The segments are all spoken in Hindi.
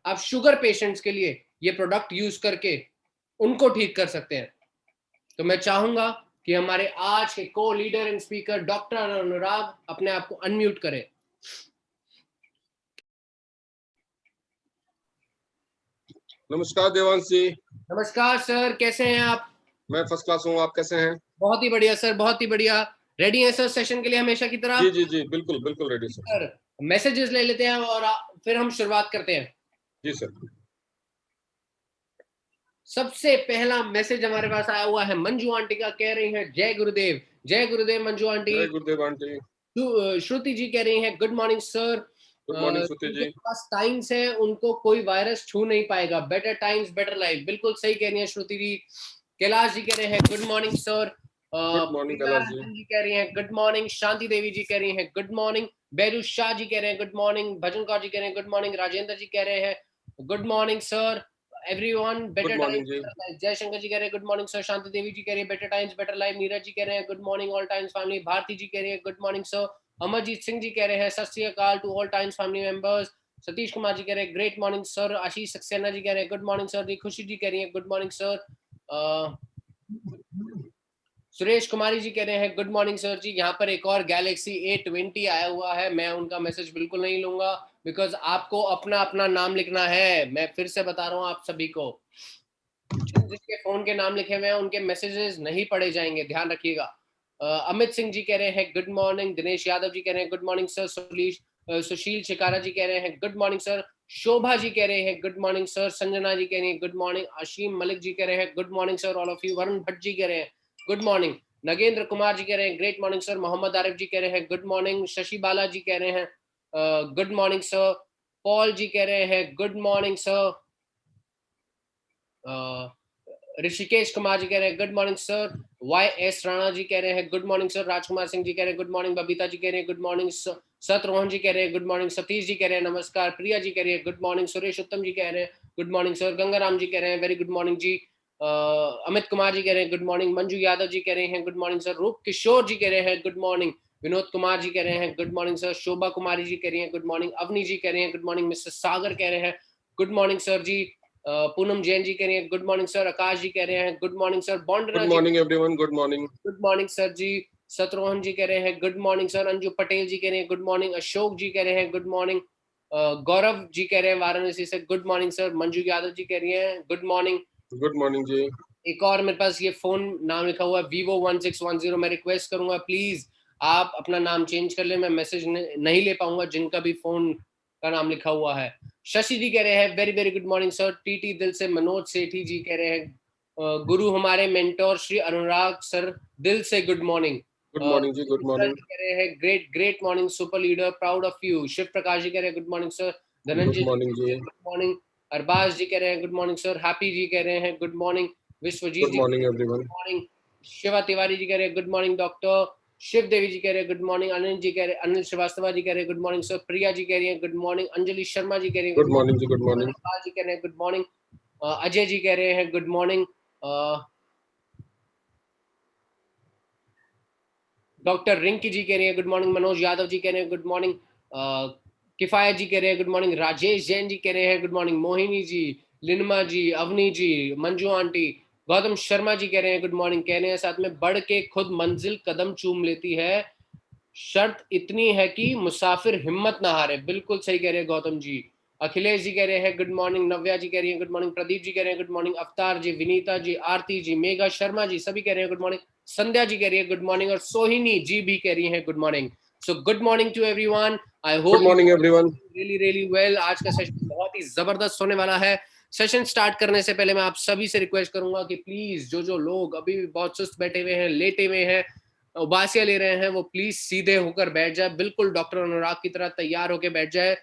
आप शुगर पेशेंट्स के लिए ये प्रोडक्ट यूज करके उनको ठीक कर सकते हैं। तो मैं चाहूंगा कि हमारे आज के को लीडर एंड स्पीकर डॉक्टर अनुराग अपने आप को अनम्यूट करें। नमस्कार देवांश जी। नमस्कार सर, कैसे हैं आप? मैं फर्स्ट क्लास हूँ, आप कैसे हैं? बहुत ही बढ़िया सर, बहुत ही बढ़िया। रेडी है सर सेशन के लिए हमेशा की तरह? जी जी जी, बिल्कुल बिल्कुल रेडी सर। सर मैसेजेस ले लेते हैं और फिर हम शुरुआत करते हैं। जी सर। सबसे पहला मैसेज हमारे पास आया हुआ है, मंजू आंटी का, कह रही है जय गुरुदेव। जय गुरुदेव मंजू आंटी। जय गुरुदेव आंटी। श्रुति जी कह रही हैं good morning sir. Good morning Shruti जिनके जी। पास टाइम्स है उनको कोई वायरस छू नहीं पाएगा, बेटर टाइम्स बेटर लाइफ। बिल्कुल सही कह रही है श्रुति जी। कैलाश जी कह रहे हैं good morning sir. Good morning Kailash ji. जी कह रही हैं गुड मॉर्निंग। शांति देवी जी कह रही हैं गुड मॉर्निंग। बैरू शाह जी कह रहे हैं गुड मॉर्निंग। भजन कौर जी कह रहे हैं गुड मॉर्निंग। राजेंद्र जी कह रहे हैं good morning sir everyone, better good morning जी। टाइम्स। जय शंकर जी कह रहे हैं good morning sir. Shanti Devi ji कह रही है better times better life. Neeraj ji कह रहे हैं good morning all times family. Bharti ji कह रही है good morning sir. Amarjeet Singh ji कह रहे हैं सत श्री अकाल to all times family members. Satish Kumar ji कह रहे हैं great morning sir. Ashish Saxena ji कह रहे हैं गुड मॉर्निंग सर जी। खुशी जी कह रही है गुड मॉर्निंग सर। सुरेश कुमारी जी कह रहे हैं गुड मॉर्निंग सर जी। यहाँ पर एक और गैलेक्सी A20 आया हुआ है, मैं उनका मैसेज बिल्कुल नहीं लूंगा बिकॉज आपको अपना अपना नाम लिखना है। मैं फिर से बता रहा हूँ आप सभी को, जिनके फोन के नाम लिखे हुए हैं उनके मैसेजेस नहीं पढ़े जाएंगे, ध्यान रखिएगा। अमित सिंह जी कह रहे हैं गुड मॉर्निंग। दिनेश यादव जी कह रहे हैं good morning sir. Sushil Shikara ji कह रहे हैं good morning sir. Shobha ji कह रहे हैं good morning sir. Sanjana ji कह रही हैं गुड मॉर्निंग। अशीम मलिक जी कह रहे हैं good morning sir all of you. Varun Bhatt ji कह रहे हैं गुड मॉर्निंग। नगेंद्र कुमार जी कह रहे हैं great morning sir. Mohammad Arif जी कह रहे हैं गुड मॉर्निंग। शशि बाला जी कह रहे हैं good morning sir. Paul ji कह रहे हैं good morning sir. Rishikesh Kumar ji कह रहे हैं good morning sir. YS Rana ji कह रहे हैं good morning sir. Rajkumar Singh ji कह रहे हैं गुड मॉर्निंग। बबीता जी कह रहे हैं गुड मॉर्निंग। सतरोहन जी कह रहे हैं गुड मॉर्निंग। सतीश जी कह रहे हैं नमस्कार। प्रिया जी कह रही है गुड मॉर्निंग। सुरेश उत्तम जी कह रहे हैं good morning sir. Gangaram ji कह रहे हैं वेरी गुड मॉर्निंग जी। अमित कुमार जी कह रहे हैं गुड मॉर्निंग। मंजू यादव जी कह रहे हैं गुड मॉर्निंग सर। रूप किशोर जी कह रहे हैं गुड मॉर्निंग। विनोद कुमार जी कह रहे हैं गुड मॉर्निंग सर। शोभा कुमारी जी कह रही हैं गुड मॉर्निंग। अवनी जी कह रहे हैं गुड मॉर्निंग। मिस्टर सागर कह रहे हैं गुड मॉर्निंग सर जी। पूनम जैन जी कह रही हैं good morning sir. Akash ji कह रहे हैं good morning sir. Bondna good जी morning everyone, good morning. Good morning sir जी। सतरोहन जी कह रहे हैं good morning sir. Anju Patel ji कह रहे हैं गुड मॉर्निंग। अशोक जी कह रहे हैं गुड मॉर्निंग। गौरव जी कह रहे हैं वाराणसी से good morning sir. Manju Yadav ji कह रही हैं गुड मॉर्निंग। गुड मॉर्निंग जी। एक और मेरे पास ये फोन नाम लिखा हुआ है Vivo1610। मैं रिक्वेस्ट करूंगा प्लीज आप अपना नाम चेंज कर ले, मैं मैसेज नहीं ले पाऊंगा जिनका भी फोन का नाम लिखा हुआ है। शशि जी कह रहे हैं very very good morning sir. TT दिल से मनोज सेठी जी कह रहे हैं गुरु हमारे मेंटोर श्री अनुराग सर दिल से गुड मॉर्निंग। गुड मॉर्निंग जी, गुड मॉर्निंग। कह रहे हैं great great morning super leader proud of you. Shiv Prakash ji कह रहे हैं good morning sir. Dhananjay good जी मॉर्निंग जी। Good morning. अरबाज जी कह रहे हैं good morning sir. Happy ji कह रहे हैं गुड मॉर्निंग। विश्वजीत गुड जी morning good everyone. Morning. Shiva Tiwari ji कह रहे हैं गुड मॉर्निंग डॉक्टर। शिव देवी जी कह रहे हैं गुड मॉर्निंग। अनिल जी कह रहे हैं, अनिल श्रीवास्तव जी कह रहे हैं good morning sir. Priya ji कह रही हैं गुड मॉर्निंग। अंजलि शर्मा जी कह रही हैं गुड गुड मॉर्निंग जी, good morning. Morning. Anil ji कह रहे हैं गुड मॉर्निंग। अजय जी कह रहे हैं गुड मॉर्निंग। डॉक्टर रिंकी जी कह रही है गुड मॉर्निंग। मनोज यादव जी कह रहे हैं गुड मॉर्निंग। किफायत जी कह रहे हैं गुड मॉर्निंग। राजेश जैन जी कह रहे हैं गुड मॉर्निंग। मोहिनी जी, लिनमा जी, अवनी जी, मंजू आंटी, गौतम शर्मा जी कह रहे हैं गुड मॉर्निंग। कह रहे हैं साथ में बढ़ के खुद मंजिल कदम चूम लेती है, शर्त इतनी है कि मुसाफिर हिम्मत ना हारे। बिल्कुल सही कह रहे हैं गौतम जी। अखिलेश जी कह रहे हैं गुड मॉर्निंग। नव्या जी कह रही हैं गुड मॉर्निंग। प्रदीप जी कह रहे हैं गुड मॉर्निंग। अवतार जी, विनीता जी, आरती जी, मेघा शर्मा जी सभी कह रहे हैं गुड मॉर्निंग। संध्या जी कह रही है गुड मॉर्निंग और सोहिनी जी भी कह रही हैं good morning. So good morning to everyone. I good hope morning everyone. Really really well. आज का सेशन बहुत ही जबरदस्त होने वाला है। सेशन स्टार्ट करने से पहले मैं आप सभी से रिक्वेस्ट करूंगा कि प्लीज जो जो लोग अभी भी बहुत सुस्त बैठे हुए हैं, लेटे हुए हैं, उबासियां ले रहे हैं, वो प्लीज सीधे होकर बैठ जाए, बिल्कुल डॉक्टर अनुराग की तरह तैयार होकर बैठ जाए।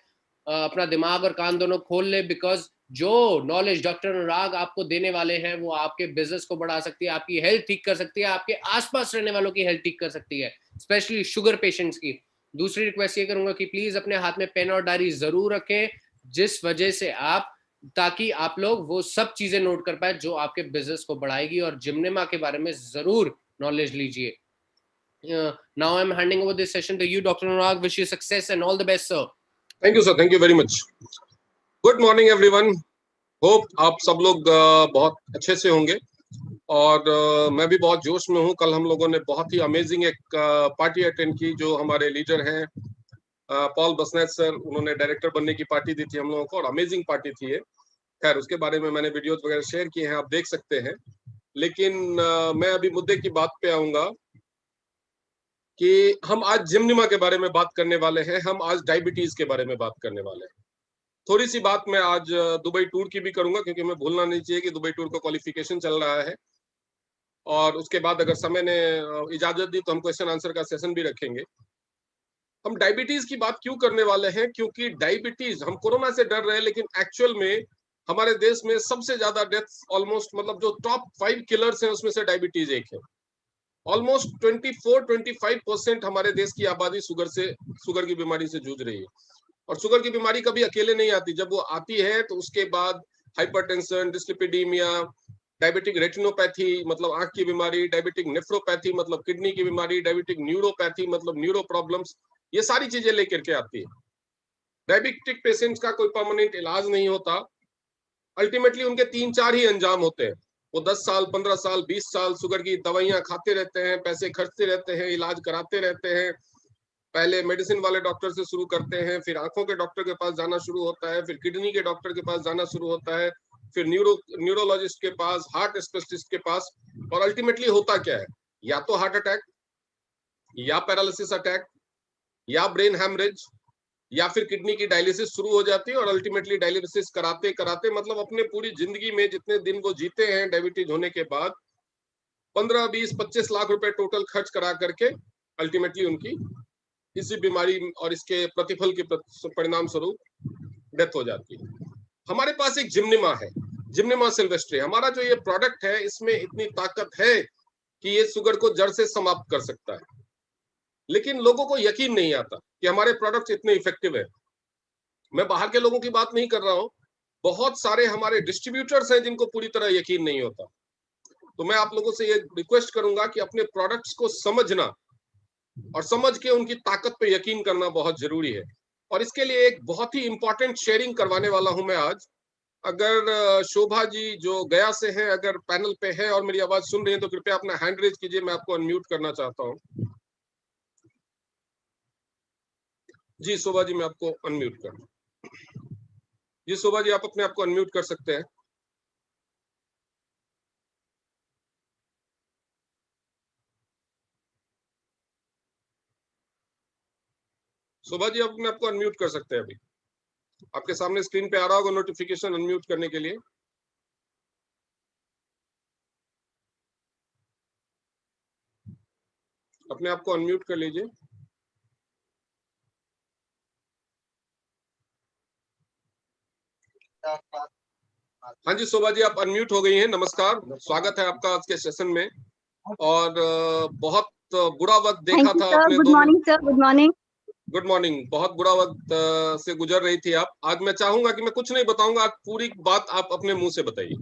अपना दिमाग और कान दोनों खोल ले बिकॉज जो नॉलेज डॉक्टर अनुराग आपको देने वाले हैं वो आपके बिजनेस को बढ़ा सकती है, आपकी हेल्थ ठीक कर सकती है, आपके आसपास रहने वालों की हेल्थ ठीक कर सकती है, स्पेशली शुगर पेशेंट्स की। दूसरी रिक्वेस्ट ये करूंगा कि प्लीज अपने हाथ में पेन और डायरी जरूर रखें, जिस वजह से आप, ताकि आप लोग वो सब चीजें नोट कर पाए जो आपके बिजनेस को बढ़ाएगी। और जिमनेमा के बारे में जरूर नॉलेज लीजिए। Now I'm handing over this session to you, Dr. Anurag. Wish you success and all the best, sir. Thank you sir, thank you very much. Good morning everyone. Hope आप सब लोग बहुत अच्छे से होंगे और मैं भी बहुत जोश में हूँ। कल हम लोगों ने बहुत ही अमेजिंग एक पार्टी अटेंड की। जो हमारे लीडर हैं पॉल बसनेट सर, उन्होंने डायरेक्टर बनने की पार्टी दी थी हम लोगों को और अमेजिंग पार्टी थी ये। खैर उसके बारे में मैंने वीडियोस वगैरह शेयर किए हैं, आप देख सकते हैं। लेकिन मैं अभी मुद्दे की बात पे आऊंगा कि हम आज जिमनिमा के बारे में बात करने वाले हैं। हम आज डायबिटीज के बारे में बात करने वाले हैं। थोड़ी सी बात मैं आज दुबई टूर की भी करूंगा, क्योंकि मैं भूलना नहीं चाहिए कि दुबई टूर का क्वालिफिकेशन चल रहा है। और उसके बाद अगर समय ने इजाजत दी तो हम क्वेश्चन आंसर का सेशन भी रखेंगे। हम डायबिटीज की बात क्यों करने वाले हैं? क्योंकि डायबिटीज, हम कोरोना से डर रहे हैं लेकिन एक्चुअल में हमारे देश में सबसे ज्यादा डेथ ऑलमोस्ट, मतलब जो टॉप 5 किलर्स हैं उसमें से डायबिटीज एक है। ऑलमोस्ट 24-25% हमारे देश की आबादी शुगर की बीमारी से जूझ रही है। और शुगर की बीमारी कभी अकेले नहीं आती, जब वो आती है तो उसके बाद हाइपरटेंशन, डिस्लिपिडीमिया, डायबिटिक रेटिनोपैथी मतलब आंख की बीमारी, डायबिटिक नेफ्रोपैथी मतलब किडनी की बीमारी, डायबिटिक न्यूरोपैथी मतलब न्यूरो प्रॉब्लम्स, ये सारी चीजें लेकर के आती है। डायबिटिक पेशेंट्स का कोई परमानेंट इलाज नहीं होता। अल्टीमेटली उनके 3-4 ही अंजाम होते हैं। वो 10 साल, 15 साल, 20 साल शुगर की दवाइयां खाते रहते हैं, पैसे खर्चते रहते हैं, इलाज कराते रहते हैं। पहले मेडिसिन वाले डॉक्टर से शुरू करते हैं, फिर आंखों के डॉक्टर के पास जाना शुरू होता है, फिर किडनी के डॉक्टर के पास जाना शुरू होता है, फिर न्यूरोलॉजिस्ट के पास, हार्ट स्पेशलिस्ट के पास। और अल्टीमेटली होता क्या है? या तो हार्ट अटैक, या पैरालिसिस अटैक, या ब्रेन हैमरेज, या फिर किडनी की डायलिसिस शुरू हो जाती है। और अल्टीमेटली डायलिसिस कराते कराते मतलब अपने पूरी जिंदगी में जितने दिन वो जीते हैं डायबिटीज होने के बाद, 15, 20, 25 लाख रुपए टोटल खर्च करा करके अल्टीमेटली उनकी इसी बीमारी और इसके प्रतिफल के परिणाम स्वरूप डेथ हो जाती है। हमारे पास एक जिमनिमा है, जिमनिमा सिल्वेस्ट्री। हमारा जो ये प्रोडक्ट है, इसमें इतनी ताकत है कि ये शुगर को जड़ से समाप्त कर सकता है। लेकिन लोगों को यकीन नहीं आता कि हमारे प्रोडक्ट इतने इफेक्टिव है। मैं बाहर के लोगों की बात नहीं कर रहा हूं, बहुत सारे हमारे डिस्ट्रीब्यूटर्स हैं जिनको पूरी तरह यकीन नहीं होता। तो मैं आप लोगों से ये रिक्वेस्ट करूंगा कि अपने प्रोडक्ट्स को समझना और समझ के उनकी ताकत पे यकीन करना बहुत जरूरी है। और इसके लिए एक बहुत ही इंपॉर्टेंट शेयरिंग करवाने वाला हूं मैं आज। अगर शोभा जी जो गया से हैं, अगर पैनल पे है और मेरी आवाज सुन रही है तो कृपया अपना हैंड रेज कीजिए, मैं आपको अनम्यूट करना चाहता हूं। जी शोभा जी, मैं आपको अनम्यूट कर, जी शोभा जी आप अपने आप को अनम्यूट कर सकते हैं। शोभा जी आप अपने आप को अनम्यूट कर सकते हैं। अभी आपके सामने स्क्रीन पे आ रहा होगा नोटिफिकेशन अनम्यूट करने के लिए। अपने आप को अनम्यूट कर लीजिए। हाँ जी शोभा जी, आप अनम्यूट हो गई हैं। नमस्कार, स्वागत है आपका आज के सेशन में। और बहुत बुरा वक्त देखा था आपने। Good morning sir, good morning. Good morning. बहुत बुरा वक्त से गुजर रही थी आप। आज मैं चाहूंगा कि मैं कुछ नहीं बताऊंगा, आज पूरी बात आप अपने मुंह से बताइए।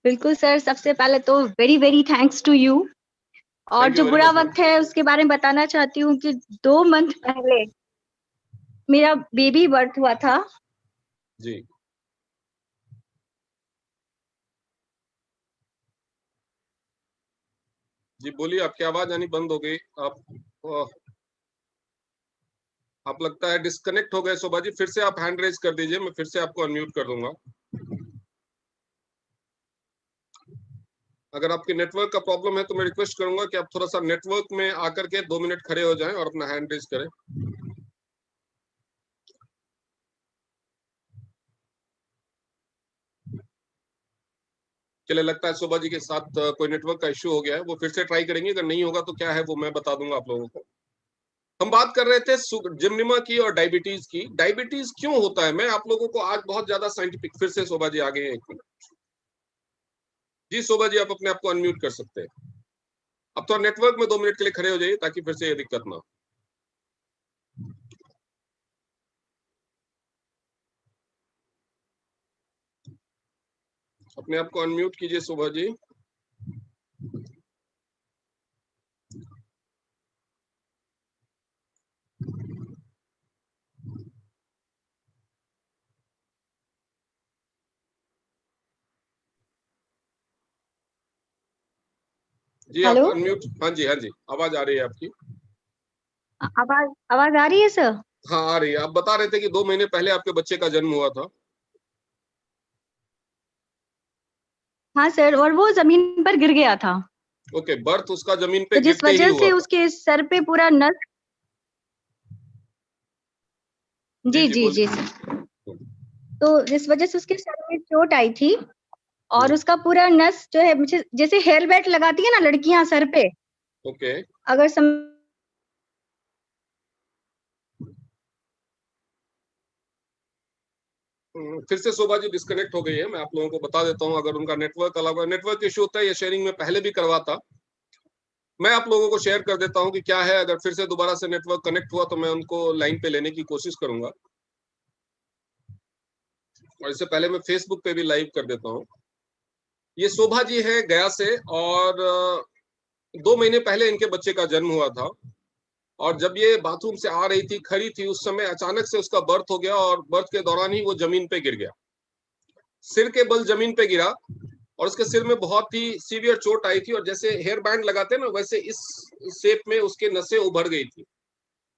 बिल्कुल सर, सबसे पहले तो very very thanks to you. और Thank you जो very बुरा much, वक्त है उसके बारे में बताना चाहती हूँ कि 2 मंथ पहले मेरा बेबी बर्थ हुआ था। जी जी बोलिए, आपकी आवाज आनी बंद हो गई। आप लगता है डिस्कनेक्ट हो गए शोभा जी। फिर से आप हैंड रेज कर दीजिए, मैं फिर से आपको अनम्यूट कर दूंगा। अगर आपके नेटवर्क का प्रॉब्लम है तो मैं रिक्वेस्ट करूंगा कि आप थोड़ा सा नेटवर्क में आकर के 2 मिनट खड़े हो जाएं और अपना हैंड रेज करें। चलिए, लगता है शोभा जी के साथ कोई नेटवर्क का इश्यू हो गया है। वो फिर से ट्राई करेंगे, अगर नहीं होगा तो क्या है वो मैं बता दूंगा आप लोगों को। हम बात कर रहे थे जिमनिमा की और डायबिटीज की। डायबिटीज क्यों होता है, मैं आप लोगों को आज बहुत ज्यादा साइंटिफिक, फिर से शोभा जी आ गए हैं। 1 मिनट जी, शोभा जी आप अपने आप को अनम्यूट कर सकते हैं। अब तो नेटवर्क में 2 मिनट के लिए खड़े हो जाइए ताकि फिर से ये दिक्कत ना हो। अपने आप को अनम्यूट कीजिए शोभा जी। जी आप हेलो, अनम्यूट। हाँ जी, हाँ जी, आवाज आ रही है आपकी। आवाज आवाज आ रही है सर? हाँ आ रही है। आप बता रहे थे कि 2 महीने पहले आपके बच्चे का जन्म हुआ था। हाँ सर, और वो जमीन पर गिर गया था, ओके, बर्थ उसका जमीन तो पे जिस गिरते ही वजह हुआ से था। उसके सर पे पूरा नस। जी जी जी जी बोलिए। जी सर। तो जिस वजह से उसके सर में चोट आई थी, और उसका पूरा नस जो है, मुझे जैसे हेयर बैंड लगाती है ना लड़कियां सर पे, ओके। अगर फिर से शोभा जी डिस्कनेक्ट हो गई है। मैं आप लोगों को बता देता हूँ, अगर उनका नेटवर्क अलग नेटवर्क इशू होता है, ये शेयरिंग में पहले भी करवाता। मैं आप लोगों को शेयर कर देता हूँ कि क्या है। अगर फिर से दोबारा से नेटवर्क कनेक्ट हुआ तो मैं उनको लाइन पे लेने की कोशिश करूंगा। और इससे पहले मैं फेसबुक पे भी लाइव कर देता हूँ। ये शोभा जी है गया से, और 2 महीने पहले इनके बच्चे का जन्म हुआ था। और जब ये बाथरूम से आ रही थी, खड़ी थी, उस समय अचानक से उसका बर्थ हो गया, और बर्थ के दौरान ही वो जमीन पे गिर गया। सिर के बल जमीन पे गिरा, और उसके सिर में बहुत ही सीवियर चोट आई थी, और जैसे हेयर बैंड लगाते हैं ना, वैसे इस शेप में उसके नसें उभर गई थी।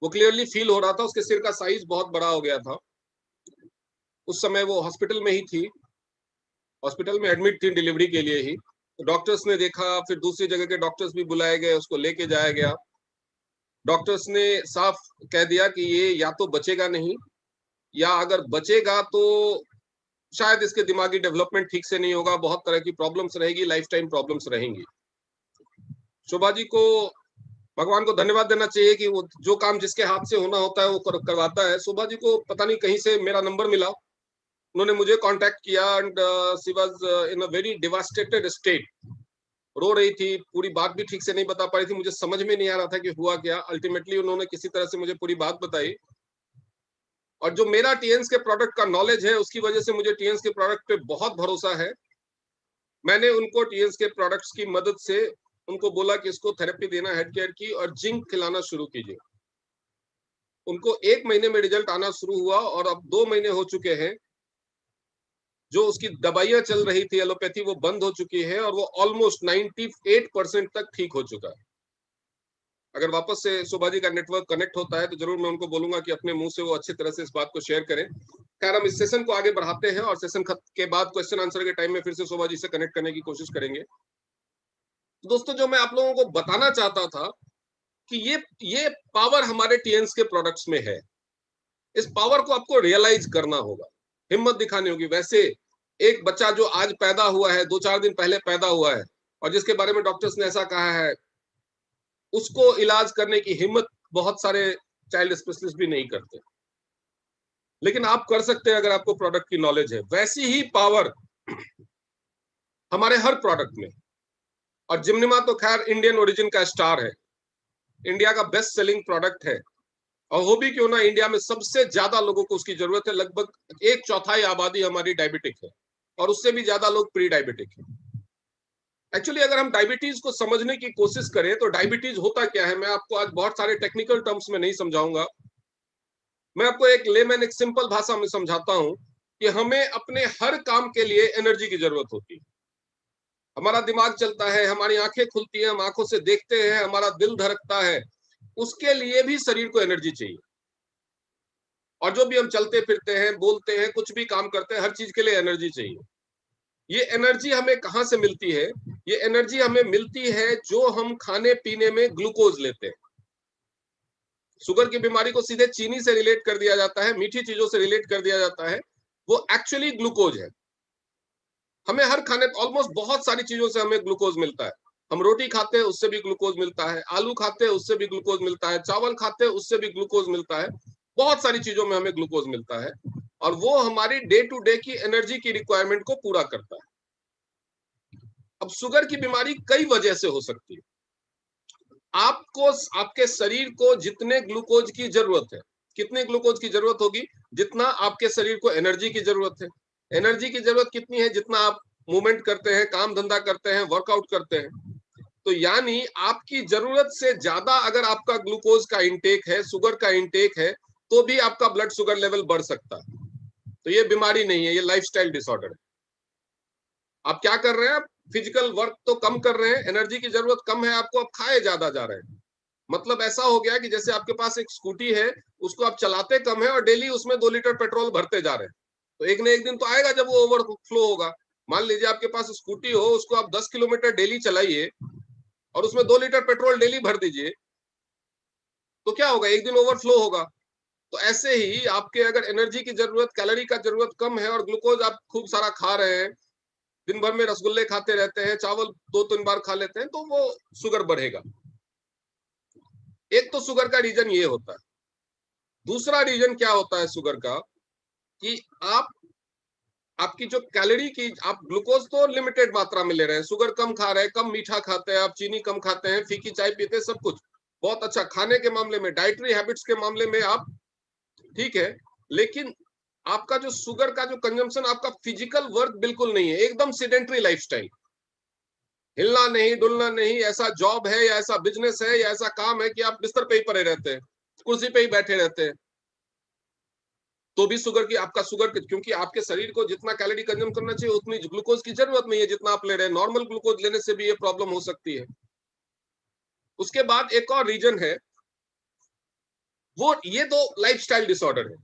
वो क्लियरली फील हो रहा था। उसके सिर का साइज बहुत बड़ा हो गया था। उस समय वो हॉस्पिटल में ही थी, हॉस्पिटल में एडमिट थी डिलीवरी के लिए ही। तो डॉक्टर्स ने देखा, फिर दूसरी जगह के डॉक्टर्स भी बुलाए गए, उसको लेके जाया गया। डॉक्टर्स ने साफ कह दिया कि ये या तो बचेगा नहीं, या अगर बचेगा तो शायद इसके दिमागी डेवलपमेंट ठीक से नहीं होगा, बहुत तरह की प्रॉब्लम्स रहेगी, लाइफ टाइम प्रॉब्लम्स रहेंगी। शोभा जी को भगवान को धन्यवाद देना चाहिए कि वो जो काम जिसके हाथ से होना होता है वो करवाता है। शोभा जी को पता नहीं कहीं से मेरा नंबर मिला, उन्होंने मुझे कांटेक्ट किया, and she was in a very devastated state. रो रही थी, पूरी बात भी ठीक से नहीं बता पा रही थी, मुझे समझ में नहीं आ रहा था कि हुआ क्या। अल्टीमेटली उन्होंने किसी तरह से मुझे पूरी बात बताई, और जो मेरा टीएंस के प्रोडक्ट का नॉलेज है, उसकी वजह से मुझे टीएंस के प्रोडक्ट पे बहुत भरोसा है। मैंने उनको टीएंस के प्रोडक्ट्स की मदद से उनको बोला कि इसको थेरेपी देना हेड केयर की, और जिंक खिलाना शुरू कीजिए। उनको 1 महीने में रिजल्ट आना शुरू हुआ, और अब 2 महीने हो चुके हैं। जो उसकी दवाइयां चल रही थी एलोपैथी, वो बंद हो चुकी है, और वो ऑलमोस्ट 98% तक ठीक हो चुका है। अगर वापस से शोभा जी का नेटवर्क कनेक्ट होता है तो जरूर मैं उनको बोलूंगा कि अपने मुंह से वो अच्छी तरह से इस बात को शेयर करें। खैर, हम इस सेशन को आगे बढ़ाते हैं, और सेशन के बाद क्वेश्चन आंसर के टाइम में फिर से शोभा जी से कनेक्ट करने की कोशिश करेंगे। तो दोस्तों, जो मैं आप लोगों को बताना चाहता था कि ये पावर हमारे टीएंस के प्रोडक्ट्स में है। इस पावर को आपको रियलाइज करना होगा, हिम्मत दिखानी होगी। वैसे एक बच्चा जो आज पैदा हुआ है, 2-4 दिन पहले पैदा हुआ है, और जिसके बारे में डॉक्टर्स ने ऐसा कहा है, उसको इलाज करने की हिम्मत बहुत सारे चाइल्ड स्पेशलिस्ट भी नहीं करते। लेकिन आप कर सकते हैं अगर आपको प्रोडक्ट की नॉलेज है। वैसी ही पावर हमारे हर प्रोडक्ट में। और जिम्निमा तो खैर इंडियन ओरिजिन का स्टार है, इंडिया का बेस्ट सेलिंग प्रोडक्ट है, और हो भी क्यों ना, इंडिया में सबसे ज्यादा लोगों को उसकी जरूरत है। लगभग 1/4 आबादी हमारी डायबिटिक है, और उससे भी ज्यादा लोग प्री डायबिटिक है। एक्चुअली अगर हम डायबिटीज को समझने की कोशिश करें तो डायबिटीज होता क्या है, मैं आपको आज बहुत सारे टेक्निकल टर्म्स में नहीं समझाऊंगा। मैं आपको एक लेमैन, एक सिंपल भाषा में समझाता हूं कि हमें अपने हर काम के लिए एनर्जी की जरूरत होती है। हमारा दिमाग चलता है, हमारी आंखें खुलती हैं, हम आंखों से देखते हैं, हमारा दिल धड़कता है, उसके लिए भी शरीर को एनर्जी चाहिए। और जो भी हम चलते फिरते हैं, बोलते हैं, कुछ भी काम करते हैं, हर चीज के लिए एनर्जी चाहिए। ये एनर्जी हमें कहां से मिलती है? ये एनर्जी हमें मिलती है जो हम खाने पीने में ग्लूकोज लेते हैं। शुगर की बीमारी को सीधे चीनी से रिलेट कर दिया जाता है, मीठी चीजों से रिलेट कर दिया जाता है। वो एक्चुअली ग्लूकोज है। हमें हर खाने, ऑलमोस्ट बहुत सारी चीजों से हमें ग्लूकोज मिलता है। हम रोटी खाते हैं, उससे भी ग्लूकोज मिलता है, आलू खाते हैं, उससे भी ग्लूकोज मिलता है, चावल खाते हैं, उससे भी ग्लूकोज मिलता है। बहुत सारी चीजों में हमें ग्लूकोज मिलता है, और वो हमारी डे टू डे की एनर्जी की रिक्वायरमेंट को पूरा करता है। अब शुगर की बीमारी कई वजह से हो सकती है। आपको, आपके शरीर को जितने ग्लूकोज की जरूरत है, कितने ग्लूकोज की जरूरत होगी? जितना आपके शरीर को एनर्जी की जरूरत है। एनर्जी की जरूरत कितनी है? जितना आप मूवमेंट करते हैं, काम धंधा करते हैं, वर्कआउट करते हैं। तो यानी आपकी जरूरत से ज्यादा अगर आपका ग्लूकोज का इंटेक है, शुगर का इंटेक है, तो भी आपका ब्लड शुगर लेवल बढ़ सकता है। तो ये बीमारी नहीं है, ये लाइफस्टाइल डिसऑर्डर है। आप क्या कर रहे हैं? आप फिजिकल वर्क तो कम कर रहे हैं, एनर्जी की जरूरत कम है आपको, अब खाए ज्यादा जा रहे हैं। मतलब ऐसा हो गया कि जैसे आपके पास एक स्कूटी है, उसको आप चलाते कम है और डेली उसमें 2 लीटर पेट्रोल भरते जा रहे हैं। तो एक न एक दिन तो आएगा जब वो ओवरफ्लो होगा। मान लीजिए आपके पास स्कूटी हो, उसको आप 10 किलोमीटर डेली चलाइए और उसमें 2 लीटर पेट्रोल डेली भर दीजिए, तो क्या होगा, एक दिन ओवरफ्लो होगा। तो ऐसे ही आपके अगर एनर्जी की जरूरत, कैलोरी का जरूरत कम है और ग्लूकोज आप खूब सारा खा रहे हैं, दिन भर में रसगुल्ले खाते रहते हैं, चावल 2-3 बार खा लेते हैं, तो वो शुगर बढ़ेगा। एक तो शुगर का रीजन ये होता है। दूसरा रीजन क्या होता है शुगर का, कि आपकी जो कैलोरी की, आप ग्लूकोज तो लिमिटेड मात्रा में ले रहे हैं, शुगर कम खा रहे हैं, कम मीठा खाते हैं, आप चीनी कम खाते हैं, फीकी चाय पीते हैं, सब कुछ बहुत अच्छा। खाने के मामले में, डाइटरी हैबिट्स के मामले में आप ठीक है, लेकिन आपका जो शुगर का जो कंजम्पशन, आपका फिजिकल वर्क बिल्कुल नहीं है, एकदम सेडेंटरी लाइफस्टाइल, हिलना नहीं, डुलना नहीं, ऐसा जॉब है या ऐसा बिजनेस है या ऐसा काम है कि आप बिस्तर पे ही पड़े रहते हैं, कुर्सी पे ही बैठे रहते हैं, तो भी शुगर की, आपका शुगर, क्योंकि आपके शरीर को जितना कैलोरी कंज्यूम करना चाहिए उतनी ग्लूकोज की जरूरत नहीं है जितना आप ले रहे हैं। नॉर्मल ग्लूकोज लेने से भी ये प्रॉब्लम हो सकती है। उसके बाद एक और रीजन है, वो ये तो लाइफस्टाइल डिसऑर्डर है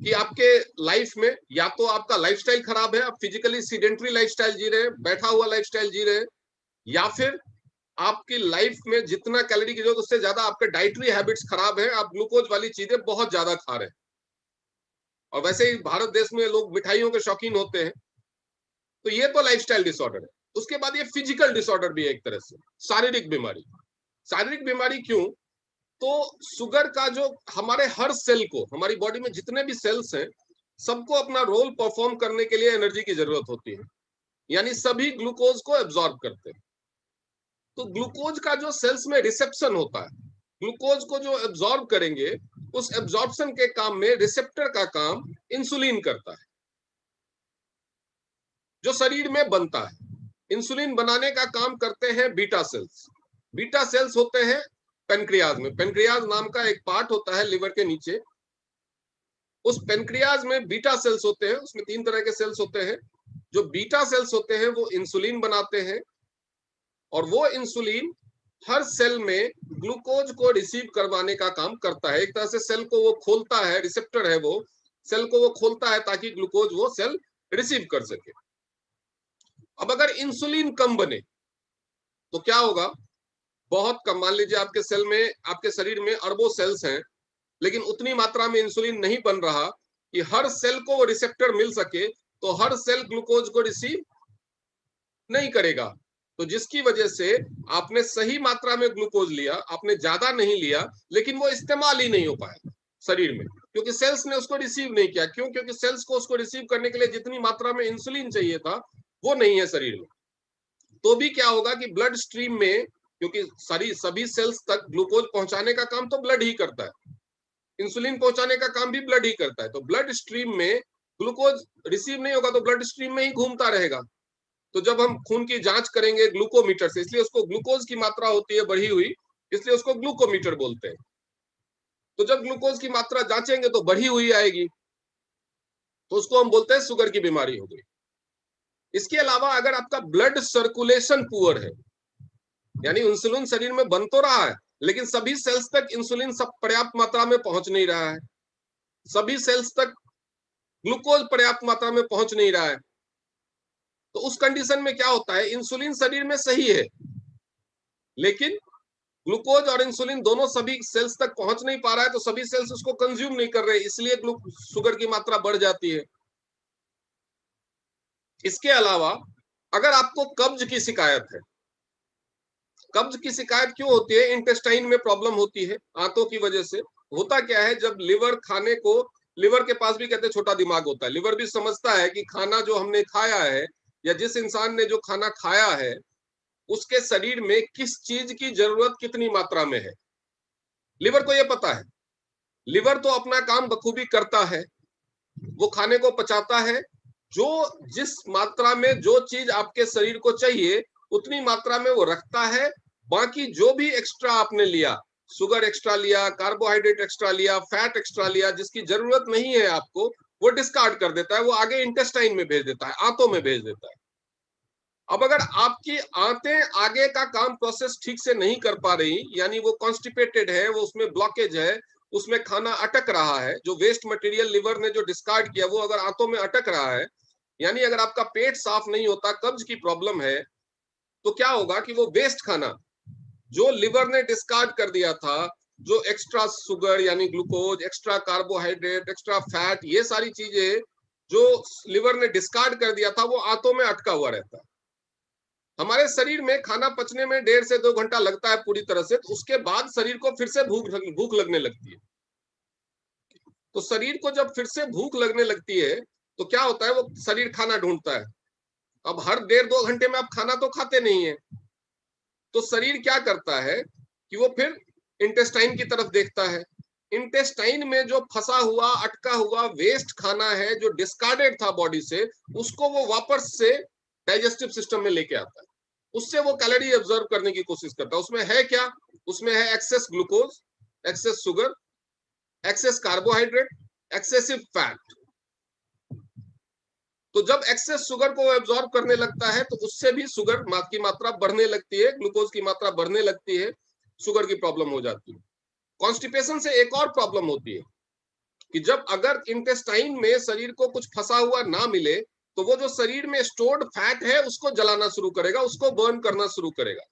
कि आपके लाइफ में या तो आपका लाइफस्टाइल खराब है, आप फिजिकली सीडेंटरी लाइफस्टाइल जी रहे हैं, बैठा हुआ लाइफस्टाइल जी रहे हैं, या फिर आपकी लाइफ में जितना कैलोरी की जरूरत उससे ज्यादा आपके डाइटरी हैबिट्स खराब है, आप ग्लूकोज वाली चीजें बहुत ज्यादा खा रहे हैं। और वैसे ही भारत देश में लोग मिठाइयों के शौकीन होते हैं, तो ये तो लाइफस्टाइल डिसऑर्डर है। उसके बाद ये फिजिकल डिसऑर्डर भी है, एक तरह से शारीरिक बीमारी। शारीरिक बीमारी क्यों? तो शुगर का जो हमारे हर सेल को, हमारी बॉडी में जितने भी सेल्स हैं, सबको अपना रोल परफॉर्म करने के लिए एनर्जी की जरूरत होती है, यानी सभी ग्लूकोज को एब्जॉर्ब करते हैं। तो ग्लूकोज का जो सेल्स में रिसेप्शन होता है, ग्लूकोज को जो एब्जॉर्ब करेंगे, उस एब्जॉर्प्शन के काम में रिसेप्टर का काम इंसुलिन करता है, जो शरीर में बनता है। इंसुलिन बनाने का काम करते हैं बीटा सेल्स। बीटा सेल्स होते हैं पेनक्रियाज में। पेनक्रियाज नाम का एक पार्ट होता है लिवर के नीचे, उस पेनक्रियाज में बीटा सेल्स होते हैं। उसमें 3 तरह के सेल्स होते हैं। जो बीटा सेल्स होते हैं वो इंसुलिन बनाते हैं, और वो इंसुलिन हर सेल में ग्लूकोज को रिसीव करवाने का काम करता है। एक तरह से सेल को वो खोलता है, रिसेप्टर है वो, सेल को वो खोलता है ताकि ग्लूकोज वो सेल रिसीव कर सके। अब अगर इंसुलिन कम बने तो क्या होगा? बहुत कम, मान लीजिए आपके सेल में, आपके शरीर में अरबों सेल्स हैं, लेकिन उतनी मात्रा में इंसुलिन नहीं बन रहा कि हर सेल को वो रिसेप्टर मिल सके, तो हर सेल ग्लूकोज को रिसीव नहीं करेगा। तो जिसकी वजह से आपने सही मात्रा में ग्लूकोज लिया, आपने ज्यादा नहीं लिया, लेकिन वो इस्तेमाल ही नहीं हो पाया शरीर में, क्योंकि सेल्स ने उसको रिसीव नहीं किया। क्यों? क्योंकि सेल्स को उसको रिसीव करने के लिए जितनी मात्रा में इंसुलिन चाहिए था वो नहीं है शरीर में। तो भी क्या होगा कि ब्लड स्ट्रीम में, क्योंकि सभी सेल्स तक ग्लूकोज पहुंचाने का काम तो ब्लड ही करता है, इंसुलिन पहुंचाने का काम भी ब्लड ही करता है, तो ब्लड स्ट्रीम में ग्लूकोज रिसीव नहीं होगा तो ब्लड स्ट्रीम में ही घूमता रहेगा। तो जब हम खून की जांच करेंगे ग्लूकोमीटर से, इसलिए उसको ग्लूकोज की मात्रा होती है बढ़ी हुई, इसलिए उसको ग्लूकोमीटर बोलते हैं। तो जब ग्लूकोज की मात्रा जांचेंगे तो बढ़ी हुई आएगी, तो उसको हम बोलते हैं शुगर की बीमारी हो गई। इसके अलावा अगर आपका ब्लड सर्कुलेशन पुअर है, यानी इंसुलिन शरीर में बन तो रहा है लेकिन सभी सेल्स तक इंसुलिन सब पर्याप्त मात्रा में पहुंच नहीं रहा है, सभी सेल्स तक ग्लूकोज पर्याप्त मात्रा में पहुंच नहीं रहा है, तो उस कंडीशन में क्या होता है? इंसुलिन शरीर में सही है, लेकिन ग्लूकोज और इंसुलिन दोनों सभी सेल्स तक पहुंच नहीं पा रहा है, तो सभी सेल्स उसको कंज्यूम नहीं कर रहे, इसलिए शुगर की मात्रा बढ़ जाती है। इसके अलावा अगर आपको कब्ज की शिकायत है, कब्ज की शिकायत क्यों होती है? इंटेस्टाइन में प्रॉब्लम होती है आंतों की वजह से। होता क्या है, जब लिवर खाने को, लिवर के पास भी कहते हैं छोटा दिमाग होता है, लिवर भी समझता है कि खाना जो हमने खाया है या जिस इंसान ने जो खाना खाया है उसके शरीर में किस चीज की जरूरत कितनी मात्रा में है, लिवर को यह पता है। लिवर तो अपना काम बखूबी करता है, वो खाने को पचाता है, जो जिस मात्रा में जो चीज आपके शरीर को चाहिए उतनी मात्रा में वो रखता है। बाकी जो भी एक्स्ट्रा आपने लिया, शुगर एक्स्ट्रा लिया, कार्बोहाइड्रेट एक्स्ट्रा लिया, फैट एक्स्ट्रा लिया, जिसकी जरूरत नहीं है आपको, वो डिस्कार्ड कर देता है, वो आगे इंटेस्टाइन में भेज देता है, आंतों में भेज देता है। अब अगर आपकी आंतें आगे का काम प्रोसेस ठीक से नहीं कर पा रही, यानी वो कॉन्स्टिपेटेड है, वो उसमें ब्लॉकेज है, उसमें खाना अटक रहा है, जो वेस्ट मटेरियल लिवर ने जो डिस्कार्ड किया वो अगर आंतों में अटक रहा है, यानी अगर आपका पेट साफ नहीं होता, कब्ज की प्रॉब्लम है, तो क्या होगा कि वो वेस्ट खाना जो लिवर ने डिस्कार्ड कर दिया था, जो एक्स्ट्रा शुगर यानी glucose, extra carbohydrate, extra fat, ये सारी चीजें जो लिवर ने डिस्कार्ड कर दिया था वो आंतों में अटका हुआ रहता है। हमारे शरीर में खाना पचने में 1.5 से 2 घंटा लगता है पूरी तरह से, तो उसके बाद शरीर को फिर से भूख लगने लगती है। तो शरीर को जब फिर से भूख लगने लगती है तो क्या होता है, वो शरीर खाना ढूंढता है। अब हर 1.5-2 घंटे में आप खाना तो खाते नहीं है, तो शरीर क्या करता है कि वो फिर इंटेस्टाइन की तरफ देखता है। इंटेस्टाइन में जो फंसा हुआ अटका हुआ वेस्ट खाना है जो डिस्कार्डेड था बॉडी से, उसको वो वापस से डाइजेस्टिव सिस्टम में लेके आता है, उससे वो कैलोरी एब्जॉर्ब करने की कोशिश करता है। उसमें है क्या, उसमें है access glucose, excess sugar, excess carbohydrate, excessive fat. तो जब एक्सेस शुगर को एब्जॉर्ब करने लगता है तो उससे भी शुगर की मात्रा बढ़ने लगती है, ग्लूकोज की मात्रा बढ़ने लगती है, शुगर की प्रॉब्लम हो जाती है। कॉन्स्टिपेशन से एक और प्रॉब्लम होती है कि जब अगर इंटेस्टाइन में शरीर को कुछ फंसा हुआ ना मिले तो वो जो शरीर में स्टोर्ड फैट है उसको जलाना शुरू करेगा, उसको बर्न करना शुरू करेगा।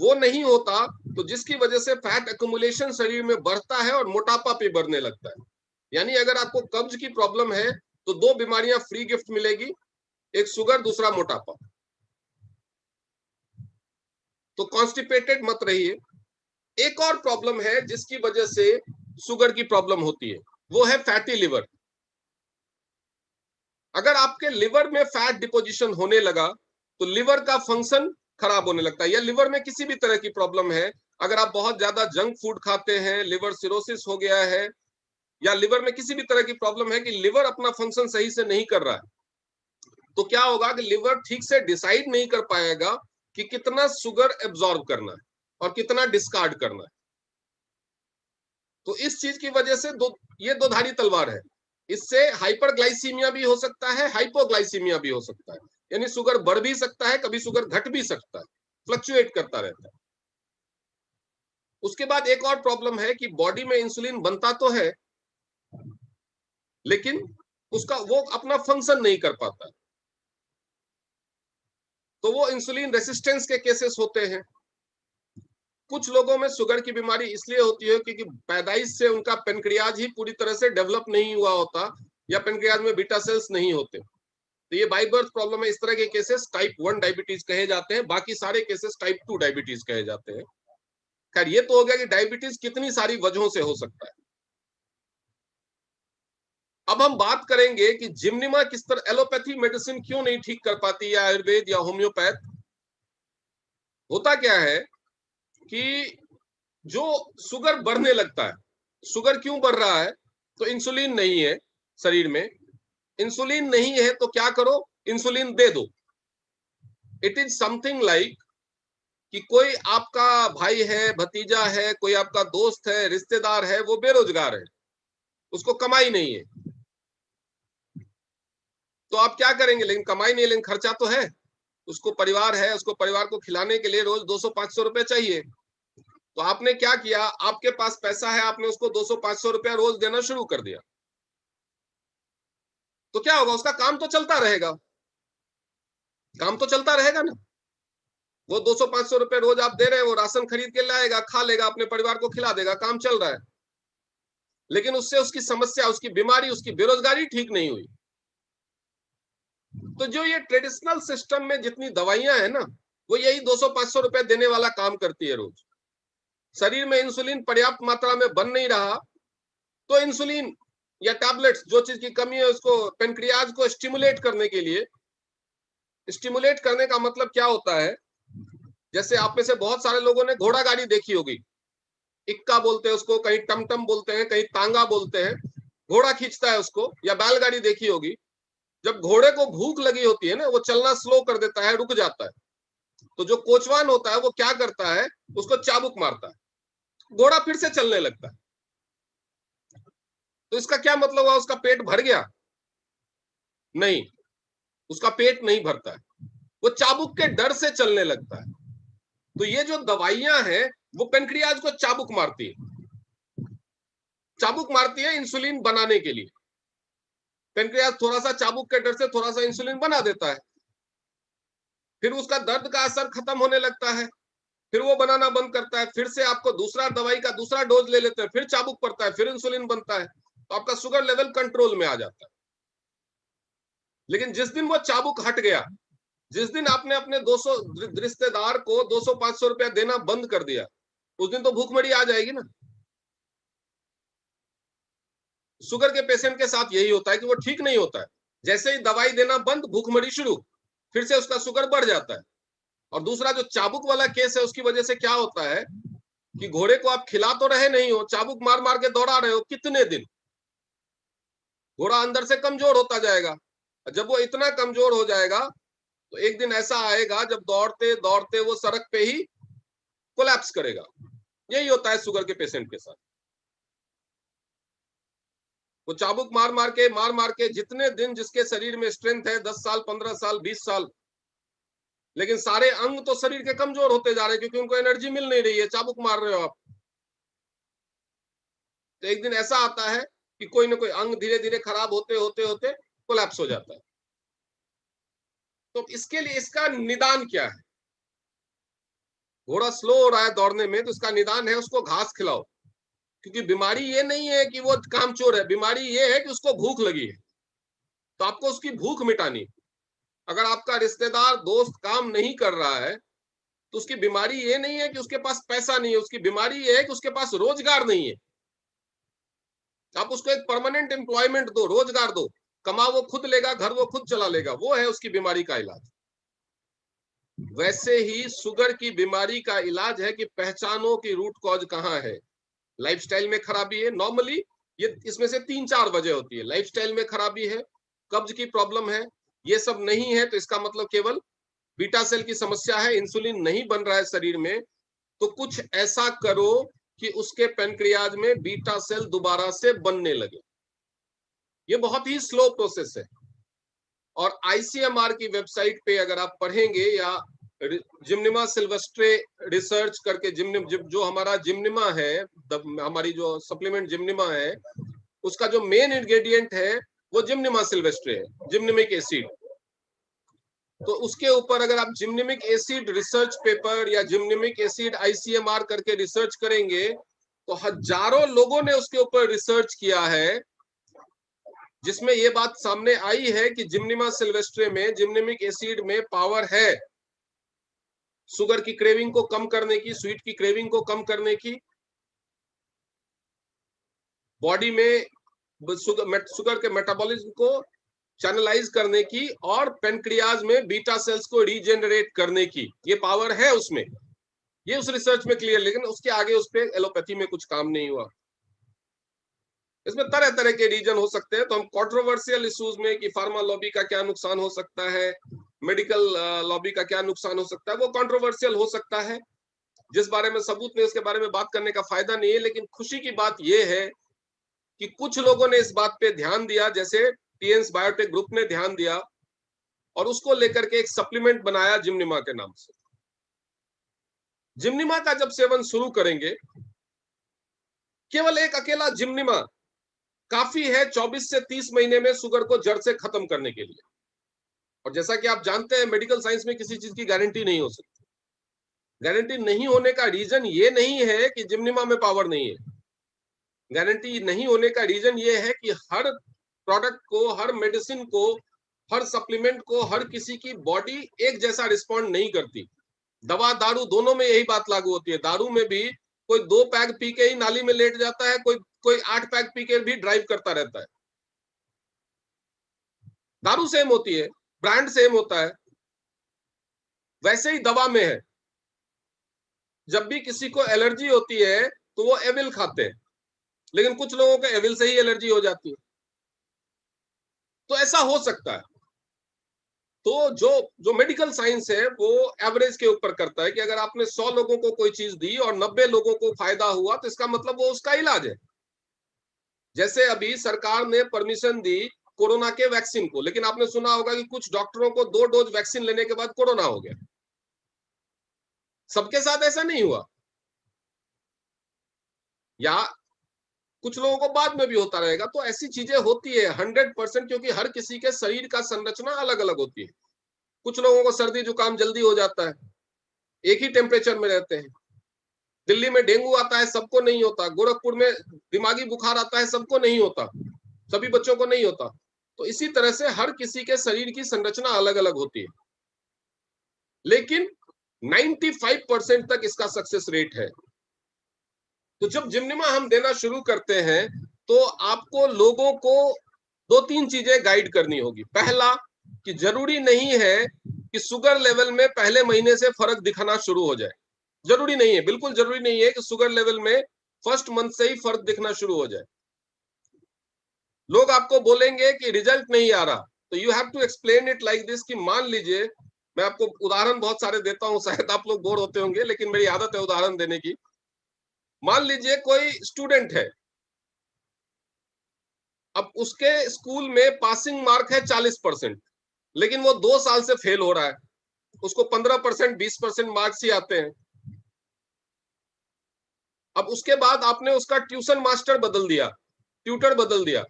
वो नहीं होता तो जिसकी वजह से फैट एक्युमुलेशन शरीर में बढ़ता है और मोटापा पे बढ़ने लगता है। यानी अगर आपको कब्ज की प्रॉब्लम है तो 2 बीमारियां फ्री गिफ्ट मिलेगी, एक शुगर, दूसरा मोटापा। तो कॉन्स्टिपेटेड मत रहिए। एक और प्रॉब्लम है जिसकी वजह से शुगर की प्रॉब्लम होती है, वो है फैटी लिवर। अगर आपके लिवर में फैट डिपोजिशन होने लगा तो लिवर का फंक्शन खराब होने लगता है, या लिवर में किसी भी तरह की प्रॉब्लम है, अगर आप बहुत ज्यादा जंक फूड खाते हैं, लिवर सिरोसिस हो गया है, या लिवर में किसी भी तरह की प्रॉब्लम है कि लिवर अपना फंक्शन सही से नहीं कर रहा है, तो क्या होगा कि लिवर ठीक से डिसाइड नहीं कर पाएगा कि कितना शुगर एब्जॉर्ब करना है और कितना डिस्कार्ड करना है। तो इस चीज की वजह से ये दो धारी तलवार है। इससे हाइपरग्लाइसीमिया भी हो सकता है, हाइपोग्लाइसीमिया भी हो सकता है, यानी शुगर बढ़ भी सकता है, कभी शुगर घट भी सकता है, फ्लक्चुएट करता रहता है। उसके बाद एक और प्रॉब्लम है कि बॉडी में इंसुलिन बनता तो है लेकिन उसका वो अपना फंक्शन नहीं कर पाता, तो वो इंसुलिन रेसिस्टेंस के केसेस होते हैं। कुछ लोगों में शुगर की बीमारी इसलिए होती है क्योंकि पैदाइश से उनका पेनक्रियाज ही पूरी तरह से डेवलप नहीं हुआ होता, या पेनक्रियाज में बीटा सेल्स नहीं होते, तो ये बाय बर्थ प्रॉब्लम है। इस तरह के केसेस टाइप 1 डायबिटीज कहे जाते हैं, बाकी सारे केसेस टाइप 2 डायबिटीज कहे जाते हैं। खैर, ये तो हो गया कि डायबिटीज कितनी सारी वजहों से हो सकता है। अब हम बात करेंगे कि जिम्निमा किस तरह एलोपैथी मेडिसिन क्यों नहीं ठीक कर पाती, या आयुर्वेद या होम्योपैथ। होता क्या है कि जो शुगर बढ़ने लगता है, शुगर क्यों बढ़ रहा है, तो इंसुलिन नहीं है शरीर में। इंसुलिन नहीं है तो क्या करो, इंसुलिन दे दो। इट इज समथिंग लाइक कि कोई आपका भाई है, भतीजा है, कोई आपका दोस्त है, रिश्तेदार है, वो बेरोजगार है, उसको कमाई नहीं है, तो आप क्या करेंगे, लेकिन कमाई नहीं है लेकिन खर्चा तो है, उसको परिवार है, उसको परिवार को खिलाने के लिए रोज 200-500 रुपए चाहिए। तो आपने क्या किया, आपके पास पैसा है, आपने उसको 200-500 रुपया रोज देना शुरू कर दिया, तो क्या होगा, उसका काम तो चलता रहेगा, काम तो चलता रहेगा ना। वो 200-500 रुपए रोज आप दे रहे हैं, वो राशन खरीद के लाएगा, खा लेगा, अपने परिवार को खिला देगा, काम चल रहा है। लेकिन उससे उसकी समस्या, उसकी बीमारी, उसकी बेरोजगारी ठीक नहीं हुई। तो जो ये ट्रेडिशनल सिस्टम में जितनी दवाइयां है ना, वो यही 200-500 रुपए देने वाला काम करती है रोज। शरीर में इंसुलिन पर्याप्त मात्रा में बन नहीं रहा, तो इंसुलिन या टैबलेट्स, जो चीज की कमी है उसको, पेनक्रियाज को स्टिमुलेट करने के लिए, स्टिमुलेट करने का मतलब क्या होता है, जैसे आप में से बहुत सारे लोगों ने घोड़ा गाड़ी देखी होगी, इक्का बोलते हैं उसको, कहीं टमटम बोलते हैं, कहीं तांगा बोलते हैं, घोड़ा खींचता है उसको, या बैलगाड़ी देखी होगी। जब घोड़े को भूख लगी होती है ना, वो चलना स्लो कर देता है, रुक जाता है, तो जो कोचवान होता है वो क्या करता है, उसको चाबुक मारता है, घोड़ा फिर से चलने लगता है। तो इसका क्या मतलब हुआ, उसका पेट भर गया? नहीं, उसका पेट नहीं भरता है। वो चाबुक के डर से चलने लगता है। तो ये जो दवाइयां हैं वो पेनक्रियाज को चाबुक मारती है इंसुलिन बनाने के लिए। पेनक्रियाज थोड़ा सा चाबुक के डर से थोड़ा सा इंसुलिन बना देता है, फिर उसका दर्द का असर खत्म होने लगता है, फिर वो बनाना बंद करता है, फिर से आपको दूसरा दवाई का दूसरा डोज ले लेते हैं, फिर चाबुक पड़ता है, फिर इंसुलिन बनता है, तो आपका शुगर लेवल कंट्रोल में आ जाता है। लेकिन जिस दिन वो चाबुक हट गया, जिस दिन आपने अपने 200 रिश्तेदार को 200-500 रुपया देना बंद कर दिया, उस दिन तो भूखमरी आ जाएगी ना। शुगर के पेशेंट के साथ यही होता है कि वो ठीक नहीं होता है, जैसे ही दवाई देना बंद, भूखमरी शुरू, फिर से उसका शुगर बढ़ जाता है। और दूसरा जो चाबुक वाला केस है, उसकी वजह से क्या होता है कि घोड़े को आप खिला तो रहे नहीं हो, चाबुक मार मार के दौड़ा रहे हो, कितने दिन घोड़ा अंदर से कमजोर होता जाएगा। जब वो इतना कमजोर हो जाएगा तो एक दिन ऐसा आएगा जब दौड़ते दौड़ते वो सड़क पे ही कोलैप्स करेगा। यही होता है शुगर के पेशेंट के साथ। वो चाबुक मार मार के जितने दिन जिसके शरीर में स्ट्रेंथ है, 10 साल, 15 साल, 20 साल, लेकिन सारे अंग तो शरीर के कमजोर होते जा रहे हैं क्योंकि उनको एनर्जी मिल नहीं रही है, चाबुक मार रहे हो आप। तो एक दिन ऐसा आता है कि कोई ना कोई अंग धीरे धीरे खराब होते होते होते कोलैप्स हो जाता है। तो इसके लिए इसका निदान क्या है? घोड़ा स्लो हो रहा है दौड़ने में, तो इसका निदान है उसको घास खिलाओ, क्योंकि बीमारी ये नहीं है कि वो कामचोर है, बीमारी ये है कि उसको भूख लगी है, तो आपको उसकी भूख मिटानी। अगर आपका रिश्तेदार दोस्त काम नहीं कर रहा है तो उसकी बीमारी ये नहीं है कि उसके पास पैसा नहीं है, उसकी बीमारी ये है कि उसके पास रोजगार नहीं है। आप उसको एक परमानेंट एम्प्लॉयमेंट दो, रोजगार दो, कमा वो खुद लेगा, घर वो खुद चला लेगा, वो है उसकी बीमारी का इलाज। वैसे ही शुगर की बीमारी का इलाज है कि पहचानो कि रूट कॉज कहाँ है। लाइफस्टाइल में खराबी है, नॉर्मली ये इसमें से 3-4 वजह होती है। लाइफस्टाइल में खराबी है, कब्ज की प्रॉब्लम है, ये सब नहीं है तो इसका मतलब केवल बीटा सेल की समस्या है, इंसुलिन नहीं बन रहा है शरीर में। तो कुछ ऐसा करो कि उसके पेनक्रियाज में बीटा सेल दोबारा से बनने लगे। ये बहुत ही स्लो प्रोसेस है। और आईसीएमआर की वेबसाइट पे अगर आप पढ़ेंगे या जिम्निमा सिल्वेस्ट्रे रिसर्च करके, जो हमारा जिम्निमा है, हमारी जो सप्लीमेंट जिम्निमा है, उसका जो मेन इंग्रेडिएंट है वो जिम्निमा सिल्वेस्ट्रे है, जिम्निमिक एसिड। तो उसके ऊपर अगर आप जिम्निमिक एसिड रिसर्च पेपर या जिम्निमिक एसिड आईसीएमआर करके रिसर्च करेंगे तो हजारों लोगों ने उसके ऊपर रिसर्च किया है, जिसमें ये बात सामने आई है कि जिम्निमा सिल्वेस्ट्रे में, जिम्निमिक एसिड में पावर है शुगर की क्रेविंग को कम करने की, स्वीट की क्रेविंग को कम करने की, बॉडी में शुगर के मेटाबॉलिज्म को चैनलाइज करने की, और पेनक्रियाज में बीटा सेल्स को रीजेनरेट करने की ये पावर है उसमें। ये उस रिसर्च में क्लियर, लेकिन उसके आगे उस पे एलोपैथी में कुछ काम नहीं हुआ। इसमें तरह तरह के रीजन हो सकते हैं, तो हम कंट्रोवर्शियल इश्यूज में कि फार्मा लॉबी का क्या नुकसान हो सकता है, मेडिकल लॉबी का क्या नुकसान हो सकता है, वो कंट्रोवर्शियल हो सकता है, जिस बारे में सबूत नहीं उसके बारे में बात करने का फायदा नहीं है। लेकिन खुशी की बात यह है कि कुछ लोगों ने इस बात पे ध्यान दिया, जैसे टीएंस बायोटेक ग्रुप ने ध्यान दिया और उसको लेकर के एक सप्लीमेंट बनाया जिम्निमा के नाम से। जिम्निमा का जब सेवन शुरू करेंगे, केवल एक अकेला जिम्निमा काफी है 24 से 30 महीने में शुगर को जड़ से खत्म करने के लिए। और जैसा कि आप जानते हैं, मेडिकल साइंस में किसी चीज की गारंटी नहीं हो सकती। गारंटी नहीं होने का रीजन ये नहीं है कि जिम्निमा में पावर नहीं है, गारंटी नहीं होने का रीजन ये है कि हर प्रोडक्ट को, हर मेडिसिन को, हर सप्लीमेंट को हर किसी की बॉडी एक जैसा रिस्पॉन्ड नहीं करती। दवा दारू दोनों में यही बात लागू होती है। दारू में भी कोई 2 पैग पी के ही नाली में लेट जाता है, कोई 8 पैग पी के भी ड्राइव करता रहता है। दारू सेम होती है, ब्रांड सेम होता है, वैसे ही दवा में है। जब भी किसी को एलर्जी होती है तो वो एविल खाते हैं, लेकिन कुछ लोगों को एविल से ही एलर्जी हो जाती है। तो ऐसा हो सकता है। तो जो मेडिकल साइंस है वो एवरेज के ऊपर करता है कि अगर आपने 100 लोगों को कोई चीज दी और 90 लोगों को फायदा हुआ तो इसका मतलब वो उसका इलाज है। जैसे अभी सरकार ने परमिशन दी कोरोना के वैक्सीन को, लेकिन आपने सुना होगा कि कुछ डॉक्टरों को 2 डोज वैक्सीन लेने के बाद कोरोना हो गया। सबके साथ ऐसा नहीं हुआ, या कुछ लोगों को बाद में भी होता रहेगा। तो ऐसी चीजें होती है 100%, क्योंकि हर किसी के शरीर का संरचना अलग अलग होती है। कुछ लोगों को सर्दी जुकाम जल्दी हो जाता है, एक ही टेम्परेचर में रहते हैं। दिल्ली में डेंगू आता है, सबको नहीं होता। गोरखपुर में दिमागी बुखार आता है, सबको नहीं होता, सभी बच्चों को नहीं होता। तो इसी तरह से हर किसी के शरीर की संरचना अलग अलग होती है, लेकिन 95% तक इसका सक्सेस रेट है। तो जब जिम्निमा हम देना शुरू करते हैं तो आपको लोगों को 2-3 चीजें गाइड करनी होगी। पहला, कि जरूरी नहीं है कि शुगर लेवल में पहले महीने से फर्क दिखाना शुरू हो जाए। जरूरी नहीं है, बिल्कुल जरूरी नहीं है कि शुगर लेवल में फर्स्ट मंथ से ही फर्क दिखना शुरू हो जाए। लोग आपको बोलेंगे कि रिजल्ट नहीं आ रहा, तो you have to explain it like this, कि मान लीजिए, मैं आपको उदाहरण बहुत सारे देता हूं, शायद आप लोग बोर होते होंगे, लेकिन मेरी आदत है उदाहरण देने की। मान लीजिए कोई स्टूडेंट है, अब उसके स्कूल में पासिंग मार्क है 40%, लेकिन वो 2 साल से फेल हो रहा है, उसको 15%, 20% मार्क्स ही आते हैं। अब उसके बाद आपने उसका ट्यूशन मास्टर बदल दिया, ट्यूटर बदल दिया।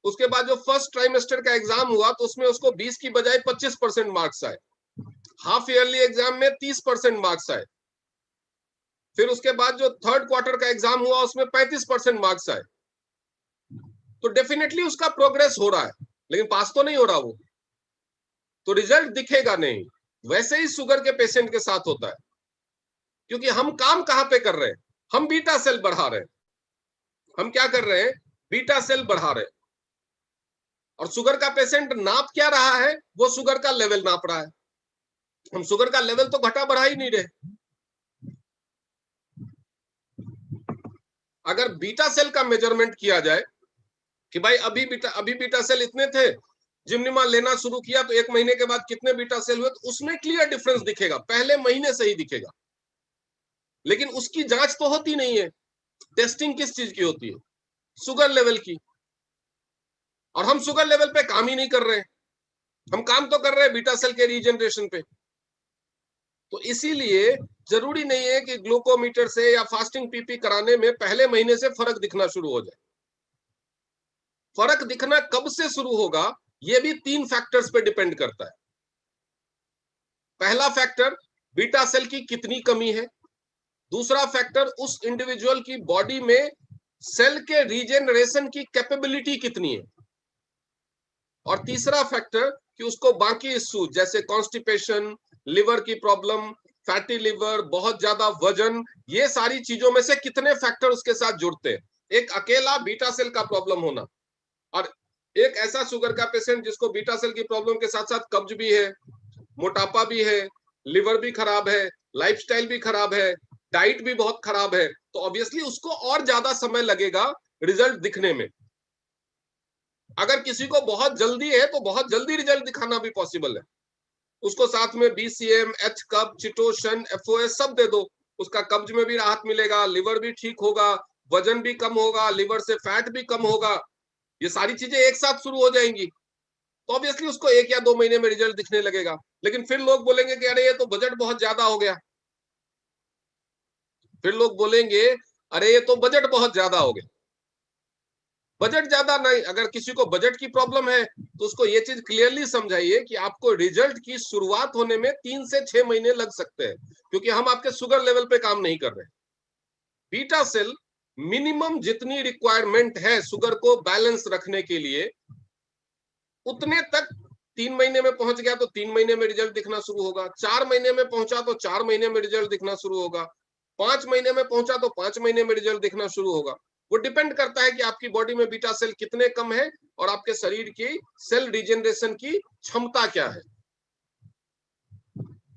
उसके बाद जो फर्स्ट ट्राइमेस्टर का एग्जाम हुआ तो उसमें उसको 20 की बजाय 25% मार्क्स आए। हाफ ईयरली एग्जाम में 30% मार्क्स आए। फिर उसके बाद जो थर्ड क्वार्टर का एग्जाम हुआ उसमें 35% मार्क्स आए। तो डेफिनेटली उसका प्रोग्रेस हो रहा है, लेकिन पास तो नहीं हो रहा वो, तो रिजल्ट दिखेगा नहीं। वैसे ही शुगर के पेशेंट के साथ होता है, क्योंकि हम काम कहां पे कर रहे हैं, हम बीटा सेल बढ़ा रहे हैं। हम क्या कर रहे हैं, बीटा सेल बढ़ा रहे हैं। और शुगर का पेशेंट नाप क्या रहा है, वो शुगर का लेवल नाप रहा है। हम शुगर का लेवल तो घटा बढ़ा ही नहीं रहे। अगर बीटा सेल का मेजरमेंट किया जाए कि भाई अभी बीटा सेल इतने थे, जिम्निमा लेना शुरू किया तो 1 महीने के बाद कितने बीटा सेल हुए, तो उसमें क्लियर डिफरेंस दिखेगा, पहले महीने से ही दिखेगा। लेकिन उसकी जांच तो होती नहीं है। टेस्टिंग किस चीज की होती है, शुगर लेवल की। और हम शुगर लेवल पे काम ही नहीं कर रहे हैं, हम काम तो कर रहे हैं बीटा सेल के रीजनरेशन पे। तो इसीलिए जरूरी नहीं है कि ग्लूकोमीटर से या फास्टिंग पीपी कराने में पहले महीने से फर्क दिखना शुरू हो जाए। फर्क दिखना कब से शुरू होगा, यह भी 3 फैक्टर्स पे डिपेंड करता है। पहला फैक्टर, बीटा सेल की कितनी कमी है। दूसरा फैक्टर, उस इंडिविजुअल की बॉडी में सेल के रीजनरेशन की कैपेबिलिटी कितनी है। और तीसरा फैक्टर, कि उसको बाकी इश्यूज जैसे कॉन्स्टिपेशन, लिवर की प्रॉब्लम, फैटी लिवर, बहुत ज्यादा वजन, ये सारी चीजों में से कितने फैक्टर उसके साथ जुड़ते हैं। एक अकेला बीटा सेल का प्रॉब्लम होना, और एक ऐसा शुगर का पेशेंट जिसको बीटा सेल की प्रॉब्लम के साथ साथ कब्ज भी है, मोटापा भी है, लिवर भी खराब है, लाइफस्टाइल भी खराब है, डाइट भी बहुत खराब है, तो ऑब्वियसली उसको और ज्यादा समय लगेगा रिजल्ट दिखने में। अगर किसी को बहुत जल्दी है तो बहुत जल्दी रिजल्ट दिखाना भी पॉसिबल है। उसको साथ में BCM, एच कब, चिटोशन, FOS सब दे दो, उसका कब्ज में भी राहत मिलेगा, लिवर भी ठीक होगा, वजन भी कम होगा, लिवर से फैट भी कम होगा, ये सारी चीजें एक साथ शुरू हो जाएंगी। तो ऑब्वियसली उसको 1 या 2 महीने में रिजल्ट दिखने लगेगा। लेकिन फिर लोग बोलेंगे कि अरे ये तो बजट बहुत ज्यादा हो गया। फिर लोग बोलेंगे अरे ये तो बजट बहुत ज्यादा हो गया। बजट ज्यादा नहीं, अगर किसी को बजट की प्रॉब्लम है तो उसको ये चीज क्लियरली समझाइए कि आपको रिजल्ट की शुरुआत होने में 3 से 6 महीने लग सकते हैं, क्योंकि हम आपके शुगर लेवल पे काम नहीं कर रहे। बीटा सेल मिनिमम जितनी रिक्वायरमेंट है शुगर को बैलेंस रखने के लिए, उतने तक 3 महीने में पहुंच गया तो 3 महीने में रिजल्ट दिखना शुरू होगा, 4 महीने में पहुंचा तो 4 महीने में रिजल्ट दिखना शुरू होगा, 5 महीने में पहुंचा तो 5 महीने में रिजल्ट दिखना शुरू होगा। वो डिपेंड करता है कि आपकी बॉडी में बीटा सेल कितने कम है और आपके शरीर की सेल रीजनरेशन की क्षमता क्या है।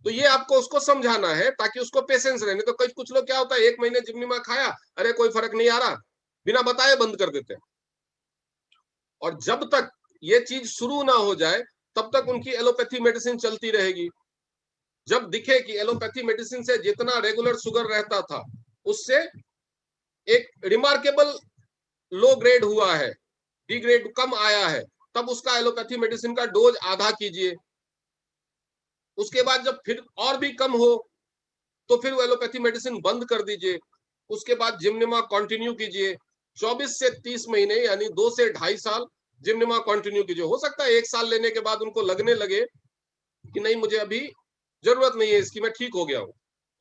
तो ये आपको उसको समझाना है ताकि उसको पेशेंस रहने। तो कुछ लोग क्या होता है, 1 महीने जिम्निमा खाया, अरे कोई फर्क नहीं आ रहा, बिना बताए बंद कर देते हैं। और जब तक ये चीज शुरू ना हो जाए तब तक उनकी एलोपैथी मेडिसिन चलती रहेगी। जब दिखे कि एलोपैथी मेडिसिन से जितना रेगुलर शुगर रहता था उससे एक रिमार्केबल लो ग्रेड हुआ है, डी ग्रेड कम आया है, तब उसका एलोपैथी मेडिसिन का डोज आधा कीजिए। उसके बाद जब फिर और भी कम हो तो फिर वो एलोपैथी मेडिसिन बंद कर दीजिए। उसके बाद जिम्निमा कंटिन्यू कीजिए 24 से 30 महीने, यानी 2 से 2.5 साल जिम्निमा कंटिन्यू कीजिए। हो सकता है 1 साल लेने के बाद उनको लगने लगे कि नहीं, मुझे अभी जरूरत नहीं है इसकी, मैं ठीक हो गया हूं,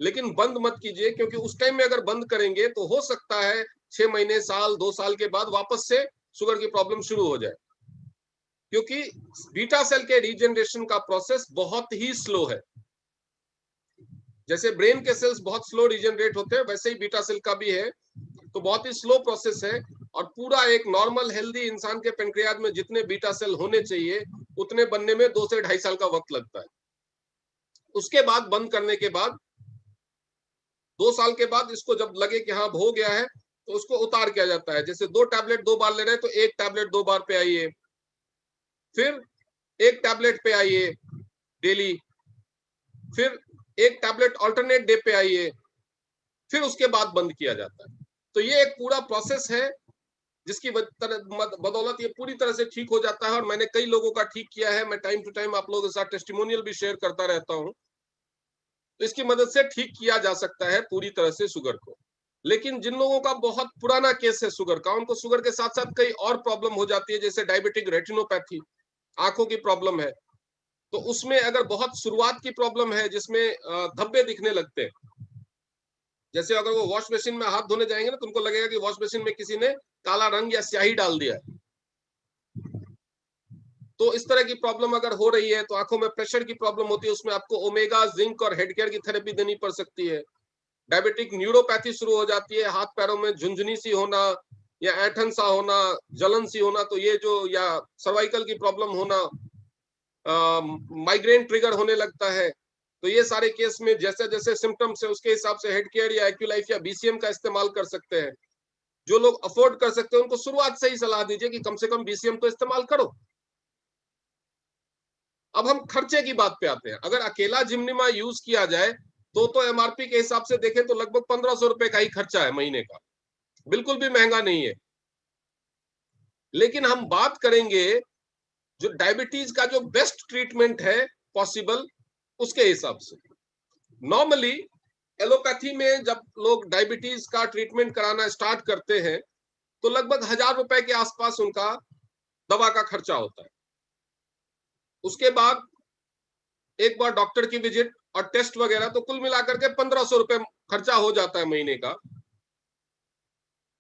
लेकिन बंद मत कीजिए, क्योंकि उस टाइम में अगर बंद करेंगे तो हो सकता है 6 महीने, साल, 2 साल के बाद वापस से शुगर की प्रॉब्लम शुरू हो जाए, क्योंकि बीटा सेल के रीजनरेशन का प्रोसेस बहुत ही स्लो है। जैसे ब्रेन के सेल्स बहुत स्लो रीजनरेट होते हैं, वैसे ही बीटा सेल का भी है, तो बहुत ही स्लो प्रोसेस है। और पूरा एक नॉर्मल हेल्दी इंसान के पेनक्रियाज में जितने बीटा सेल होने चाहिए उतने बनने में 2 से 2.5 साल का वक्त लगता है। उसके बाद बंद करने के बाद 2 साल के बाद इसको जब लगे कि हाँ हो गया है, तो उसको उतार किया जाता है। जैसे 2 टैबलेट 2 बार ले रहे हैं तो 1 टैबलेट 2 बार पे आइए, फिर 1 टैबलेट पे आइए डेली, फिर 1 टैबलेट अल्टरनेट डे पे आइए, फिर उसके बाद बंद किया जाता है। तो ये एक पूरा प्रोसेस है जिसकी बदौलत ये पूरी तरह से ठीक हो जाता है। और मैंने कई लोगों का ठीक किया है, मैं टाइम टू टाइम आप लोगों के साथ टेस्टिमोनियल भी शेयर करता रहता हूं। तो इसकी मदद से ठीक किया जा सकता है पूरी तरह से शुगर को। लेकिन जिन लोगों का बहुत पुराना केस है शुगर का, उनको शुगर के साथ साथ कई और प्रॉब्लम हो जाती है, जैसे डायबिटिक रेटिनोपैथी, आंखों की प्रॉब्लम है, तो उसमें अगर बहुत शुरुआत की प्रॉब्लम है जिसमें धब्बे दिखने लगते हैं, जैसे अगर वो वॉश मशीन में हाथ धोने जाएंगे ना तो उनको लगेगा कि वॉश मशीन में किसी ने काला रंग या स्याही डाल दिया है। तो इस तरह की प्रॉब्लम अगर हो रही है, तो आंखों में प्रेशर की प्रॉब्लम होती है, उसमें आपको ओमेगा, जिंक और हेड केयर की थेरेपी देनी पड़ सकती है। डायबिटिक न्यूरोपैथी शुरू हो जाती है, हाथ पैरों में झुंझुनी सी होना या ऐठन सा होना, जलन सी होना, तो ये जो, या सर्वाइकल की प्रॉब्लम होना, माइग्रेन ट्रिगर होने लगता है। तो ये सारे केस में जैसे जैसे सिम्टम्स है उसके हिसाब से हेड केयर या एक्यूलाइफ या बीसीएम का इस्तेमाल कर सकते हैं। जो लोग अफोर्ड कर सकते हैं उनको शुरुआत से ही सलाह दीजिए कि कम से कम बीसीएम तो इस्तेमाल करो। अब हम खर्चे की बात पे आते हैं। अगर अकेला जिम्निमा यूज किया जाए तो एमआरपी के हिसाब से देखें तो लगभग 1500 रुपए का ही खर्चा है महीने का, बिल्कुल भी महंगा नहीं है। लेकिन हम बात करेंगे जो डायबिटीज का जो बेस्ट ट्रीटमेंट है पॉसिबल, उसके हिसाब से नॉर्मली एलोपैथी में जब लोग डायबिटीज का ट्रीटमेंट कराना स्टार्ट करते हैं तो लगभग 1000 रुपए के आसपास उनका दवा का खर्चा होता है। उसके बाद एक बार डॉक्टर की विजिट और टेस्ट वगैरह, तो कुल मिलाकर के 1500 रुपए खर्चा हो जाता है महीने का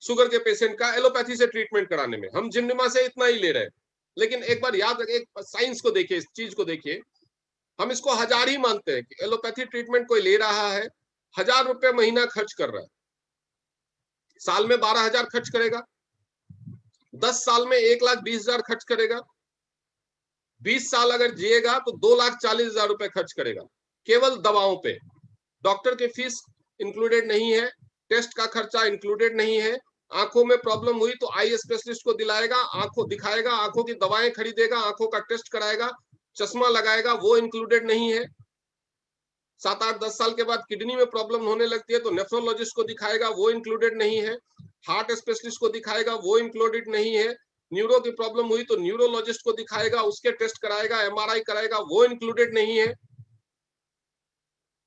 शुगर के पेशेंट का एलोपैथी से ट्रीटमेंट कराने में। हम जिम्निमा से इतना ही ले रहे हैं, लेकिन एक बार याद रखिए, साइंस को देखिए, इस चीज को देखिए, हम इसको 1000 ही मानते हैं कि एलोपैथी ट्रीटमेंट कोई ले रहा है, 1000 रुपए महीना खर्च कर रहा है, साल में 12,000 खर्च करेगा, 10 साल में 1,20,000 खर्च करेगा, 20 साल अगर जिएगा तो 2,40,000 रुपए खर्च करेगा केवल दवाओं पे। डॉक्टर के फीस इंक्लूडेड नहीं है, टेस्ट का खर्चा इंक्लूडेड नहीं है। आंखों में प्रॉब्लम हुई तो आई स्पेशलिस्ट को दिलाएगा, आंखों दिखाएगा, आंखों की दवाएं खरीदेगा, आंखों का टेस्ट कराएगा, चश्मा लगाएगा, वो इंक्लूडेड नहीं है। 7, 8, 10 साल के बाद किडनी में प्रॉब्लम होने लगती है तो नेफ्रोलॉजिस्ट को दिखाएगा, वो इंक्लूडेड नहीं है। हार्ट स्पेशलिस्ट को दिखाएगा, वो इंक्लूडेड नहीं है। न्यूरो की प्रॉब्लम हुई तो न्यूरोलॉजिस्ट को दिखाएगा, उसके टेस्ट कराएगा, एमआरआई कराएगा, वो इंक्लूडेड नहीं है।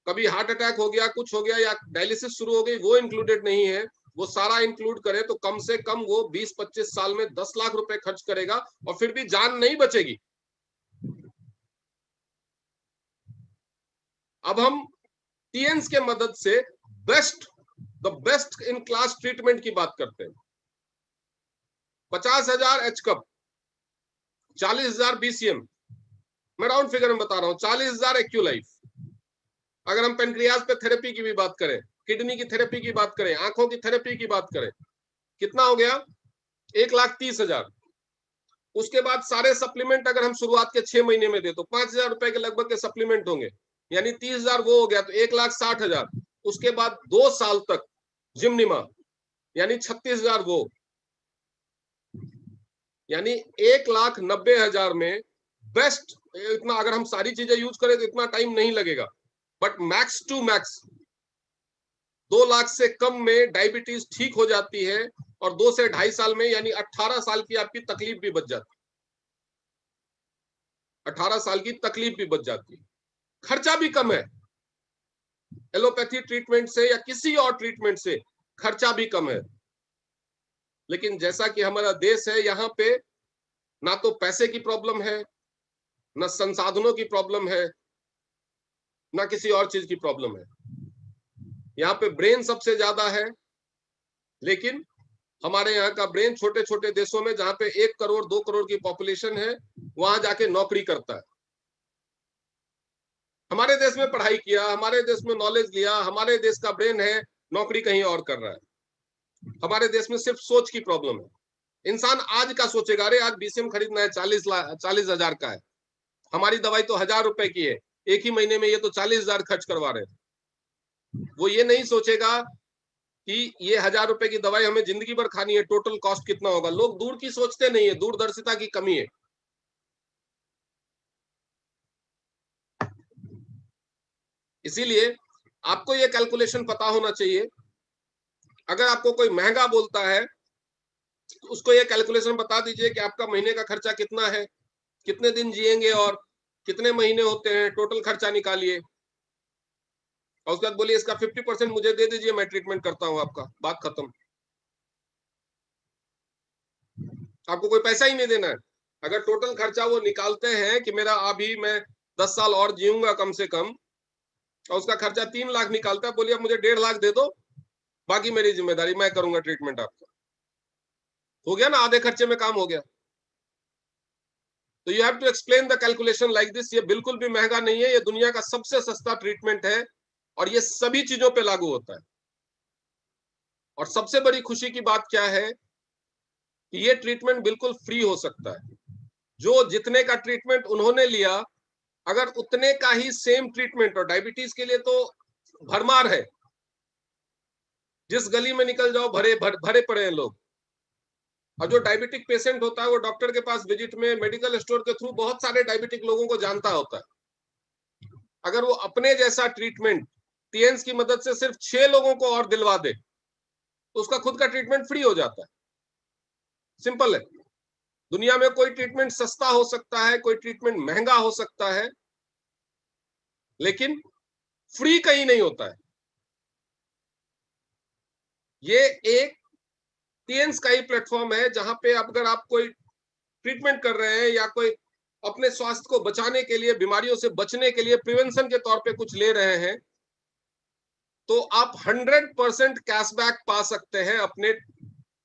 कभी हार्ट अटैक हो गया, कुछ हो गया, या डायलिसिस शुरू हो गई, वो इंक्लूडेड नहीं है। वो सारा इंक्लूड करे तो कम से कम वो 20-25 साल में 10 लाख रुपए खर्च करेगा और फिर भी जान नहीं बचेगी। अब हम टीएन्स के मदद से the best in class treatment की बात करते हैं। 50,000 एच कप, 40,000 बीसीएम, मैं राउंड फिगर में बता रहा हूं, 40,000 एक्यूलाइफ। अगर हम पेनक्रियाज पे थेरेपी की भी बात करें, किडनी की थेरेपी की बात करें, आंखों की थेरेपी की बात करें, कितना हो गया? 1,30,000। उसके बाद सारे सप्लीमेंट अगर हम शुरुआत के 6 महीने में दे तो 5,000 रुपए के लगभग के सप्लीमेंट होंगे, यानी 30,000 वो हो गया, तो 1,60,000। उसके बाद 2 साल तक जिम्निमा, यानी 36,000 वो, यानी 1,90,000 में बेस्ट। इतना अगर हम सारी चीजें यूज करें तो इतना टाइम नहीं लगेगा, but max to max 2 lakh से कम में डायबिटीज ठीक हो जाती है और 2 से 2.5 साल में, यानी 18 साल की आपकी तकलीफ भी बच जाती है। 18 साल की तकलीफ भी बच जाती है, खर्चा भी कम है। एलोपैथी ट्रीटमेंट से या किसी और ट्रीटमेंट से खर्चा भी कम है। लेकिन जैसा कि हमारा देश है, यहाँ पे ना तो पैसे की प्रॉब्लम है, ना संसाधनों की प्रॉब्लम है, ना किसी और चीज की प्रॉब्लम है। यहाँ पे ब्रेन सबसे ज्यादा है, लेकिन हमारे यहाँ का ब्रेन छोटे छोटे देशों में जहां पे 1 करोड़ 2 करोड़ की पॉपुलेशन है, वहां जाके नौकरी करता है। हमारे देश में पढ़ाई किया, हमारे देश में नॉलेज लिया, हमारे देश का ब्रेन है, नौकरी कहीं और कर रहा है। हमारे देश में सिर्फ सोच की प्रॉब्लम है। इंसान आज का सोचेगा, अरे आज बीसीएम खरीदना है, 40,000 का है, हमारी दवाई तो 1,000 रुपए की है, एक ही महीने में ये तो 40,000 खर्च करवा रहे हैं। वो ये नहीं सोचेगा कि ये 1,000 रुपए की दवाई हमें जिंदगी भर खानी है, टोटल कॉस्ट कितना होगा। लोग दूर की सोचते नहीं है, दूरदर्शिता की कमी है। इसीलिए आपको ये कैलकुलेशन पता होना चाहिए। अगर आपको कोई महंगा बोलता है तो उसको ये कैलकुलेशन बता दीजिए कि आपका महीने का खर्चा कितना है, कितने दिन जिएंगे और कितने महीने होते हैं, टोटल खर्चा निकालिए और उसके बाद बोलिए इसका 50% मुझे दे दीजिए, मैं ट्रीटमेंट करता हूं आपका, बात खत्म। आपको कोई पैसा ही नहीं देना है। अगर टोटल खर्चा वो निकालते हैं कि मेरा अभी मैं 10 साल और जीऊंगा कम से कम, और उसका खर्चा 3 लाख निकालता है, बोलिए मुझे 1.5 लाख दे दो, बाकी मेरी जिम्मेदारी, मैं करूंगा ट्रीटमेंट आपका। हो गया ना, आधे खर्चे में काम हो गया। तो you have to explain the calculation like this. ये बिल्कुल भी महंगा नहीं है, ये दुनिया का सबसे सस्ता ट्रीटमेंट है और ये सभी चीजों पे लागू होता है। और सबसे बड़ी खुशी की बात क्या है कि ये ट्रीटमेंट बिल्कुल फ्री हो सकता है। जो जितने का ट्रीटमेंट उन्होंने लिया, अगर उतने का ही सेम ट्रीटमेंट, और डायबिटीज के लिए तो भरमार है, जिस गली में निकल जाओ भरे पड़े हैं लोग। और जो डायबिटिक पेशेंट होता है वो डॉक्टर के पास विजिट में, मेडिकल स्टोर के थ्रू बहुत सारे डायबिटिक लोगों को जानता होता है। अगर वो अपने जैसा ट्रीटमेंट टीएन्स की मदद से सिर्फ 6 लोगों को और दिलवा दे तो उसका खुद का ट्रीटमेंट फ्री हो जाता है। सिंपल है। दुनिया में कोई ट्रीटमेंट सस्ता हो सकता है, कोई ट्रीटमेंट महंगा हो सकता है, लेकिन फ्री कहीं नहीं होता है। ये एक टीएन्स का ही प्लेटफॉर्म है जहां पे अगर आप कोई ट्रीटमेंट कर रहे हैं या कोई अपने स्वास्थ्य को बचाने के लिए, बीमारियों से बचने के लिए प्रिवेंशन के तौर पे कुछ ले रहे हैं, तो आप 100% कैशबैक पा सकते हैं अपने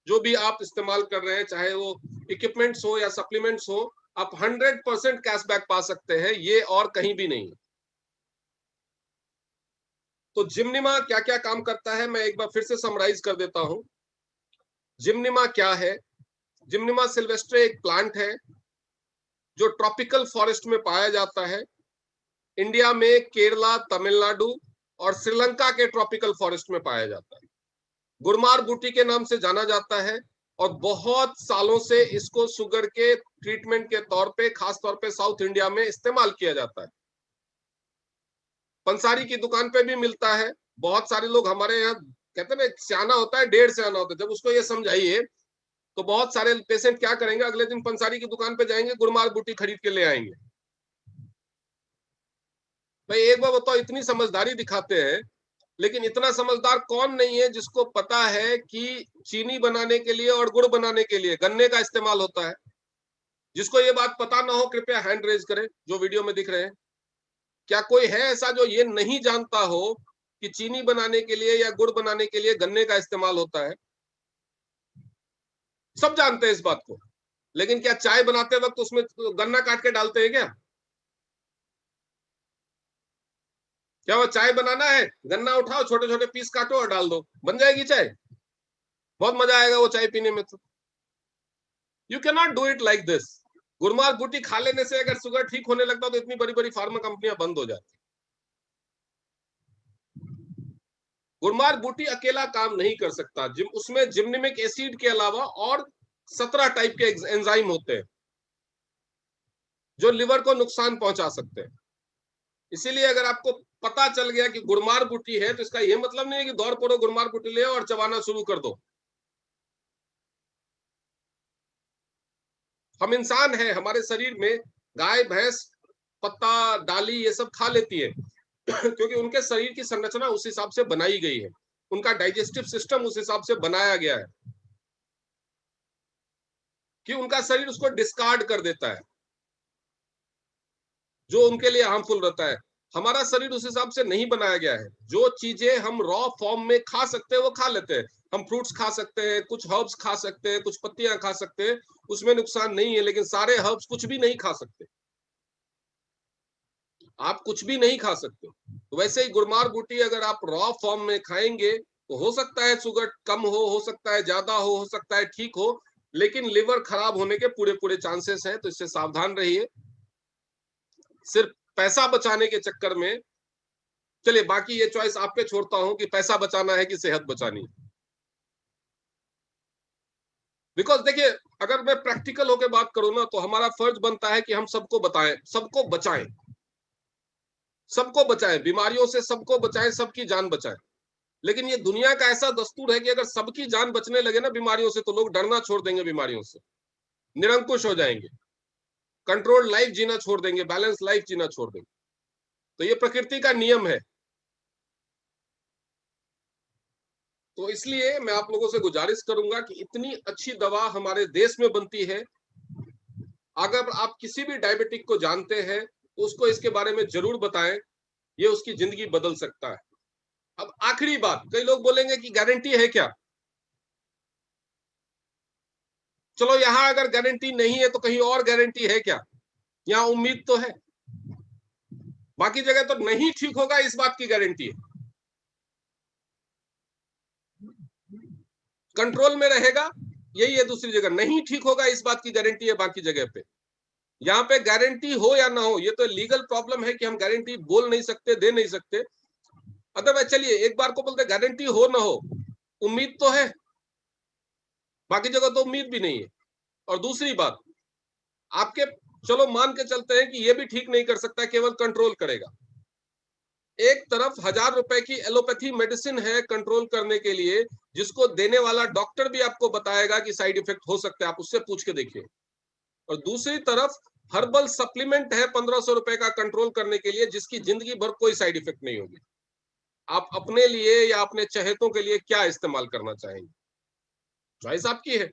जो भी आप इस्तेमाल कर रहे हैं, चाहे वो इक्विपमेंट्स हो या सप्लीमेंट्स हो, आप 100% कैशबैक पा सकते हैं। ये और कहीं भी नहीं है। तो जिम्निमा क्या क्या काम करता है, मैं एक बार फिर से समराइज कर देता हूं। जिम्निमा क्या है? जिम्निमा सिल्वेस्ट्रे एक प्लांट है जो ट्रॉपिकल फॉरेस्ट में पाया जाता है। इंडिया में केरला, तमिलनाडु और श्रीलंका के ट्रॉपिकल फॉरेस्ट में पाया जाता है। गुरमार बूटी के नाम से जाना जाता है और बहुत सालों से इसको शुगर के ट्रीटमेंट के तौर पे, खास तौर पे साउथ इंडिया में इस्तेमाल किया जाता है। पंसारी की दुकान पे भी मिलता है। बहुत सारे लोग हमारे यहाँ कहते हैं ना, सियाना होता है 1.5 सियाना होता है। जब उसको ये समझाइए तो बहुत सारे पेशेंट क्या करेंगे, अगले दिन पंसारी की दुकान पे जाएंगे, गुरमार बूटी खरीद के ले आएंगे। भाई एक बार बताओ, इतनी समझदारी दिखाते हैं, लेकिन इतना समझदार कौन नहीं है जिसको पता है कि चीनी बनाने के लिए और गुड़ बनाने के लिए गन्ने का इस्तेमाल होता है। जिसको ये बात पता ना हो कृपया हैंड रेज करें, जो वीडियो में दिख रहे हैं। क्या कोई है ऐसा जो ये नहीं जानता हो कि चीनी बनाने के लिए या गुड़ बनाने के लिए गन्ने का इस्तेमाल होता है? सब जानते हैं इस बात को, लेकिन क्या चाय बनाते वक्त उसमें गन्ना काट के डालते हैं क्या? क्या वो चाय बनाना है, गन्ना उठाओ, छोटे छोटे पीस काटो और डाल दो, बन जाएगी चाय। बहुत मजा आएगा वो चाय पीने में। तो you can not do it like this. गुरमार बूटी खा लेने से अगर शुगर ठीक होने लगता तो इतनी बड़ी बड़ी फार्मा कंपनियां बंद हो जाती। गुरमार बूटी अकेला काम नहीं कर सकता। उसमें जिम्निमिक एसिड के अलावा और 17 टाइप के एंजाइम होते हैं जो लिवर को नुकसान पहुंचा सकते हैं। इसीलिए अगर आपको पता चल गया कि गुरमार बूटी है तो इसका यह मतलब नहीं है कि दौड़ पड़ो, गुरमार बूटी ले और चबाना शुरू कर दो। हम इंसान हैं, हमारे शरीर में गाय भैंस पत्ता डाली ये सब खा लेती है क्योंकि उनके शरीर की संरचना उस हिसाब से बनाई गई है, उनका डाइजेस्टिव सिस्टम उस हिसाब से बनाया गया है कि उनका शरीर उसको डिस्कार्ड कर देता है जो उनके लिए हार्मफुल रहता है। हमारा शरीर उस हिसाब से नहीं बनाया गया है। जो चीजें हम रॉ फॉर्म में खा सकते हैं वो खा लेते हैं। हम फ्रूट्स खा सकते हैं, कुछ हर्ब्स खा सकते हैं, कुछ पत्तियां खा सकते हैं, उसमें नुकसान नहीं है। लेकिन सारे हर्ब्स कुछ भी नहीं खा सकते, आप कुछ भी नहीं खा सकते। तो वैसे ही गुड़मार बूटी अगर आप रॉ फॉर्म में खाएंगे तो हो सकता है शुगर कम हो सकता है ज्यादा हो सकता है ठीक हो, लेकिन लिवर खराब होने के पूरे पूरे चांसेस हैं। तो इससे सावधान रहिए। सिर्फ पैसा बचाने के चक्कर में, चलिए बाकी ये चॉइस आप पे छोड़ता हूं कि पैसा बचाना है कि सेहत बचानी है। बिकॉज देखिए, अगर मैं प्रैक्टिकल होकर बात करूं ना तो हमारा फर्ज बनता है कि हम सबको बताएं, सबको बचाएं, सबको बचाएं, बीमारियों से सबको बचाएं, सबकी जान बचाएं। लेकिन ये दुनिया का ऐसा दस्तूर है कि अगर सबकी जान बचने लगे ना बीमारियों से, तो लोग डरना छोड़ देंगे, बीमारियों से निरंकुश हो जाएंगे, कंट्रोल्ड लाइफ जीना छोड़ देंगे, बैलेंस लाइफ जीना छोड़ देंगे। तो ये प्रकृति का नियम है। तो इसलिए मैं आप लोगों से गुजारिश करूंगा कि इतनी अच्छी दवा हमारे देश में बनती है। अगर आप किसी भी डायबिटिक को जानते हैं तो उसको इसके बारे में जरूर बताएं, ये उसकी जिंदगी बदल सकता है। अब आखिरी बात, कई लोग बोलेंगे कि गारंटी है क्या? चलो यहां अगर गारंटी नहीं है तो कहीं और गारंटी है क्या? यहां उम्मीद तो है, बाकी जगह तो नहीं ठीक होगा इस बात की गारंटी है, कंट्रोल में रहेगा यही है। दूसरी जगह नहीं ठीक होगा इस बात की गारंटी है बाकी जगह पे। यहाँ पे गारंटी हो या ना हो, ये तो लीगल प्रॉब्लम है कि हम गारंटी बोल नहीं सकते, दे नहीं सकते। अदरवाइज चलिए एक बार को बोलते गारंटी हो ना हो, उम्मीद तो है, बाकी जगह तो उम्मीद भी नहीं है। और दूसरी बात, आपके चलो मान के चलते हैं कि ये भी ठीक नहीं कर सकता, केवल कंट्रोल करेगा। एक तरफ 1000 रुपए की एलोपैथी मेडिसिन है कंट्रोल करने के लिए, जिसको देने वाला डॉक्टर भी आपको बताएगा कि साइड इफेक्ट हो सकता है, आप उससे पूछ के देखिए। और दूसरी तरफ हर्बल सप्लीमेंट है 1500 रुपए का कंट्रोल करने के लिए, जिसकी जिंदगी भर कोई साइड इफेक्ट नहीं होगी। आप अपने लिए या अपने चहेतों के लिए क्या इस्तेमाल करना चाहेंगे, चॉइस आपकी है।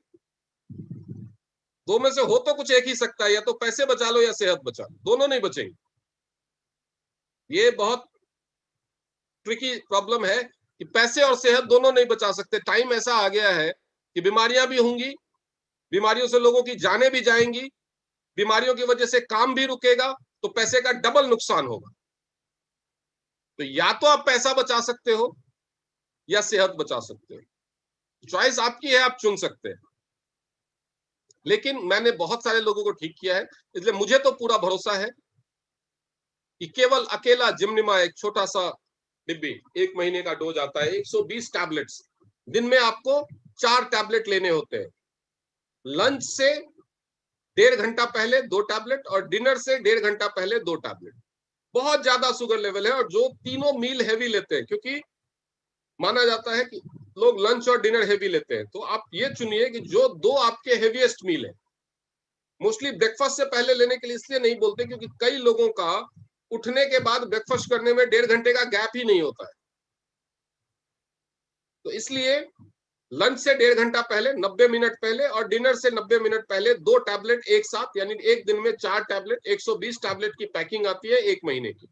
दो में से हो तो कुछ एक ही सकता है, या तो पैसे बचा लो या सेहत बचा लो, दोनों नहीं बचेंगे। ये बहुत ट्रिकी प्रॉब्लम है कि पैसे और सेहत दोनों नहीं बचा सकते। टाइम ऐसा आ गया है कि बीमारियां भी होंगी, बीमारियों से लोगों की जानें भी जाएंगी, बीमारियों की वजह से काम भी रुकेगा, तो पैसे का डबल नुकसान होगा। तो या तो आप पैसा बचा सकते हो या सेहत बचा सकते हो, चॉइस आपकी है, आप चुन सकते हैं। लेकिन मैंने बहुत सारे लोगों को ठीक किया है, इसलिए मुझे तो पूरा भरोसा है कि केवल अकेला जिमनिमा एक छोटा सा डिब्बी 1 महीने का डोज आता है, 120 टैबलेट्स। दिन में आपको 4 टैबलेट लेने होते हैं। लंच से 1.5 घंटा पहले 2 टैबलेट और डिनर से 1.5 घंटा पहले 2 टैबलेट। बहुत ज्यादा शुगर लेवल है, और जो तीनों मील हैवी लेते हैं, क्योंकि माना जाता है कि लोग लंच और डिनर हैवी लेते हैं, तो आप ये चुनिए कि जो 2 आपके हेवीएस्ट मील है। मोस्टली ब्रेकफास्ट से पहले लेने के लिए इसलिए नहीं बोलते क्योंकि कई लोगों का उठने के बाद ब्रेकफास्ट करने में 1.5 घंटे का गैप ही नहीं होता है। तो इसलिए लंच से 1.5 घंटा पहले, 90 मिनट पहले, और डिनर से 90 मिनट पहले 2 टैबलेट एक साथ, यानी एक दिन में 4 टैबलेट, 120 टैबलेट की पैकिंग आती है 1 महीने की,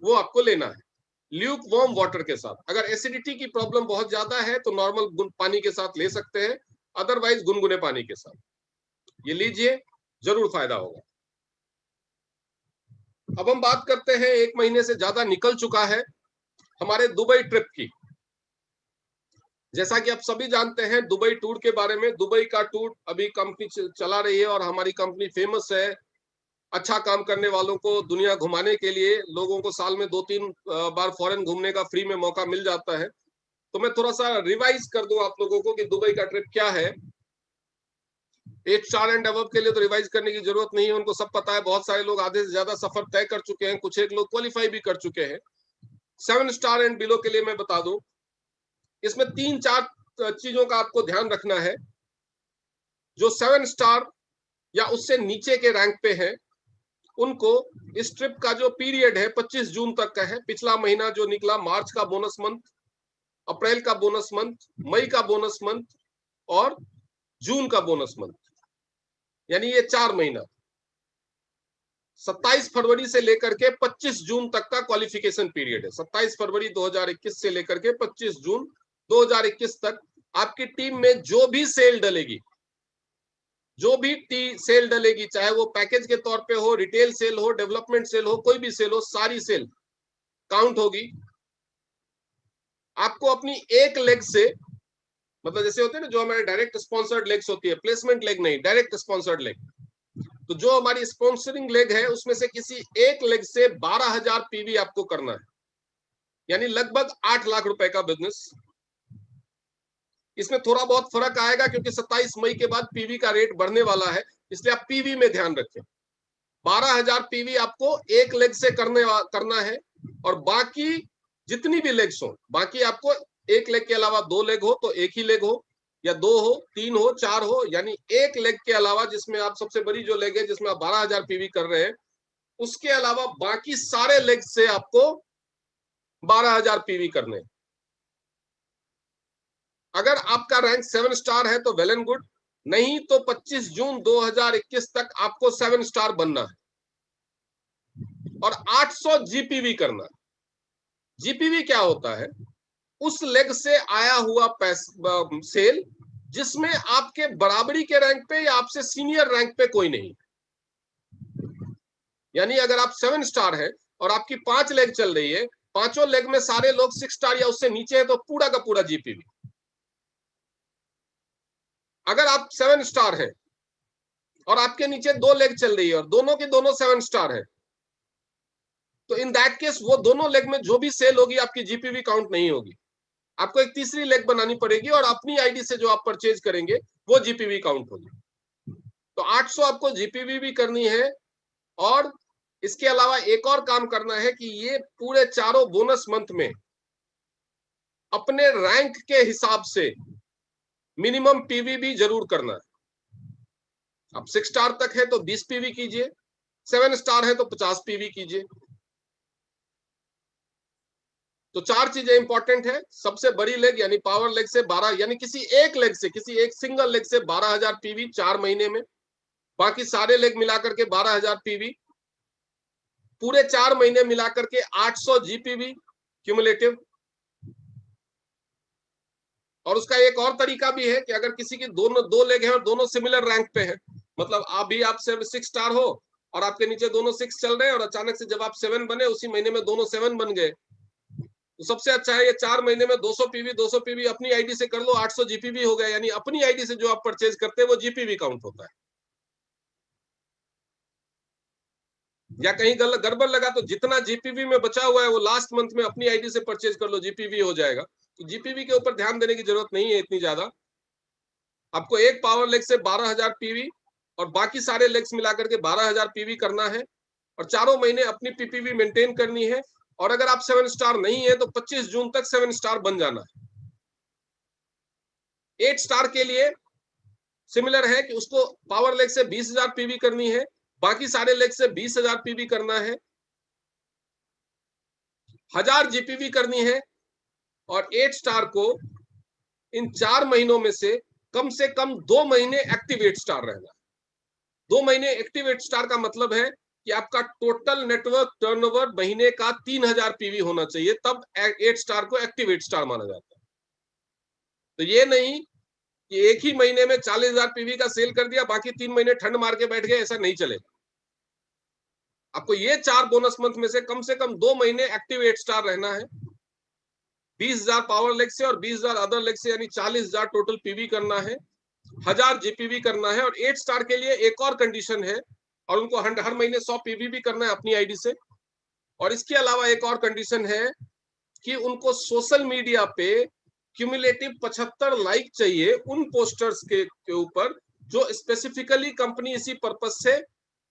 वो आपको लेना है ल्यूक वार्म वाटर के साथ। अगर एसिडिटी की प्रॉब्लम बहुत ज्यादा है तो नॉर्मल पानी के साथ ले सकते हैं, अदरवाइज गुनगुने पानी के साथ ये लीजिए, जरूर फायदा होगा। अब हम बात करते हैं, 1 महीने से ज्यादा निकल चुका है हमारे दुबई ट्रिप की। जैसा कि आप सभी जानते हैं दुबई टूर के बारे में। दुबई का टूर अभी कंपनी चला रही है, और हमारी कंपनी फेमस है अच्छा काम करने वालों को दुनिया घुमाने के लिए। लोगों को साल में 2-3 बार फॉरेन घूमने का फ्री में मौका मिल जाता है। तो मैं थोड़ा सा रिवाइज कर दूं आप लोगों को कि दुबई का ट्रिप क्या है। 8 स्टार एंड अबव के लिए तो रिवाइज करने की जरूरत नहीं है, उनको सब पता है। बहुत सारे लोग आधे से ज्यादा सफर तय कर चुके हैं, कुछ एक लोग क्वालिफाई भी कर चुके हैं। 7 स्टार एंड बिलो के लिए मैं बता दूं, इसमें 3-4 चीजों का आपको ध्यान रखना है। जो 7 स्टार या उससे नीचे के रैंक पे है, उनको इस ट्रिप का जो पीरियड है 25 जून तक का है। पिछला महीना जो निकला मार्च का बोनस मंथ, अप्रैल का बोनस मंथ, मई का बोनस मंथ और जून का बोनस मंथ, यानी ये 4 महीना 27 फरवरी से लेकर के 25 जून तक का क्वालिफिकेशन पीरियड है। 27 फरवरी 2021 से लेकर के 25 जून 2021 तक आपकी टीम में जो भी सेल डलेगी, सेल डलेगी, चाहे वो पैकेज के तौर पे हो, रिटेल सेल हो, डेवलपमेंट सेल हो, कोई भी सेल हो, सारी सेल काउंट होगी। आपको अपनी एक लेग से, मतलब जैसे होते हैं ना जो हमारे डायरेक्ट स्पॉन्सर्ड लेग्स होती है, प्लेसमेंट लेग नहीं, डायरेक्ट स्पॉन्सर्ड लेग, तो जो हमारी स्पॉन्सरिंग लेग है उसमें से किसी एक लेग से 12,000 पीवी आपको करना है, यानी लगभग 8 लाख रुपए का बिजनेस। इसमें थोड़ा बहुत फर्क आएगा क्योंकि 27 मई के बाद पीवी का रेट बढ़ने वाला है, इसलिए आप पीवी में ध्यान रखें। 12,000 पीवी आपको एक लेग से करना है, और बाकी जितनी भी लेग्स हो, बाकी आपको एक लेग के अलावा 2 लेग हो तो एक ही लेग हो, या 2 हो, 3 हो, 4 हो, यानी एक लेग के अलावा जिसमें आप सबसे बड़ी जो लेग है जिसमें आप 12,000 पीवी कर रहे हैं, उसके अलावा बाकी सारे लेग से आपको 12,000 पीवी करने। अगर आपका रैंक 7 स्टार है तो वेल एंड गुड, नहीं तो 25 जून 2021 तक आपको 7 स्टार बनना है और 800 जीपीवी करना है। जीपीवी क्या होता है? उस लेग से आया हुआ सेल जिसमें आपके बराबरी के रैंक पे या आपसे सीनियर रैंक पे कोई नहीं, यानी अगर आप 7 स्टार है और आपकी 5 लेग चल रही है, पांचों लेग में सारे लोग 6 स्टार या उससे नीचे है तो पूरा का पूरा जीपीवी। अगर आप 7 स्टार है और आपके नीचे 2 लेग चल रही है और दोनों की दोनों 7 स्टार है, तो इन दैट केस वो दोनों लेग में जो भी सेल होगी आपकी जीपीवी काउंट नहीं होगी। आपको एक तीसरी लेग बनानी पड़ेगी और अपनी आईडी से जो आप परचेज करेंगे वो जीपीवी काउंट होगी। तो 800 आपको जीपीवी भी करनी है, और इसके अलावा एक और काम करना है कि ये पूरे चारों बोनस मंथ में अपने रैंक के हिसाब से मिनिमम पीवी भी जरूर करना है। अब 6 स्टार तक है तो 20 पीवी कीजिए, 7 स्टार है तो 50 पीवी कीजिए। तो 4 चीजें इंपॉर्टेंट है। सबसे बड़ी लेग यानी पावर लेग से 12, यानी किसी एक सिंगल लेग से 12,000 पीवी 4 महीने में, बाकी सारे लेग मिलाकर के 12,000 पीवी, पूरे 4 महीने मिलाकर के 800 जीपीवी क्यूमुलेटिव। और उसका एक और तरीका भी है कि अगर किसी की दोनों 2 लेग है और दोनों सिमिलर रैंक पे है, मतलब आप 6 स्टार हो और आपके नीचे दोनों 6 चल रहे हैं और अचानक से जब आप 7 बने उसी महीने में दोनों 7 बन गए, तो सबसे अच्छा है ये 4 महीने में 200 पीवी अपनी आईडी से कर लो, 800 जीपीवी हो गया, यानी अपनी आईडी से जो आप परचेज करते हैं वो जीपीवी काउंट होता है। या कहीं गड़बड़ लगा तो जितना जीपीवी में बचा हुआ है वो लास्ट मंथ में अपनी आईडी से परचेज कर लो, जीपीवी हो जाएगा। तो जीपीवी के ऊपर ध्यान देने की जरूरत नहीं है इतनी ज्यादा। आपको एक पावर लेग से 12,000 पीवी और बाकी सारे लेग्स मिलाकर के 12,000 पीवी करना है, और चारों महीने अपनी पीपीवी मेंटेन करनी है। और अगर आप 7 स्टार नहीं है तो 25 जून तक 7 स्टार बन जाना है। 8 स्टार के लिए सिमिलर है कि उसको पावर लेग से 20,000 पीवी करनी है, बाकी सारे लेग से 20,000 पीवी करना है, 1000 जीपीवी करनी है, और 8 स्टार को इन 4 महीनों में से कम 2 महीने एक्टिवेट स्टार रहना। 2 महीने एक्टिवेट स्टार का मतलब है कि आपका टोटल नेटवर्क टर्नओवर महीने का 3,000 पीवी होना चाहिए, तब 8 स्टार को एक्टिवेट स्टार माना जाता है। तो ये नहीं कि एक ही महीने में 40,000 पीवी का सेल कर दिया, बाकी 3 महीने ठंड मार के बैठ गए, ऐसा नहीं चलेगा। आपको ये 4 बोनस मंथ में से कम 2 महीने एक्टिवेट स्टार रहना है। 20,000 पावर लेग से और 20,000 अदर लेग से, यानी 40,000 टोटल पीवी करना है, 1000 जीपीवी करना है। और 8 स्टार के लिए एक और कंडीशन है, और उनको हर महीने 100 पीवी भी करना है अपनी आईडी से। और इसके अलावा एक और कंडीशन है कि उनको सोशल मीडिया पे क्यूमुलेटिव 75 लाइक चाहिए उन पोस्टर्स के ऊपर जो स्पेसिफिकली कंपनी इसी पर्पस से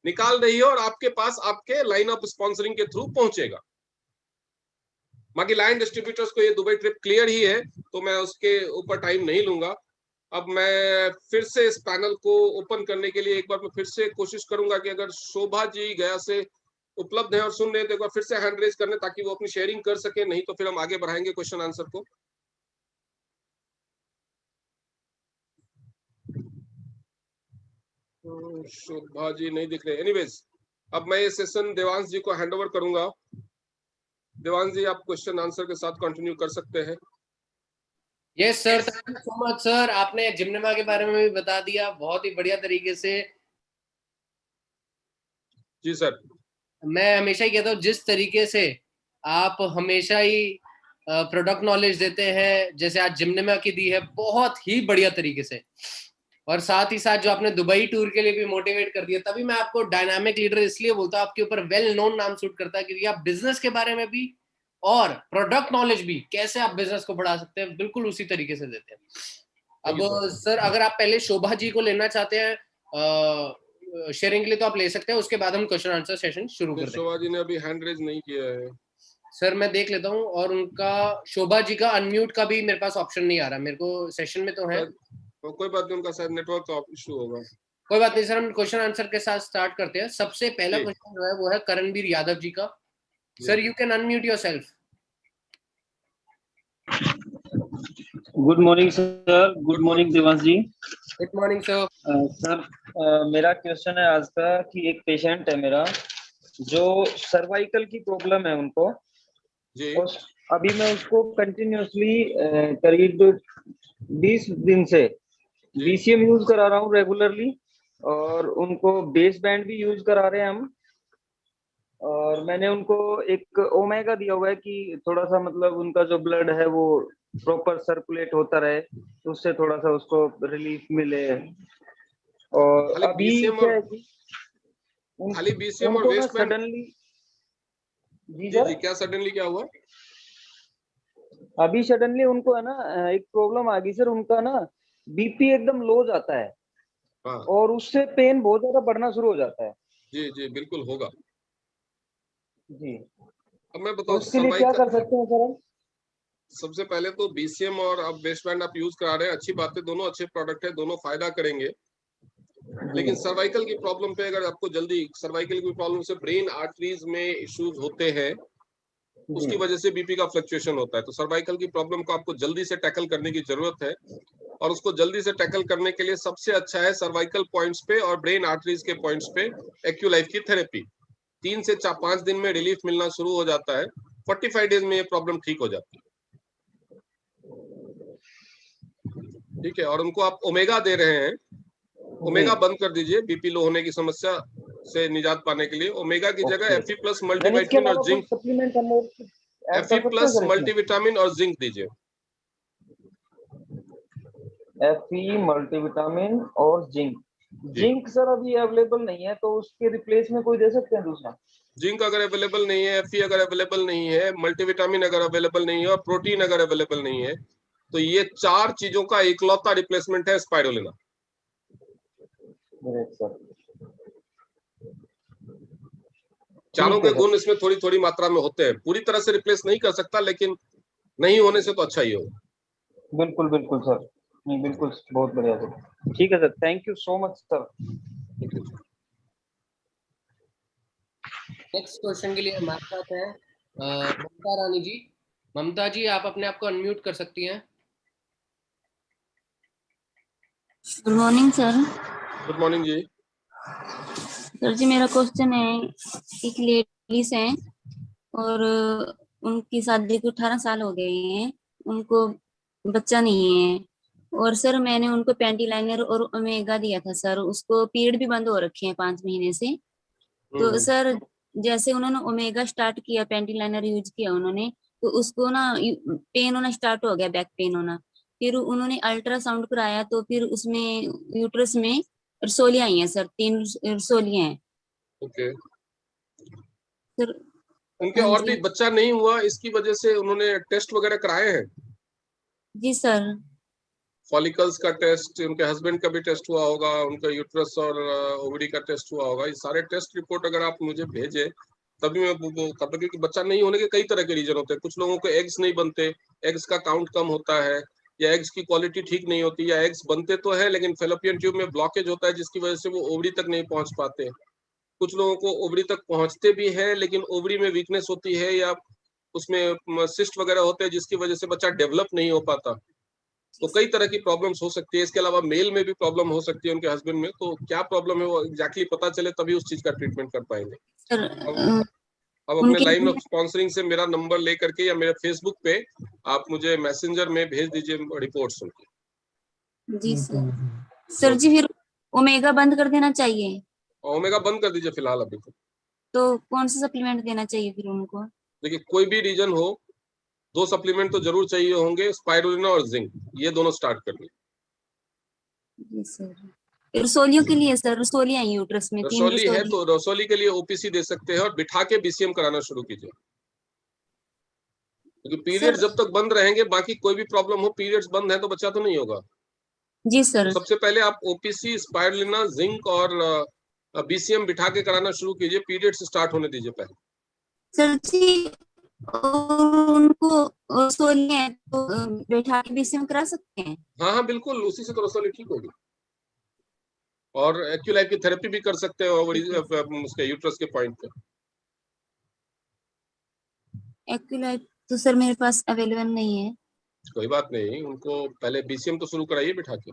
निकाल रही है और आपके पास आपके लाइन ऑफ स्पॉन्सरिंग के थ्रू पहुंचेगा। बाकी लाइन डिस्ट्रीब्यूटर्स को ये दुबई ट्रिप क्लियर ही है, तो मैं उसके ऊपर टाइम नहीं लूंगा। अब मैं फिर से इस पैनल को ओपन करने के लिए एक बार मैं फिर से कोशिश करूंगा कि अगर शोभा जी गया से उपलब्ध है और सुन रहे हैं तो एक बार फिर से हैंड रेज करने ताकि वो अपनी शेयरिंग कर सके, नहीं तो फिर हम आगे बढ़ाएंगे क्वेश्चन आंसर को। शोभा जी नहीं दिख रहे। एनीवेज, अब मैं ये सेशन देवांश जी को हैंड ओवर करूंगा। देवांश जी, आप क्वेश्चन आंसर के साथ कंटिन्यू कर सकते हैं। Yes sir, thank you so much sir. आपने जिम्नेमा के बारे में भी बता दिया बहुत ही बढ़िया तरीके से। जी सर। मैं हमेशा ही कहता हूँ जिस तरीके से आप हमेशा ही प्रोडक्ट नॉलेज देते हैं, जैसे आज जिम्नेमा की दी है बहुत ही बढ़िया तरीके से, और साथ ही साथ जो आपने दुबई टूर के लिए भी मोटिवेट कर दिया, तभी मैं आपको डायनामिक लीडर इसलिए बोलता हूँ, आपके ऊपर वेल नोन नाम सूट करता है, क्योंकि आप बिजनेस के बारे में भी और प्रोडक्ट नॉलेज भी कैसे आप बिजनेस को बढ़ा सकते हैं बिल्कुल उसी तरीके से देते हैं। अब सर अगर आप पहले शोभा जी को लेना चाहते हैं शेयरिंग के लिए तो आप ले सकते हैं, उसके बाद हम क्वेश्चन आंसर सेशन शुरू कर देंगे। शोभा जी ने अभी हैंड रेज नहीं किया है सर, मैं देख लेता हूँ, और उनका शोभा जी का अनम्यूट का भी मेरे पास ऑप्शन नहीं आ रहा, मेरे को सेशन में तो है। तो कोई बात नहीं, उनका शायद नेटवर्क का इशू होगा। कोई बात नहीं सर, हम क्वेश्चन आंसर के साथ स्टार्ट करते हैं। सबसे पहला क्वेश्चन जो है वो है करणवीर यादव जी का। Sir, you can unmute yourself. Good morning sir. Good morning Devansh ji. Good morning sir. Sir मेरा क्वेश्चन है आज का कि एक पेशेंट है मेरा जो सर्वाइकल की प्रॉब्लम है उनको जी। और अभी मैं उसको कंटिन्यूअसली करीब 20 दिन से बीसीएम यूज करा रहा हूँ रेगुलरली, और उनको बेस बैंड भी यूज करा रहे हैं हम, और मैंने उनको एक ओमेगा दिया हुआ है कि थोड़ा सा मतलब उनका जो ब्लड है वो प्रॉपर सर्कुलेट होता रहे, तो उससे थोड़ा सा उसको रिलीफ मिले। और अभी क्या है कि खाली बीसीएम और वेस्ट बैंड सडनली जी क्या सडनली क्या हुआ? अभी सडनली उनको है ना एक प्रॉब्लम आ गई सर, उनका ना बीपी एकदम लो जाता है। हाँ। और उससे पेन बहुत ज्यादा बढ़ना शुरू हो जाता है। जी जी बिल्कुल होगा जी। अब मैं बताऊं उसके लिए क्या कर सकते हैं सर हम? सबसे पहले तो बीसीएम और अब वेस्ट बैंड आप यूज करा रहे हैं, अच्छी बात है, दोनों अच्छे प्रोडक्ट है, दोनों फायदा करेंगे। लेकिन सर्वाइकल की प्रॉब्लम पे अगर आपको जल्दी सर्वाइकल की प्रॉब्लम से ब्रेन आर्टरीज में इश्यूज होते हैं, उसकी वजह से बीपी का फ्लक्चुएशन होता है, तो सर्वाइकल की प्रॉब्लम को आपको जल्दी से टैकल करने की जरूरत है। और उसको जल्दी से टैकल करने के लिए सबसे अच्छा है सर्वाइकल पॉइंट्स पे और ब्रेन आर्टरीज के पॉइंट्स पे एक्यूलाइफ की थेरेपी। 3 से 5 दिन में रिलीफ मिलना शुरू हो जाता है, 45 डेज में ये प्रॉब्लम ठीक हो जाती है। ठीक है, और उनको आप ओमेगा दे रहे हैं, ओमेगा बंद कर दीजिए बीपी लो होने की समस्या से निजात पाने के लिए। ओमेगा की जगह Fe प्लस मल्टीविटामिन और जिंक, Fe प्लस मल्टीविटामिन और जिंक दीजिए। Fe मल्टीविटामिन और जिंक। जिंक सर अभी अवेलेबल नहीं है, तो उसके रिप्लेस में कोई दे सकते हैं दूसरा? जिंक अगर अवेलेबल नहीं है, Fe अगर अवेलेबल नहीं है, मल्टीविटामिन अगर अवेलेबल नहीं है और प्रोटीन अगर अवेलेबल नहीं है, तो ये 4 चीजों का इकलौता रिप्लेसमेंट है स्पाइरुलिना। चारों के गुण इसमें थोड़ी थोड़ी मात्रा में होते हैं, पूरी तरह से रिप्लेस नहीं कर सकता, लेकिन नहीं होने से तो अच्छा ही होगा। बिल्कुल बिल्कुल सर, नहीं बिल्कुल बहुत बढ़िया सर। ठीक है sir, thank you so much sir. Next question के लिए हमारे साथ है ममता रानी जी। ममता जी, आप अपने आप को अनम्यूट कर सकती हैं। Good morning sir. Good morning जी। सर जी, मेरा क्वेश्चन है, एक लेडीज हैं और उनकी शादी को 18 साल हो गए हैं, उनको बच्चा नहीं है, और सर मैंने उनको पेंटी लाइनर और ओमेगा दिया था सर, उसको पीरियड भी बंद हो रखे हैं 5 महीने से। तो सर जैसे उन्होंने ओमेगा स्टार्ट किया, पेंटी लाइनर यूज किया उन्होंने, तो उसको ना पेन होना स्टार्ट हो गया, बैक पेन होना। फिर उन्होंने अल्ट्रासाउंड कराया तो फिर उसमें यूट्रस में रसोलियां आई हैं सर, 3 रसोलियां हैं। ओके सर उनके और भी बच्चा नहीं हुआ, इसकी वजह से उन्होंने टेस्ट वगैरह कराए हैं? जी सर। फॉलिकल्स का टेस्ट, उनके हस्बैंड का भी टेस्ट हुआ होगा, उनका यूट्रस और ओवरी का टेस्ट हुआ होगा। ये सारे टेस्ट रिपोर्ट अगर आप मुझे भेजें तभी मैं तब तक, क्योंकि बच्चा नहीं होने के कई तरह के रीजन होते हैं। कुछ लोगों को एग्स नहीं बनते, एग्स का काउंट कम होता है, या एग्स की क्वालिटी ठीक नहीं होती, या एग्स बनते तो है लेकिन फेलोपियन ट्यूब में ब्लॉकेज होता है जिसकी वजह से वो ओवरी तक नहीं पहुंच पाते। कुछ लोगों को ओवरी तक पहुंचते भी है लेकिन ओवरी में वीकनेस होती है या उसमें सिस्ट वगैरह होते हैं जिसकी वजह से बच्चा डेवलप नहीं हो पाता। तो कई तरह की प्रॉब्लम्स हो सकती है। इसके अलावा मेल में भी प्रॉब्लम हो सकती है उनके हस्बैंड में। तो क्या प्रॉब्लम है वो एग्जैक्टली पता चले तभी उस चीज का ट्रीटमेंट कर पाएंगे। सर अब अपने उनके लाइन ऑफ स्पॉन्सरिंग से मेरा नंबर लेकर के या मेरे फेसबुक पे आप मुझे मैसेंजर में भेज दीजिए रिपोर्ट्स उनकी। जी सर। सर जी फिर ओमेगा बंद कर देना चाहिए ओमेगा बंद कर दीजिए फिलहाल अभी तो कौन सा सप्लीमेंट देना चाहिए फिर उनको? देखिए कोई भी रीजन हो 2 सप्लीमेंट तो जरूर चाहिए होंगे, स्पाइरुलिना और जिंक, ये दोनों स्टार्ट करनी। जी सर। रसोलियों के लिए सर, रसोलियां हैं यूट्रस में, 3 रसौली है रसोली। तो रसौली के लिए ओपीसी दे सकते हैं और बिठा के बीसीएम कराना शुरू कीजिए, क्योंकि पीरियड्स सर जब तक बंद रहेंगे बाकी कोई भी प्रॉब्लम हो, पीरियड्स बंद है तो बच्चा तो नहीं होगा। जी तो सर। सबसे पहले आप ओपीसी, स्पाइरुलिना, जिंक और बीसीएम बिठा के कराना शुरू कीजिए, पीरियड्स स्टार्ट होने दीजिए पहले। सर जी और उनको रसोलियां हैं तो बैठा के बीसीएम करा सकते हैं? हाँ हाँ बिल्कुल, उसी से तो रसौली ठीक होगी। और एक्यूलाइफ की थेरेपी भी कर सकते हो उसके यूट्रस के पॉइंट पे। एक्यूलाइफ तो सर मेरे पास अवेलेबल नहीं है। कोई बात नहीं, उनको पहले बीसीएम तो शुरू कराइए बिठा के।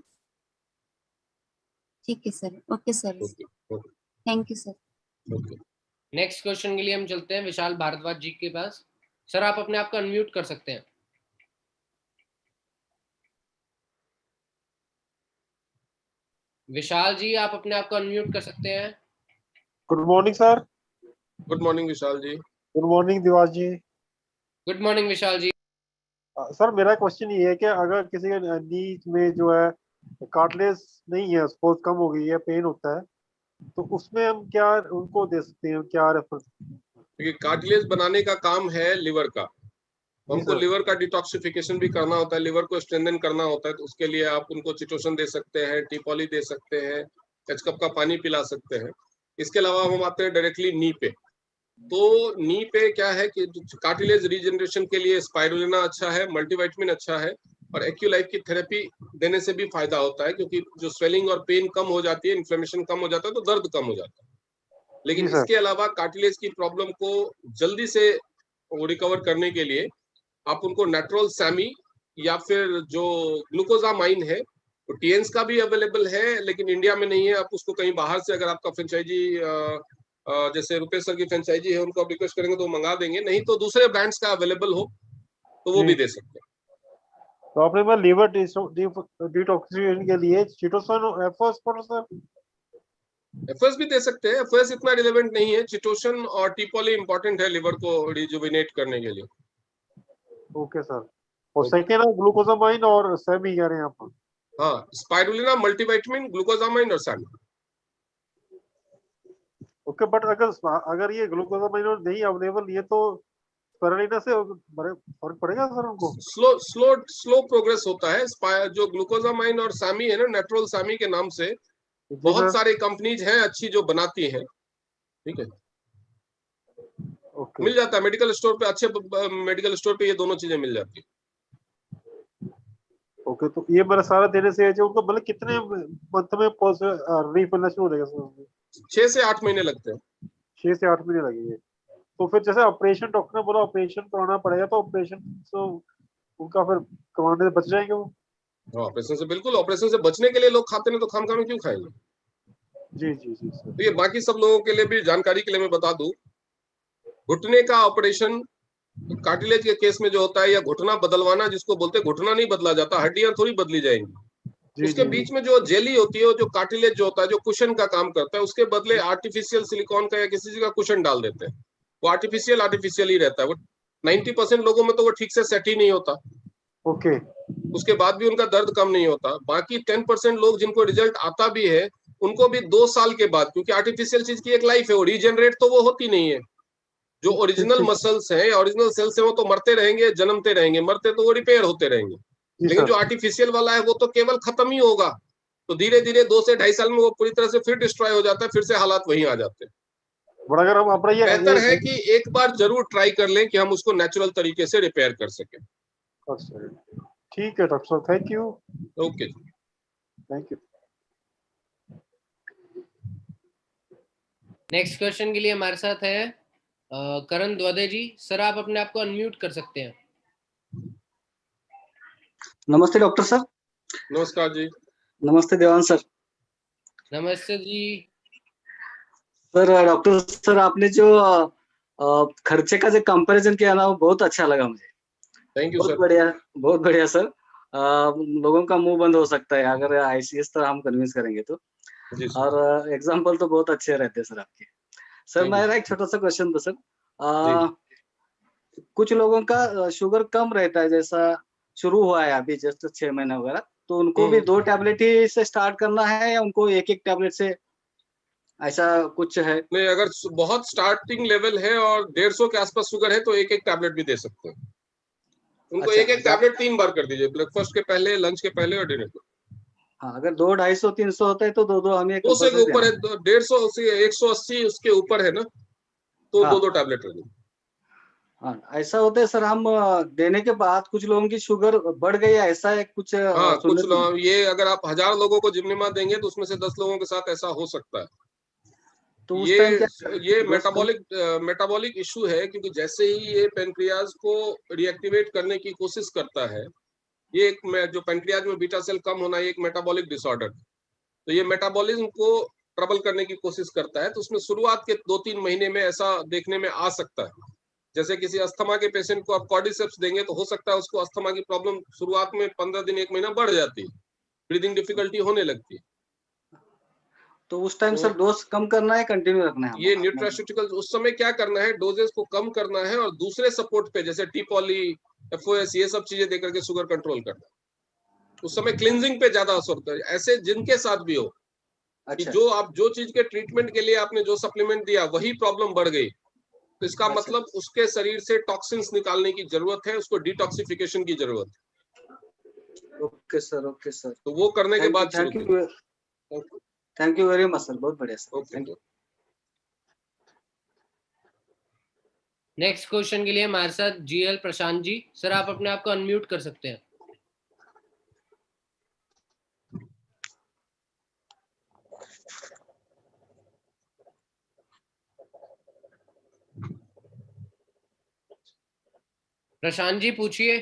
ठीक है sir. Okay sir. Okay okay thank you sir. Okay. Next question के लिए हम चलते हैं विशाल भारद्वाज जी के पास। सर आप अपने आप को अनम्यूट कर सकते हैं। विशाल जी आप अपने आप को अनम्यूट कर सकते हैं। Good morning sir. Good morning Vishal ji. Good morning Diwas ji. Good morning Vishal ji. Sir मेरा क्वेश्चन ये है कि अगर किसी के नी में जो है कार्टिलेज नहीं है, सपोज कम हो गई है, पेन होता है, तो उसमें हम क्या उनको दे सकते हैं, क्या रेफर? क्योंकि कार्टिलेज बनाने का काम है लिवर का, जी हमको सर। लिवर का डिटॉक्सिफिकेशन भी करना होता है, लिवर को स्ट्रेंथन करना होता है। तो उसके लिए आप उनको चिटोसन दे सकते हैं, टीपॉली दे सकते हैं, एचकप का पानी पिला सकते हैं। इसके अलावा हम आते हैं डायरेक्टली नी पे। तो नी पे क्या है कि कार्टिलेज रीजनरेशन के लिए स्पाइरुलिना अच्छा है, मल्टीविटामिन अच्छा है, और एक्यूलाइफ की थेरेपी देने से भी फायदा होता है, क्योंकि जो स्वेलिंग और पेन कम हो जाती है, इन्फ्लेमेशन कम हो जाता है, तो दर्द कम हो जाता है। लेकिन जी सर। इसके अलावा कार्टिलेज की प्रॉब्लम को जल्दी से रिकवर करने के लिए आप उनको नेट्रोल सैमी या फिर जो ग्लूकोजामाइन है, तो टीएंस का भी अवेलेबल है लेकिन इंडिया में नहीं है। आप उसको कहीं बाहर से, अगर आपका फ्रेंचाइजी जैसे रुपेश सर की फ्रेंचाइजी है, उनको आप रिक्वेस्ट करेंगे तो मंगा देंगे, नहीं तो दूसरे ब्रांड्स का अवेलेबल हो तो वो जी। भी दे सकते हैं। तो आपने मैं लिवर डिटॉक्सिफिकेशन के लिए चिटोसन और एफओएस पर सर? एफएस भी दे सकते हैं, एफएस इतना रिलेवेंट नहीं है, चिटोसन और टीपॉली इंपॉर्टेंट है लिवर को रिजुविनेट करने के लिए। Okay sir. और सेकेंड है ग्लूकोजामाइन और सेमी कह रहे हैं आप? हाँ, स्पाइरुलिना, मल्टीविटामिन, ग्लूकोजामाइन और सैमी। ओके, बट अगर ये ग्लूकोजामाइन नहीं अवेलेबल नहीं है तो स्पाइरुलिना से फर्क पड़ेगा सर उनको? स्लो प्रोग्रेस होता है। जो ग्लूकोजामाइन और सामी है ना, नेट्रोल सामी के नाम से बहुत सारे कंपनीज हैं अच्छी जो बनाती हैं, ठीक है। ओके मिल जाता है मेडिकल स्टोर पे, अच्छे मेडिकल स्टोर पे ये दोनों चीजें मिल जाती है। ओके, तो ये मेरा सारा देने से जो उनको मतलब कितने मंथ में रिलीफ मिलना शुरू हो जाएगा सर? 6 से 8 महीने लगते हैं। 6 से 8 महीने लगेंगे। तो फिर जैसे ऑपरेशन, डॉक्टर ने बोला ऑपरेशन कराना पड़ेगा, तो ऑपरेशन तो उनका फिर करवाने से बच जाएंगे वो? ऑपरेशन से बिल्कुल, ऑपरेशन से बचने के लिए लोग खाते नहीं तो खाम में क्यों खाएंगे। जी जी जी सर। तो ये बाकी सब लोगों के लिए भी जानकारी के लिए मैं बता दूं, घुटने का ऑपरेशन कार्टिलेज के केस में जो होता है, या घुटना बदलवाना जिसको बोलते हैं, घुटना नहीं बदला जाता, हड्डियां थोड़ी बदली जाएंगी। जी उसके जी बीच में जो जेली होती है, जो कार्टिलेज जो होता है, जो कुशन का काम करता है, उसके बदले आर्टिफिशियल सिलिकॉन का या किसी चीज का कुशन डाल देते हैं। वो आर्टिफिशियल ही रहता है। वो 90% लोगों में तो वो ठीक से सेट ही नहीं होता, ओके। उसके बाद भी उनका दर्द कम नहीं होता। बाकी 10% लोग जिनको रिजल्ट आता भी है, उनको भी 2 साल के बाद, क्योंकि आर्टिफिशियल चीज की एक लाइफ है, वो रीजनरेट तो वो होती नहीं है। जो ओरिजिनल मसल्स हैं, ओरिजिनल सेल्स हैं, वो तो मरते रहेंगे, जन्मते रहेंगे, मरते तो वो रिपेयर होते रहेंगे। लेकिन जो आर्टिफिशियल वाला है वो तो केवल खत्म ही होगा। तो धीरे धीरे 2 से 2.5 साल में वो पूरी तरह से फिर डिस्ट्रॉय हो जाता है, फिर से हालात वही आ जाते हैं। बट अगर हम अपना ये बेहतर है कि एक बार जरूर ट्राई कर लें कि हम उसको नेचुरल तरीके से रिपेयर कर सकें। ठीक है डॉक्टर साहब, thank you. Okay, thank you. Next question के लिए हमारे साथ है करण द्वादे जी। सर आप अपने आप को अनम्यूट कर सकते हैं। नमस्ते डॉक्टर सर। नमस्कार जी। नमस्ते देवांश सर। नमस्ते जी। सर डॉक्टर सर, आपने जो खर्चे का जो कंपैरिजन किया ना, वो बहुत अच्छा लगा मुझे। थैंक यू बहुत सर। बढ़िया, बहुत बढ़िया सर। लोगों का मुंह बंद हो सकता है अगर इस तरह हम कन्विंस करेंगे तो। जी सर। और एग्जाम्पल तो बहुत अच्छे रहते हैं सर आपके। Sir Thank you. मेरा एक छोटा सा क्वेश्चन था सर। कुछ लोगों का शुगर कम रहता है, जैसा शुरू हुआ है अभी जस्ट 6 महीने वगैरह, तो उनको भी 2 टैबलेट ही से स्टार्ट करना है या उनको एक टैबलेट से, ऐसा कुछ है? नहीं, अगर बहुत स्टार्टिंग लेवल है और 150 के आसपास शुगर है तो एक टैबलेट भी दे सकते हैं। उनको अच्छा, एक टैबलेट 3 बार कर दीजिए, ब्रेकफास्ट के पहले, लंच के पहले और डिनर के। हाँ, अगर 200, 250, 300 होता है तो 2 हमें 200 के ऊपर है, देना। 150 से 180 उसके ऊपर है ना, तो हाँ। 2 टैबलेट रख दीजिए। हाँ, ऐसा होता है सर, हम देने के बाद कुछ लोगों की शुगर बढ़ गई है, ऐसा है कुछ हाँ, सुनने कुछ लोग, ये अगर आप 1000 लोगों को जिम्निमा देंगे तो उसमें से 10 लोगों के साथ ऐसा हो सकता है। तो उस टाइम क्या ये मेटाबॉलिक इशू है, क्योंकि जैसे ही ये पेनक्रियाज को रिएक्टिवेट करने की कोशिश करता है, ये जो पेनक्रियाज में बीटा सेल कम होना, ये एक मेटाबॉलिक डिसऑर्डर, तो ये मेटाबॉलिज्म को ट्रबल करने की कोशिश करता है। तो उसमें शुरुआत के 2-3 महीने में ऐसा देखने में आ सकता है। जैसे किसी अस्थमा के पेशेंट को आप कॉर्डिसेप्स देंगे तो हो सकता है उसको अस्थमा की प्रॉब्लम शुरुआत में 15 दिन 1 महीना बढ़ जाती है, ब्रीदिंग डिफिकल्टी होने लगती है। तो उस टाइम सर डोज कम करना है, कंटिन्यू रखना है? ये न्यूट्रास्यूटिकल्स उस समय क्या करना है, डोजेस को कम करना है और दूसरे सपोर्ट पे जैसे टी-पॉली, एफओएस, ये सब चीजें देकर के शुगर कंट्रोल करना है। उस समय क्लींजिंग पे ज्यादा असर होता है। ऐसे जिनके साथ भी हो कि जो चीज के ट्रीटमेंट के लिए आपने जो सप्लीमेंट दिया वही प्रॉब्लम बढ़ गई, तो इसका मतलब उसके शरीर से टॉक्सिन्स निकालने की जरूरत है, उसको डिटॉक्सिफिकेशन की जरूरत है। Okay sir, okay sir. तो वो करने के बाद thank you very much sir, बहुत बढ़िया sir. Thank you. Next question के लिए हमारे साथ जीएल प्रशांत जी। सर आप अपने आप को अनम्यूट कर सकते हैं। प्रशांत जी पूछिए।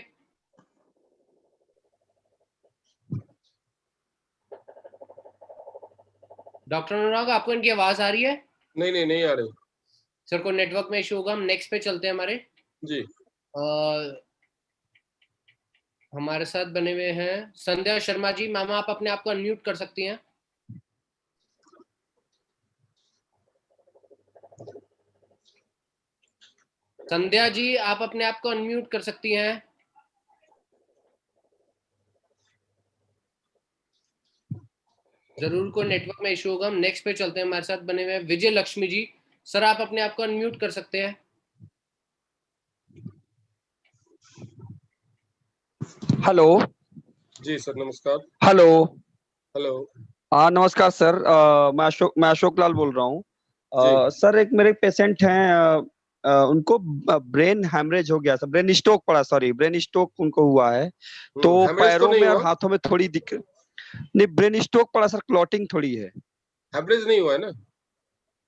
डॉक्टर अनुराग, आपको इनकी आवाज आ रही है? नहीं आ रही सर को नेटवर्क में इशू होगा। हम नेक्स्ट पे चलते हैं हमारे जी। हमारे साथ बने हुए हैं संध्या शर्मा जी। मामा आप अपने आप को अनम्यूट कर सकती हैं। संध्या जी आप अपने आप को अनम्यूट कर सकती हैं। जरूर को नेटवर्क में इशू होगा। हम नेक्स्ट पे चलते हैं। हमारे साथ बने हुए हैं विजय लक्ष्मी जी। सर आप अपने आप को अनम्यूट कर सकते हैं। हेलो जी सर, नमस्कार। Hello hello. हाँ नमस्कार सर। मैं अशोक लाल बोल रहा हूँ। सर एक मेरे पेशेंट हैं, उनको ब्रेन हैमरेज हो गया, सर ब्रेन स्ट्रोक पड़ा, सॉरी ब्रेन स्ट्रोक उनको हुआ है। तो पैरों में और हाथों में थोड़ी दिक्कत, नहीं ब्रेन स्ट्रोक पड़ा सर, क्लॉटिंग थोड़ी है। हैमरेज नहीं हुआ है ना?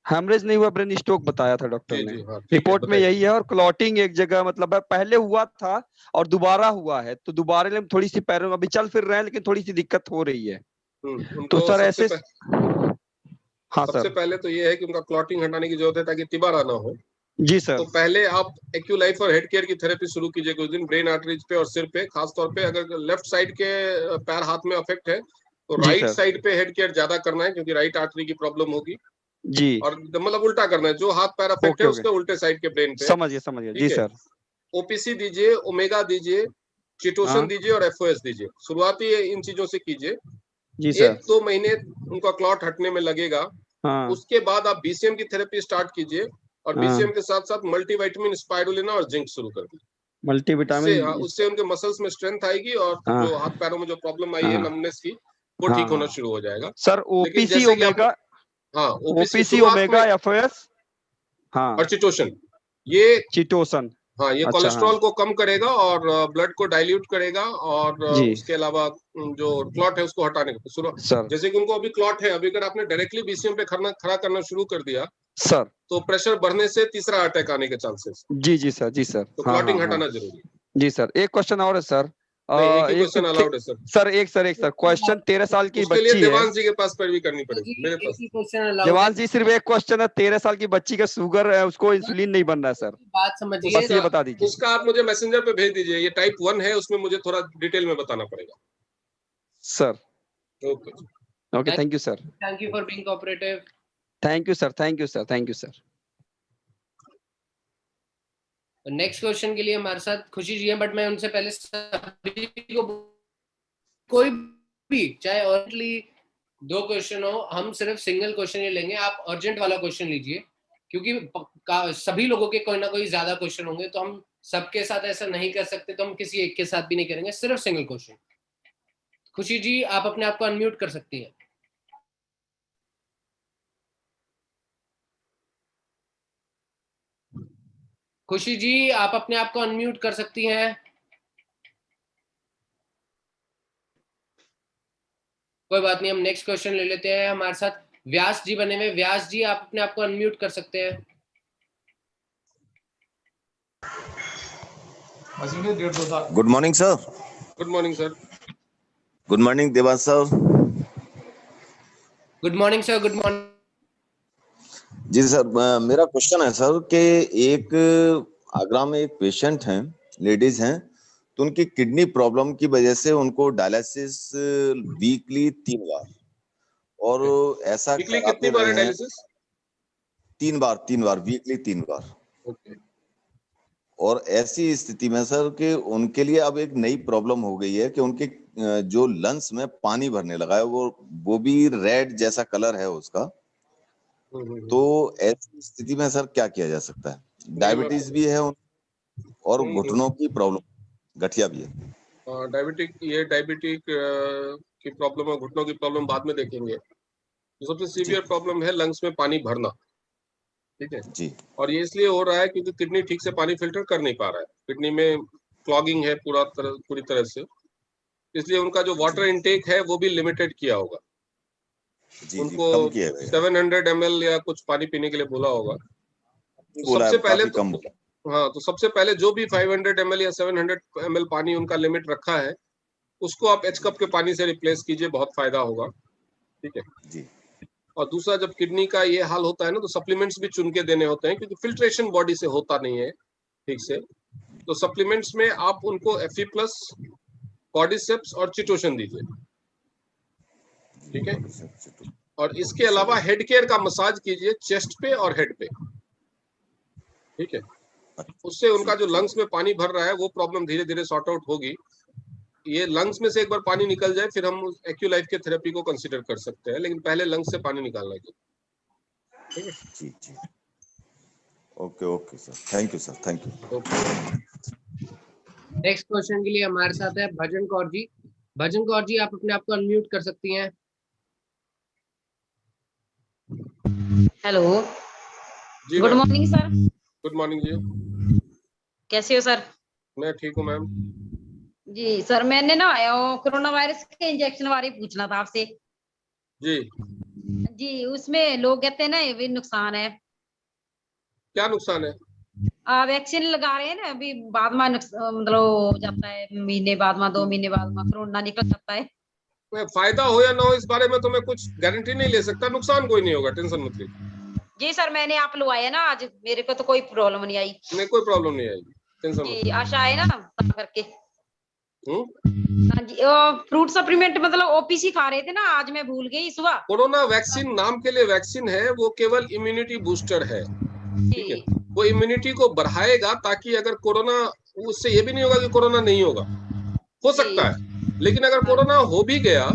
हैमरेज नहीं हुआ, ब्रेन स्ट्रोक बताया था डॉक्टर ने। हाँ, रिपोर्ट में यही है। और क्लॉटिंग एक जगह, मतलब पहले हुआ था और दोबारा हुआ है, तो दोबारा में थोड़ी सी पैरों में अभी चल फिर रहे हैं लेकिन थोड़ी सी दिक्कत हो रही है। तो सर ऐसे हाँ सबसे पहले तो ये है कि उनका क्लॉटिंग हटाने की जरूरत है ताकि तिबारा ना हो। जी सर। तो पहले आप एक्यूलाइफ और हेड केयर की थेरेपी शुरू कीजिए कुछ दिन, ब्रेन आर्टरीज पे और सिर पे, खास तौर पे अगर लेफ्ट साइड के पैर हाथ में अफेक्ट है तो राइट साइड पे हेड केयर ज्यादा करना है, क्योंकि राइट आर्टरी की प्रॉब्लम होगी जी। और मतलब उल्टा करना है, जो हाथ पैर अफेक्ट है उसके उल्टे साइड के ब्रेन पे। समझिए जी सर। ओपीसी दीजिए, ओमेगा दीजिए, चिटोसन दीजिए और एफओएस दीजिए। शुरुआती इन चीजों से कीजिए। जी सर। 1-2 महीने उनका क्लॉट हटने में लगेगा। उसके बाद आप बीसीएम की थेरेपी स्टार्ट कीजिए और बीसीएम के साथ साथ मल्टीविटामिन, स्पाइरुलिना और जिंक शुरू कर दीजिए। मल्टीविटामिन, उससे उनके मसल्स में स्ट्रेंथ आएगी और जो हाथ पैरों में जो प्रॉब्लम आई है नमनेस की, वो ठीक होना शुरू हो जाएगा। Sir OPC omega, OPC omega FOS और चिटोसन, ये चिटोसन हाँ, ये अच्छा, कोलेस्ट्रॉल हाँ को कम करेगा और ब्लड को डाइल्यूट करेगा और जी उसके अलावा जो क्लॉट है उसको हटाने का सर जैसे कि उनको अभी क्लॉट है, अभी अगर आपने डायरेक्टली बीसीएम पे खड़ा करना शुरू कर दिया सर तो प्रेशर बढ़ने से तीसरा अटैक आने के चांसेस, जी सर तो हाँ क्लॉटिंग हाँ हटाना जरूरी है। जी सर। एक क्वेश्चन और है सर। नहीं, एक ही एक क्वेश्चन अलाउड है सर। एक सर क्वेश्चन 13 साल की उसके लिए बच्ची है। देवांश जी के पास पैरवी करनी पड़ेगी, मेरे एक पास। ही क्वेश्चन अलाउड देवांश है। जी सिर्फ एक क्वेश्चन है, 13 साल की बच्ची का शुगर है, उसको इंसुलिन नहीं बन रहा है सर, बात समझिए। बस ये बता दीजिए उसका आप मुझे मैसेंजर पे भेज दीजिए, ये टाइप 1 है, उसमें मुझे थोड़ा डिटेल में बताना पड़ेगा sir. Okay okay, thank you sir. Thank you for being cooperative. Thank you sir. Next question के लिए हमारे साथ खुशी जी हैं, बट मैं उनसे पहले सभी को कोई भी चाहे अर्जेंटली 2 क्वेश्चन हो, हम सिर्फ सिंगल क्वेश्चन ही लेंगे। आप अर्जेंट वाला क्वेश्चन लीजिए क्योंकि सभी लोगों के कोई ना कोई ज्यादा क्वेश्चन होंगे, तो हम सबके साथ ऐसा नहीं कर सकते, तो हम किसी एक के साथ भी नहीं करेंगे, सिर्फ सिंगल क्वेश्चन। खुशी जी आप अपने आप को अनम्यूट कर सकती हैं। खुशी जी आप अपने आप को अनम्यूट कर सकती हैं। कोई बात नहीं, हम नेक्स्ट क्वेश्चन ले लेते हैं। हमारे साथ व्यास जी बने हुए। व्यास जी आप अपने आप को अनम्यूट कर सकते हैं। Good morning sir. Good morning sir. Good morning Devansh sir. Good morning sir. Good morning जी सर, मेरा क्वेश्चन है सर कि एक आगरा में एक पेशेंट हैं, लेडीज हैं, तो उनकी किडनी प्रॉब्लम की वजह से उनको डायलिसिस वीकली 3 बार, और ऐसा वीकली कराते कितनी बार है रहे हैं डायलिसिस? 3 बार वीकली 3 बार। ओके। और ऐसी स्थिति में सर कि उनके लिए अब एक नई प्रॉब्लम हो गई है कि उनके जो लंग्स में पानी भरने लगा है, वो भी रेड जैसा कलर है उसका। तो ऐसी स्थिति में सर क्या किया जा सकता है? डायबिटीज भी है और घुटनों की प्रॉब्लम, गठिया भी है। डायबिटिक की प्रॉब्लम और घुटनों की प्रॉब्लम बाद में देखेंगे। तो सबसे सीवियर प्रॉब्लम है लंग्स में पानी भरना, ठीक है जी। और ये इसलिए हो रहा है क्योंकि किडनी ठीक से पानी फिल्टर कर नहीं पा रहा है, किडनी में क्लॉगिंग है पूरी तरह से, इसलिए उनका जो वाटर इनटेक है वो भी लिमिटेड किया होगा। जी, उनको कम किया गया। 700 ml या कुछ पानी पीने के लिए बोला होगा। तो बोला सबसे पहले कम बोला। हाँ, तो सबसे पहले जो भी 500 ml या 700 ml पानी उनका लिमिट रखा है, उसको आप एच कप के पानी से रिप्लेस कीजिए, बहुत फायदा होगा, ठीक है जी। और दूसरा, जब किडनी का ये हाल होता है ना, तो सप्लीमेंट्स भी चुन के देने होते हैं क्योंकि फिल्ट्रेशन बॉडी से होता नहीं है ठीक से। तो सप्लीमेंट्स में आप उनको Fe+, कॉर्डिसेप्स और चिटोशन दीजिए, ठीक है और इसके अलावा हेड केयर का मसाज कीजिए, चेस्ट पे और हेड पे, ठीक है उससे उनका जो लंग्स में पानी भर रहा है वो प्रॉब्लम धीरे धीरे सॉर्ट आउट होगी। ये लंग्स में से एक बार पानी निकल जाए फिर हम एक्यूलाइफ के थेरेपी को कंसीडर कर सकते हैं, लेकिन पहले लंग्स से पानी निकालना चाहिए, ठीक है जी। Okay sir, thank you sir, thank you. Next question के लिए हमारे साथ है भजन कौर जी। भजन कौर जी आप अपने आप को अनम्यूट कर सकती हैं। हेलो, जी good morning sir. Good morning जी। कैसे हो सर? मैं ठीक हूँ मैम। जी सर, मैंने ना कोरोना वायरस के इंजेक्शन बारे में पूछना था आपसे। जी, उसमें लोग कहते हैं ना ये भी नुकसान है। क्या नुकसान है? वैक्सीन लगा रहे हैं ना, अभी बाद में मतलब हो जाता है, महीने बाद में 2 महीने बाद में कोरोना निकल जाता है। फायदा हो या ना हो इस बारे में तो मैं कुछ गारंटी नहीं ले सकता, नुकसान कोई नहीं होगा, टेंशन मत लीजिए। जी सर, मैंने आप लगवाया ना आज, मेरे को तो कोई प्रॉब्लम नहीं आई। नहीं, कोई प्रॉब्लम नहीं आएगी, टेंशन जी, आशा है ना ता करके। मत। हाँ जी, फ्रूट सप्लीमेंट मतलब ओपीसी खा रहे थे ना, आज मैं भूल गई सुबह। कोरोना वैक्सीन नाम के लिए वैक्सीन है, वो केवल इम्यूनिटी बूस्टर है, ठीक है वो इम्यूनिटी को बढ़ाएगा ताकि अगर कोरोना, उससे ये भी नहीं होगा कि कोरोना नहीं होगा, हो सकता है, लेकिन अगर कोरोना हो भी गया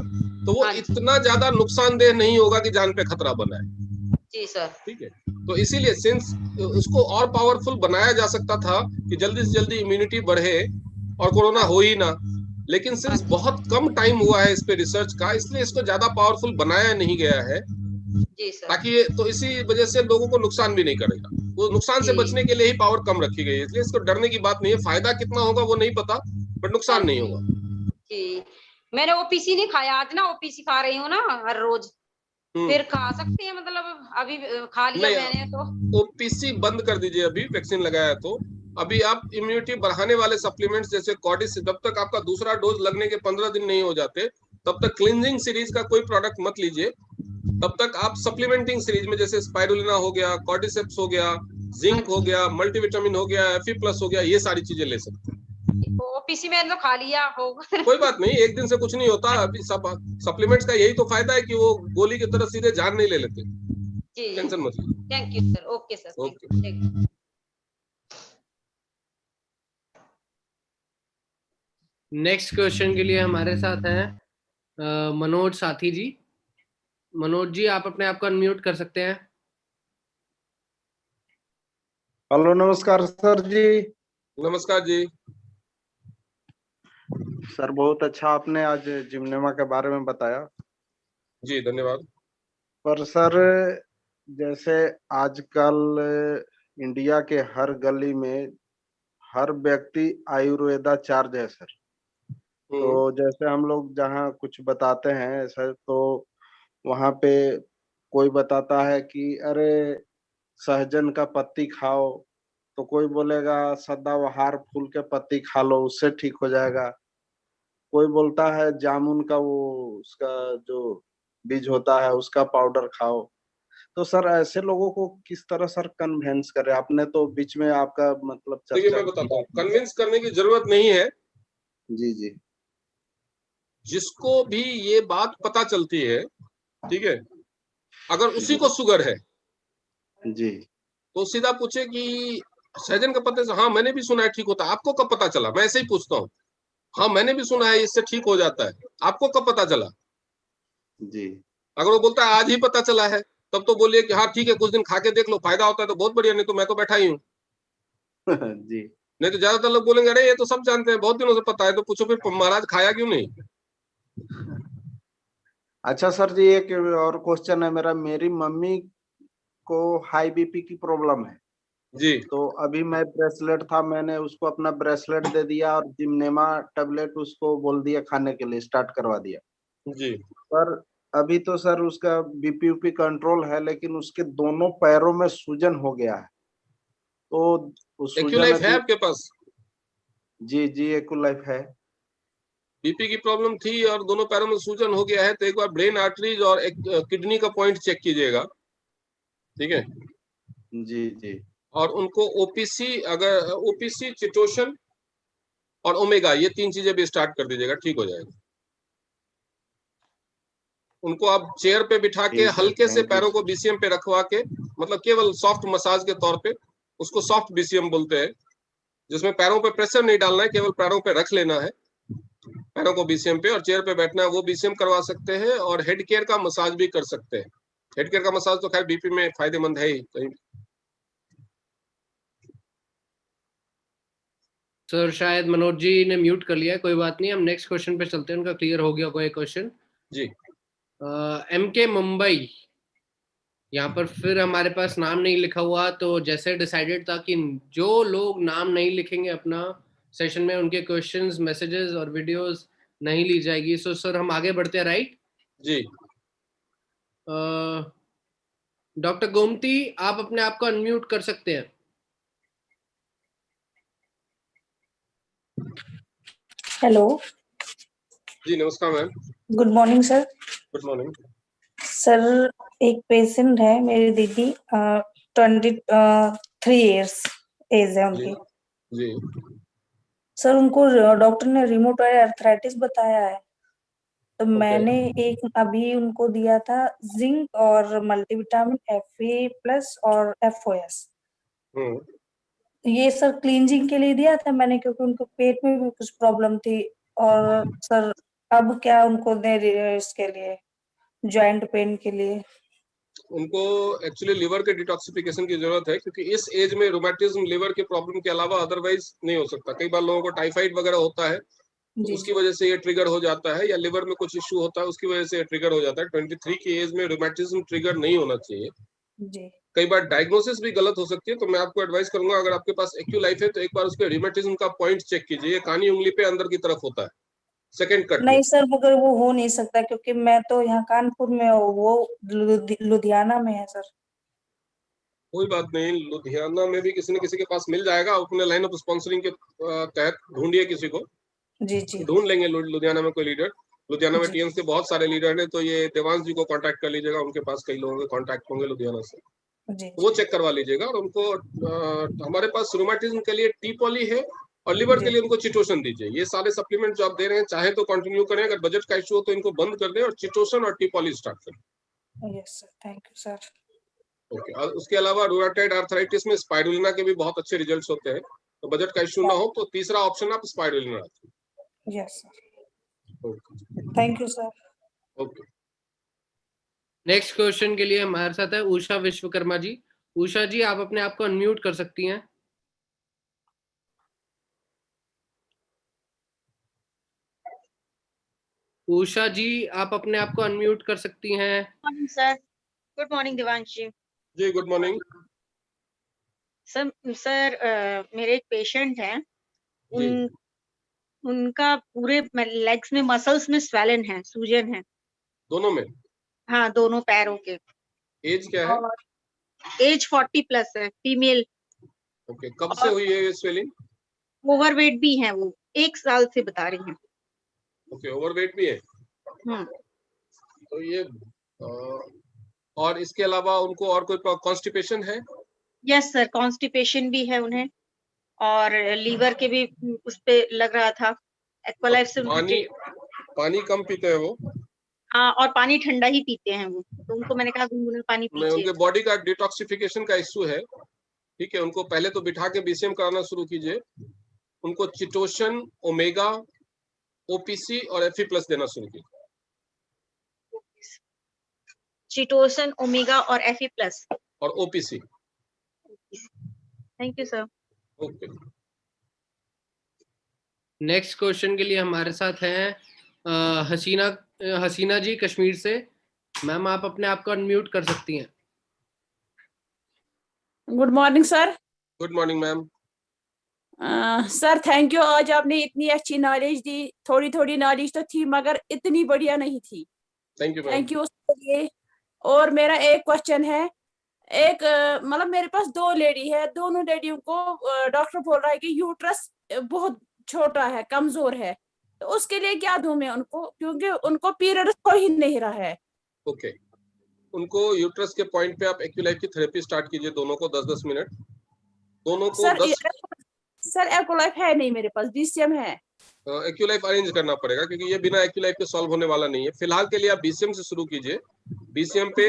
तो वो इतना ज्यादा नुकसानदेह नहीं होगा कि जान पे खतरा बना है। जी सर, ठीक है तो इसीलिए सिंस उसको और पावरफुल बनाया जा सकता था कि जल्दी से जल्दी इम्यूनिटी बढ़े और कोरोना हो ही ना, लेकिन सिंस बहुत कम टाइम हुआ है इस पे रिसर्च का, इसलिए इसको ज्यादा पावरफुल बनाया नहीं गया है। जी सर। ताकि तो इसी वजह से लोगों को नुकसान भी नहीं करेगा। वो नुकसान से जी। बचने के लिए ही पावर कम रखी गई है, इसलिए इसको डरने की बात नहीं है। फायदा कितना होगा वो नहीं पता, बट नुकसान नहीं होगा। जी, मैंने ओपीसी नहीं खाया, आज ना ओपीसी खा रही हूँ ना हर रोज। फिर खा सकते हैं मतलब अभी खा लिया मैंने तो। ओपीसी बंद कर दीजिए अभी, वैक्सीन लगाया तो। अभी आप इम्यूनिटी बढ़ाने वाले सप्लीमेंट्स जैसे कॉर्डिस, जब तक आपका दूसरा डोज लगने के 15 दिन नहीं हो जाते तब तक क्लींजिंग सीरीज का कोई प्रोडक्ट मत लीजिए। तब तक आप सप्लीमेंटिंग सीरीज में जैसे स्पाइरुलिना हो गया, कॉर्डिसेप्स हो गया, जिंक हो गया, मल्टीविटामिन हो गया, Fe+ हो गया, ये सारी चीजें ले सकते हैं। ओपीसी मैंने तो खा लिया होगा। कोई बात नहीं, एक दिन से कुछ नहीं होता। अभी सब सप्लीमेंट्स का यही तो फायदा है कि वो गोली की तरह सीधे जान नहीं ले लेते। जी, टेंशन मत लीजिए। Thank you sir. Okay sir, thank you. Next question के लिए हमारे साथ हैं मनोज साथी जी। मनोज जी, आप अपने आप को अनम्यूट कर सकते हैं। हेलो, नमस्कार सर जी। नमस्कार जी। सर बहुत अच्छा आपने आज जिम्नेमा के बारे में बताया। जी धन्यवाद। पर सर जैसे आजकल इंडिया के हर गली में हर व्यक्ति आयुर्वेदाचार्य है सर। तो जैसे हम लोग जहाँ कुछ बताते हैं सर, तो वहाँ पे कोई बताता है कि अरे सहजन का पत्ती खाओ, तो कोई बोलेगा सदाबहार फूल के पत्ती खा लो, उससे ठीक हो जाएगा। कोई बोलता है जामुन का वो उसका जो बीज होता है उसका पाउडर खाओ। तो सर ऐसे लोगों को किस तरह सर कन्विंस करें? आपने तो बीच में आपका मतलब देखिए चर्चा मैं बताता हूँ, कन्विंस करने की जरूरत नहीं है। जी जी। जिसको भी ये बात पता चलती है, ठीक है, अगर उसी को शुगर है जी, तो सीधा पूछे कि सहजन का पत्ते से, हाँ मैंने भी सुना है ठीक होता है, आपको कब पता चला? मैं ऐसे ही पूछता हूँ, हाँ मैंने भी सुना है इससे ठीक हो जाता है, आपको कब पता चला? जी। अगर वो बोलता है आज ही पता चला है, तब तो बोलिए कि हाँ ठीक है, कुछ दिन खा के देख लो, फायदा होता है तो बहुत बढ़िया, नहीं तो मैं तो बैठा ही हूँ। जी। नहीं तो ज्यादातर लोग बोलेंगे अरे ये तो सब जानते हैं, बहुत दिनों से पता है, तो पूछो फिर महाराज खाया क्यों नहीं? अच्छा सर जी, एक और क्वेश्चन है मेरा। मेरी मम्मी को हाई बीपी की प्रॉब्लम है जी। तो अभी मैं ब्रेसलेट था, मैंने उसको अपना ब्रेसलेट दे दिया और जिम्नेमा टेबलेट उसको बोल दिया खाने के लिए, स्टार्ट करवा दिया जी। पर अभी तो सर उसका बीपी ऊपी कंट्रोल है, लेकिन उसके दोनों पैरों में सूजन हो गया है। तो उस सूजन एक्यूलाइफ है अभी आपके पास? जी जी, एक्यूलाइफ है। बीपी की प्रॉब्लम थी और दोनों पैरों में सूजन हो गया है, तो एक बार ब्रेन आर्टरीज और एक किडनी का पॉइंट चेक कीजिएगा, ठीक है? जी जी। और उनको ओपीसी, अगर ओपीसी, चिटोशन और ओमेगा, ये 3 चीजें भी स्टार्ट कर दीजिएगा, ठीक हो जाएगा। उनको आप चेयर पे बिठा के ठीक है, हल्के से थैंक यू पैरों को सर। बीसीएम पे रखवा के, मतलब केवल सॉफ्ट मसाज के तौर पे, उसको सॉफ्ट बीसीएम बोलते हैं, जिसमें पैरों पे प्रेशर नहीं डालना है, केवल पैरों पे रख लेना है, पैरों को बीसीएम पे, और चेयर पे बैठना है, वो बीसीएम करवा सकते हैं। और हेड केयर का मसाज भी कर सकते हैं। हेड केयर का मसाज तो खैर बीपी में फायदेमंद है ही कहीं। सर शायद मनोज जी ने म्यूट कर लिया है, कोई बात नहीं, हम नेक्स्ट क्वेश्चन पे चलते हैं। उनका क्लियर हो गया कोई क्वेश्चन? जी। MK मुंबई, यहाँ पर फिर हमारे पास नाम नहीं लिखा हुआ, तो जैसे डिसाइडेड था कि जो लोग नाम नहीं लिखेंगे अपना सेशन में, उनके क्वेश्चंस, मैसेजेस और वीडियोस नहीं ली जाएगी। सो सर हम आगे बढ़ते हैं, राइट? जी। डॉक्टर गोमती, आप अपने आप को अनम्यूट कर सकते हैं। हेलो जी नमस्कार ma'am. Good morning sir. Good morning sir एक पेशेंट है मेरी दीदी, 23 इयर्स एज है उनकी। जी। सर उनको डॉक्टर ने रिमोटॉइड आर्थराइटिस बताया है, तो मैंने एक अभी उनको दिया था जिंक और मल्टीविटामिन Fe+ और FOS। ये सर क्लींजिंग के लिए दिया था मैंने, क्योंकि उनको पेट में भी कुछ प्रॉब्लम थी। और सर अब क्या उनको दे इसके लिए, जॉइंट पेन के लिए? उनको एक्चुअली लिवर के डिटॉक्सिफिकेशन की जरूरत है, क्योंकि इस एज में रोमैटिज्म लिवर की प्रॉब्लम के अलावा अदरवाइज नहीं हो सकता। कई बार लोगों को टाइफाइड वगैरह होता है, जी उसकी वजह से ये ट्रिगर हो जाता है, या लिवर में कुछ इश्यू होता है उसकी वजह से ट्रिगर हो जाता है। 23 की एज में रूमेटिज्म ट्रिगर नहीं होना चाहिए। जी कई बार डायग्नोसिस भी गलत हो सकती है, तो मैं आपको एडवाइस करूंगा अगर आपके पास एक्यूलाइफ है तो एक बार उसके रूमेटिज्म का पॉइंट चेक कीजिए। ये कानी उंगली पे अंदर की तरफ होता है, सेकंड कट में। नहीं सर, मगर वो हो नहीं सकता क्योंकि मैं तो यहाँ कानपुर में हूँ, वो लुधियाना में है सर। कोई बात नहीं, लुधियाना में भी किसी न किसी के पास मिल जाएगा। आप अपने लाइन ऑफ स्पॉन्सरिंग के तहत ढूंढिए किसी को, जी जी ढूंढ लेंगे लुधियाना में कोई लीडर। लुधियाना में जी टीएम्स के बहुत सारे लीडर हैं, तो ये देवांश जी को कांटेक्ट कर लीजिएगा, उनके पास कई लोगों के कांटेक्ट होंगे लुधियाना से, जी वो चेक करवा लीजिएगा। और उनको हमारे पास रूमेटिज्म के लिए टी पॉली है, और लिवर के लिए उनको चिटोसन दीजिए। ये सारे सप्लीमेंट जो आप दे रहे हैं चाहे तो कंटिन्यू करें, अगर बजट का इशू हो तो इनको बंद कर दें और चिटोसन और टी पॉली स्टार्ट करें। Yes sir, thank you sir. Okay. और उसके अलावा रूमेटॉइड आर्थराइटिस में स्पाइरुलिना के भी बहुत अच्छे रिजल्ट्स होते हैं, तो बजट का इशू ना हो तो तीसरा ऑप्शन आप स्पाइरुलिना रखें। Yes sir, okay thank you sir. Okay. Next question के लिए हमारे साथ है उषा विश्वकर्मा जी। उषा जी, आप अपने आप को अनम्यूट कर सकती हैं। उषा जी, आप अपने आप को अनम्यूट कर सकती हैं। Morning sir. Good morning Devansh ji. जी गुड मॉर्निंग सर मेरे एक पेशेंट हैं, जी। उनका पूरे लेग्स में मसल्स में स्वेलन है, सूजन है। दोनों में? हाँ, दोनों पैरों के। एज क्या है? और एज 40 प्लस है, फीमेल। ओके, कब से हुई है ये स्वेलिंग? ओवरवेट भी है वो, 1 साल से बता रही हैं। ओके, ओवरवेट भी है। हम्म। तो ये और इसके अलावा उनको और कोई कॉन्स्टिपेशन है? यस सर, कॉन्स्टिपेशन भी है उन्हें, और लीवर के भी उस पे लग रहा था। एक्वालाइफ से पानी कम पीते हैं वो? हाँ, और पानी ठंडा ही पीते हैं वो, तो उनको मैंने कहा गुनगुना पानी में पीजिए। उनके बॉडी का डिटॉक्सिफिकेशन का इश्यू है, ठीक है। उनको पहले तो बिठा के बीसीएम कराना शुरू कीजिए। उनको चिटोशन, ओमेगा, ओपीसी और एफई प्लस देना शुरू कीजिए। चिटोसन, ओमेगा और एफई प्लस और OPC. Thank you sir. Okay. Next question के लिए हमारे साथ हैं हसीना जी कश्मीर से। मैम, आप अपने आप को अनम्यूट कर सकती हैं। Good morning sir. Good morning ma'am. Sir thank you, आज आपने इतनी अच्छी नॉलेज दी। थोड़ी थोड़ी नॉलेज तो थी मगर इतनी बढ़िया नहीं थी। थैंक यू उसके लिए। और मेरा एक क्वेश्चन है, एक मतलब मेरे पास 2 लेडी है, दोनों लेडियों को डॉक्टर बोल रहा है कि यूट्रस बहुत छोटा है, कमजोर है, तो उसके लिए क्या दूं मैं उनको, क्योंकि उनको पीरियड हो ही नहीं रहा है। ओके। उनको यूट्रस के पॉइंट पे आप एक्यूलाइफ की थेरेपी स्टार्ट कीजिए, दोनों को 10-10 मिनट, दोनों को 10। सर एक्यूलाइफ है नहीं मेरे पास, बीसीएम है। एक्यूलाइफ अरेंज करना पड़ेगा क्योंकि ये बिना एक्यूलाइफ के सॉल्व होने वाला नहीं है। फिलहाल के लिए आप बीसीएम से शुरू कीजिए। बीसीएम पे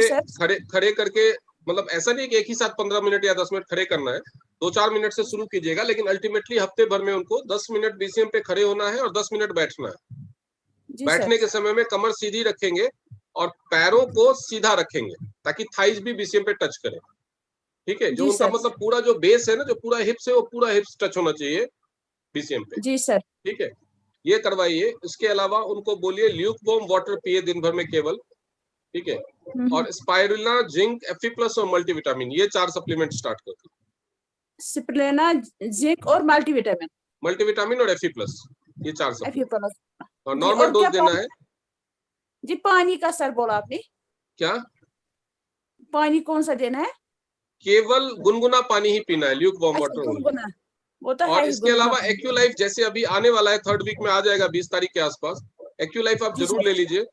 खड़े करके, मतलब ऐसा नहीं कि एक ही साथ 15 मिनट या 10 मिनट खड़े करना है, 2-4 मिनट से शुरू कीजिएगा, लेकिन अल्टीमेटली हफ्ते भर में उनको 10 मिनट बीसीएम पे खड़े होना है और 10 मिनट बैठना है। बैठने के समय में कमर सीधी रखेंगे और पैरों को सीधा रखेंगे ताकि थाइज भी बीसीएम पे टच करें, ठीक है। जो उनका मतलब पूरा जो बेस है ना, जो पूरा हिप्स है, वो पूरा हिप्स टच होना चाहिए बीसीएम पे। जी सर। ठीक है, ये करवाइए। इसके अलावा उनको बोलिए ल्यूक वार्म वाटर पिए दिन भर में केवल, ठीक है। और स्पाइरुलिना, जिंक, एफई प्लस और मल्टीविटामिन, ये 4 सप्लीमेंट स्टार्ट कर दो। स्पिरुलिना, जिंक और मल्टीविटामिन और एफई प्लस, ये 4 सप्लीमेंट। और जी, नॉर्मल डोज देना है जी। पानी का सर बोला आपने क्या? पानी कौन सा देना है? केवल गुनगुना पानी ही पीना है, ल्यूक वार्म वाटर गुनगुना, वो तो और है। इसके अलावा एक्यूलाइफ जैसे अभी आने वाला है, 3rd वीक में आ जाएगा 20 तारीख के आसपास। एक्यूलाइफ आप जरूर ले लीजिए।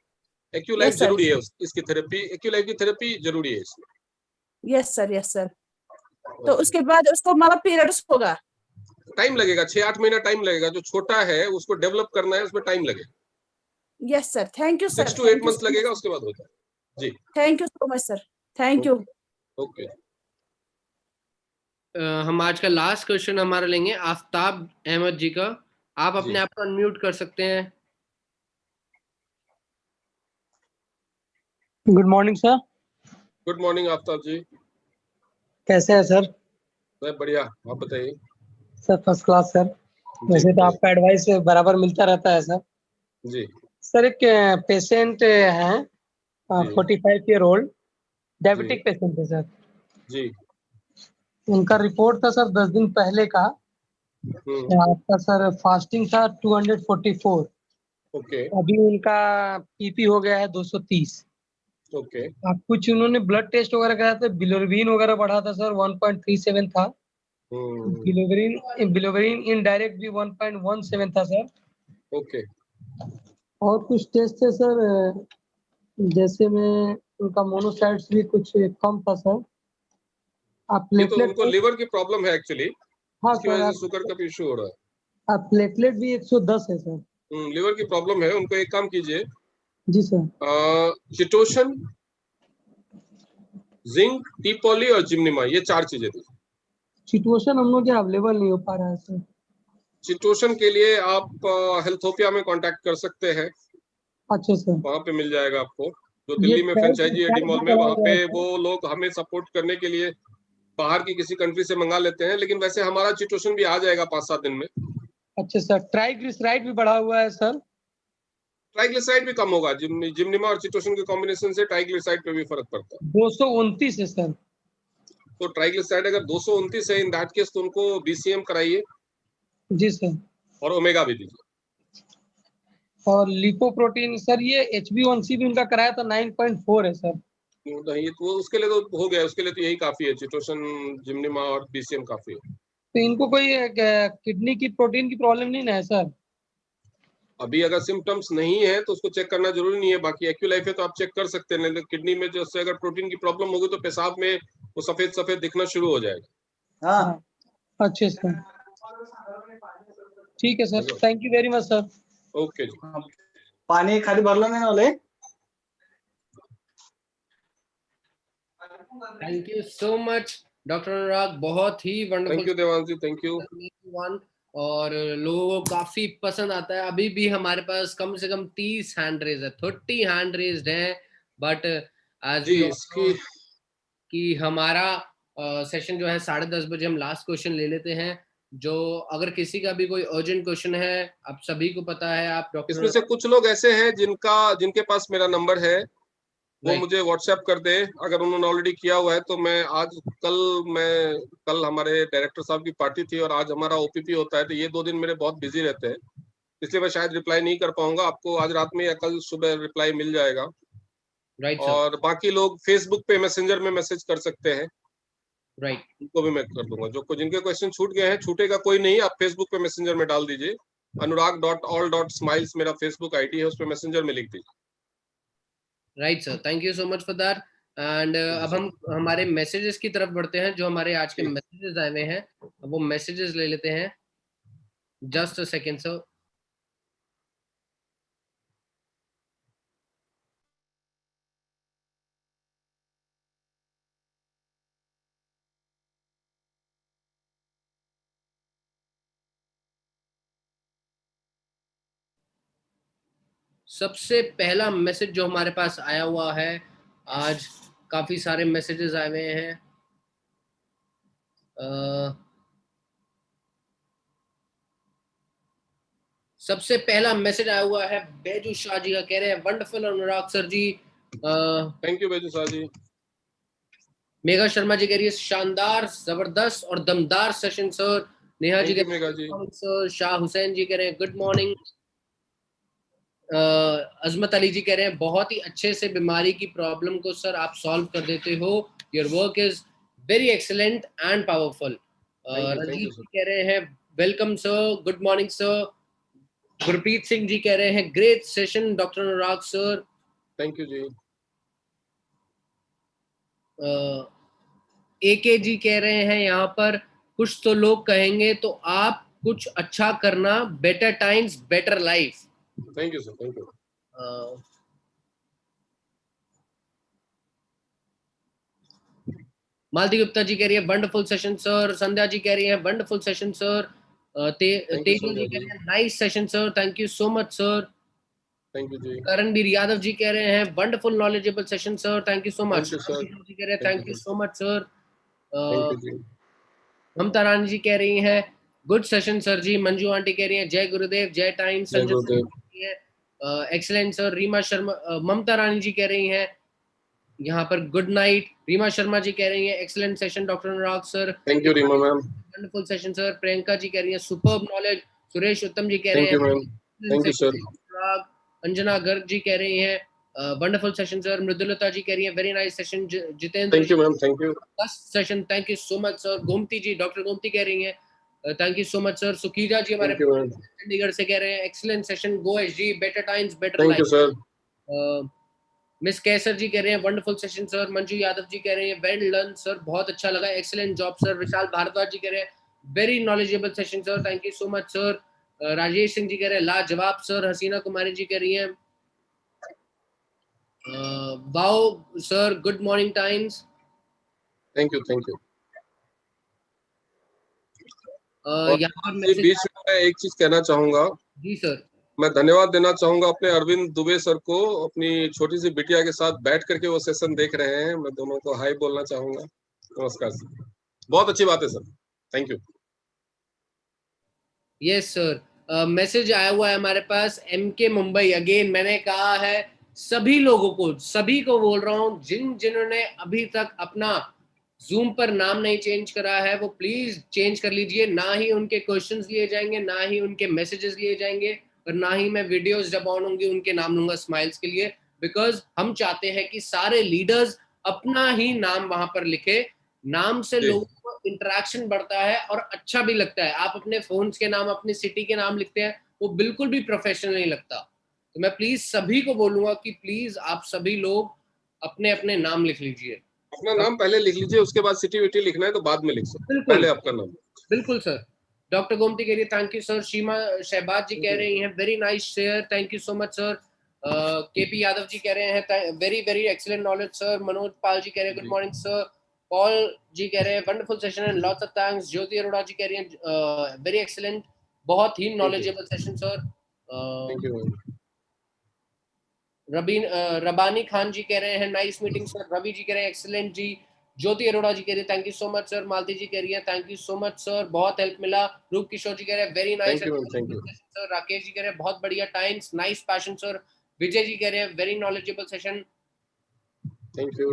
एक्यूलाइफ जरूरी है, इसकी थेरेपी, एक्यूलाइफ की थेरेपी जरूरी है इसमें। Yes sir. तो उसके बाद उसको मतलब पीरियड्स होगा? टाइम लगेगा, 6-8 महीना टाइम लगेगा। जो छोटा है उसको डेवलप करना है, उसमें टाइम लगेगा। Yes sir, thank you sir. 6 to 8 months लगेगा, उसके बाद होता है जी। Thank you so much sir, thank you. Okay. हम आज का लास्ट क्वेश्चन हमारा लेंगे आफ्ताब अहमद जी का। आप अपने आप को अनम्यूट कर सकते हैं। Good morning sir. Good morning Aftab ji. कैसे हैं सर? मैं बढ़िया, आप बताइए। Sir first class sir. वैसे तो आपका एडवाइस बराबर मिलता रहता है सर। जी सर एक पेशेंट है 45 ईयर ओल्ड, डायबिटिक पेशेंट है सर। जी उनका रिपोर्ट था सर 10 दिन पहले का। आपका सर फास्टिंग था 244। ओके अभी उनका पीपी हो गया है 230। ओके आप कुछ उन्होंने ब्लड टेस्ट वगैरह कराया था, बिलोरुबिन वगैरह बढ़ा था सर 1.37 था। बिलोरुबिन इनडायरेक्ट भी 1.17 था सर। ओके और कुछ टेस्ट थे सर, जैसे में उनका मोनोसाइट्स भी कुछ कम था सर। आप ये तो प्लेटलेट उनको लिवर की प्रॉब्लम है एक्चुअली, हाँ इसकी सर, वजह से शुगर का इशू हो रहा है। आप प्लेटलेट भी 110 है सर। लिवर की प्रॉब्लम है उनको, एक काम कीजिए, जी सर। चिटोशन, जिंक, टीपॉली और जिम्निमा, ये 4 चीजें थी। सिचुएशन हम लोग अवेलेबल नहीं हो पा रहा है सर। चिटोशन के लिए आप हेल्थोपिया में कांटेक्ट कर सकते हैं, अच्छा सर। वहां पे मिल जाएगा आपको। जो ये दिल्ली में प्राइस फ्रेंचाइजी है डी मॉल में, बढ़ा वहां हुआ पे है सर। वो लोग हमें सपोर्ट करने के लिए बाहर की किसी कंट्री से मंगा लेते हैं, लेकिन वैसे हमारा चिटोशन भी आ जाएगा 5-7 दिन में। अच्छा सर, ट्राइग्लिसराइड भी बढ़ा हुआ है सर। ट्राइग्लिसराइड भी कम होगा, जिम्निमा और चिटोशन के कॉम्बिनेशन से ट्राइग्लिसराइड पे भी फर्क पड़ता है। 229 है सर। तो ट्राइग्लिसराइड अगर 229 है, इन दैट केस तो उनको बीसीएम कराइए जी सर। और ओमेगा भी दीजिए। और लिपोप्रोटीन सर, ये HbA1c भी उनका कराया था 9.4 है सर। नहीं तो उसके लिए तो हो गया, उसके लिए तो यही काफी है, चिटोशन, जिम्निमा और बीसीएम काफी है। तो इनको कोई किडनी की प्रोटीन की प्रॉब्लम नहीं ना है सर? अभी अगर सिम्टम्स नहीं है तो उसको चेक करना जरूरी नहीं है, बाकी एक्यूलाइफ है तो आप चेक कर सकते हैं। नहीं किडनी में जैसे अगर प्रोटीन की प्रॉब्लम होगी तो पेशाब में वो सफेद सफेद दिखना शुरू हो जाएगा। हाँ। अच्छा सर, ठीक है sir, thank you very much sir. Okay जी। पानी खाली भरलो नहीं वाले। Thank you so much doctor Anurag, बहुत ही wonderful. Thank you Devansh ji, thank you. और लोगों को काफी पसंद आता है। अभी भी हमारे पास कम से कम 30 हैंड रेज है, 30 हैंड रेज्ड है, बट एज वी इसकी कि हमारा सेशन जो है 10:30 बजे हम लास्ट क्वेश्चन ले लेते हैं। जो अगर किसी का भी कोई अर्जेंट क्वेश्चन है, आप सभी को पता है, आप डॉक्टर इसमें से कुछ लोग ऐसे हैं जिनके पास मेरा नंबर है, वो मुझे व्हाट्सएप कर दे। अगर उन्होंने ऑलरेडी किया हुआ है तो मैं कल हमारे डायरेक्टर साहब की पार्टी थी और आज हमारा ओपीपी होता है, तो ये 2 दिन मेरे बहुत बिजी रहते हैं, इसलिए मैं शायद रिप्लाई नहीं कर पाऊंगा। आपको आज रात में या कल सुबह रिप्लाई मिल जाएगा। राइट और बाकी लोग फेसबुक पे मैसेंजर में मैसेज कर सकते हैं, राइट, उनको भी मैं कर दूंगा। जिनके क्वेश्चन छूट गए हैं, छूटेगा कोई नहीं, आप फेसबुक पे मैसेंजर में डाल दीजिए। anurag.all.smiles मेरा फेसबुक आईडी है, उस पे मैसेंजर में लिख दीजिए। Right sir, thank you so much for that. And अब हम हमारे मैसेजेस की तरफ बढ़ते हैं। जो हमारे आज के मैसेजेस आए हुए हैं, वो मैसेजेस ले लेते हैं। Just a second sir. सबसे पहला मैसेज जो हमारे पास आया हुआ है, आज काफी सारे मैसेजेस आए हुए हैं। सबसे पहला मैसेज आया हुआ है बैजू शाह जी का, कह रहे हैं वंडरफुल अनुराग सर जी। Thank you Baiju Shah ji. मेघा शर्मा जी कह रही है शानदार, जबरदस्त और दमदार सेशन सर। नेहा जी कह रही है सर। शाह हुसैन जी कह रहे हैं गुड मॉर्निंग। अजमत अली जी कह रहे हैं बहुत ही अच्छे से बीमारी की प्रॉब्लम को सर आप सॉल्व कर देते हो, your work is very excellent and powerful. Ranjeet ji कह रहे हैं welcome sir, good morning sir. Gurpreet Singh ji कह रहे हैं great session doctor Anurag sir. Thank you जी। AK जी कह रहे हैं यहाँ पर कुछ तो लोग कहेंगे तो आप कुछ अच्छा करना, better times better life. Thank you sir, thank you. Malti Gupta ji कह रही है wonderful session sir. Sandhya ji कह रही है wonderful session sir. Tejal ji कह रहे हैं nice session sir, thank you so much sir. Thank you जी। करणबीर यादव जी कह रहे हैं wonderful knowledgeable session sir, thank you so much. जी कह रहे हैं thank you so much sir. ममता रानी जी कह रही हैं गुड सेशन सर जी। मंजू आंटी कह रही है जय गुरुदेव, जय टाइम। जय संजय गुरुदेव। Excellent sir. रीमा शर्मा, ममता रानी जी कह रही हैं यहाँ पर गुड नाइट। रीमा शर्मा जी कह रही हैं excellent session doctor Anurag sir. Thank you Reema ma'am. Wonderful session sir. Priyanka ji कह रही हैं सुपर्ब नॉलेज। सुरेश उत्तम जी कह रहे थैंक यू हैं ma'am. Thank you sir. Anurag. Anjana Garg ji कह रही हैं wonderful session sir. Mridulata ji कह रही है very nice session. Jitendra thank you ma'am. Thank you. First session, thank you so much sir. Gomti ji, doctor Gomti कह रही हैं thank you so much sir. Sukija ji हमारे थैंक यू मैम। चंडीगढ़ से कह रहे हैं excellent session, go SG, better times better thank you life. Sir. Miss Kaiser ji कह रहे हैं wonderful session sir. Manju Yadav ji कह रहे हैं वेल डन सर, बहुत अच्छा लगा, excellent job sir. Vishal Bhardwaj ji कह रहे हैं very knowledgeable session sir, thank you so much sir. Rajesh Singh ji कह रहे हैं लाजवाब सर। हसीना कुमारी जी कह रही हैं wow sir, good morning times. Thank you. Thank you. यहाँ पर बीच में मैं एक चीज कहना चाहूंगा। जी सर। मैं धन्यवाद देना चाहूंगा अपने अरविंद दुबे सर को, अपनी छोटी सी बिटिया के साथ बैठ करके वो सेशन देख रहे हैं। मैं दोनों को हाय बोलना चाहूंगा। नमस्कार सर, बहुत अच्छी बात है sir, thank you. Yes sir. Message आया हुआ है हमारे पास MK मुंबई। अगेन मैंने कहा है सभी लोगों को, सभी को बोल रहा हूँ, जिन्होंने अभी तक अपना जूम पर नाम नहीं चेंज करा है वो प्लीज चेंज कर लीजिए। ना ही उनके क्वेश्चंस लिए जाएंगे, ना ही उनके मैसेजेस लिए जाएंगे, और ना ही मैं वीडियोस जब ऑन होंगी उनके नाम लूंगा स्माइल्स के लिए। बिकॉज हम चाहते हैं कि सारे लीडर्स अपना ही नाम वहां पर लिखे। नाम से लोगों को इंटरेक्शन बढ़ता है और अच्छा भी लगता है। आप अपने फोन्स के नाम, अपनी सिटी के नाम लिखते हैं, वो बिल्कुल भी प्रोफेशनल नहीं लगता। तो मैं प्लीज सभी को बोलूंगा कि प्लीज आप सभी लोग अपने अपने नाम लिख लीजिए। अपना नाम पहले लिख लीजिए, उसके बाद सिटी विटी लिखना है तो बाद में लिख सकते, बिल्कुल पहले आपका नाम। बिल्कुल सर। डॉक्टर गोमती के लिए thank you sir. Seema Shahbaz ji कह रही हैं very nice share, thank you so much sir. KP Yadav ji कह रहे हैं very very excellent knowledge sir. Manoj Pal ji कह रहे हैं good morning sir. Paul ji कह रहे हैं wonderful session and lots of thanks. Jyoti Arora ji कह रही हैं वेरी एक्सीलेंट, बहुत ही knowledgeable session sir. Thank you. Rabbani Khan जी कह रहे हैं nice meeting sir. Ravi ji कह रहे हैं एक्सीलेंट जी। ज्योति अरोड़ा जी कह रही है thank you so much sir. Malti ji कह रही है thank you so much sir, बहुत हेल्प मिला। रूप किशोर जी कह रहे हैं very nice sir. Rakesh ji कह रहे हैं बहुत बढ़िया times, nice passion sir. Vijay ji कह रहे हैं very knowledgeable session, thank you.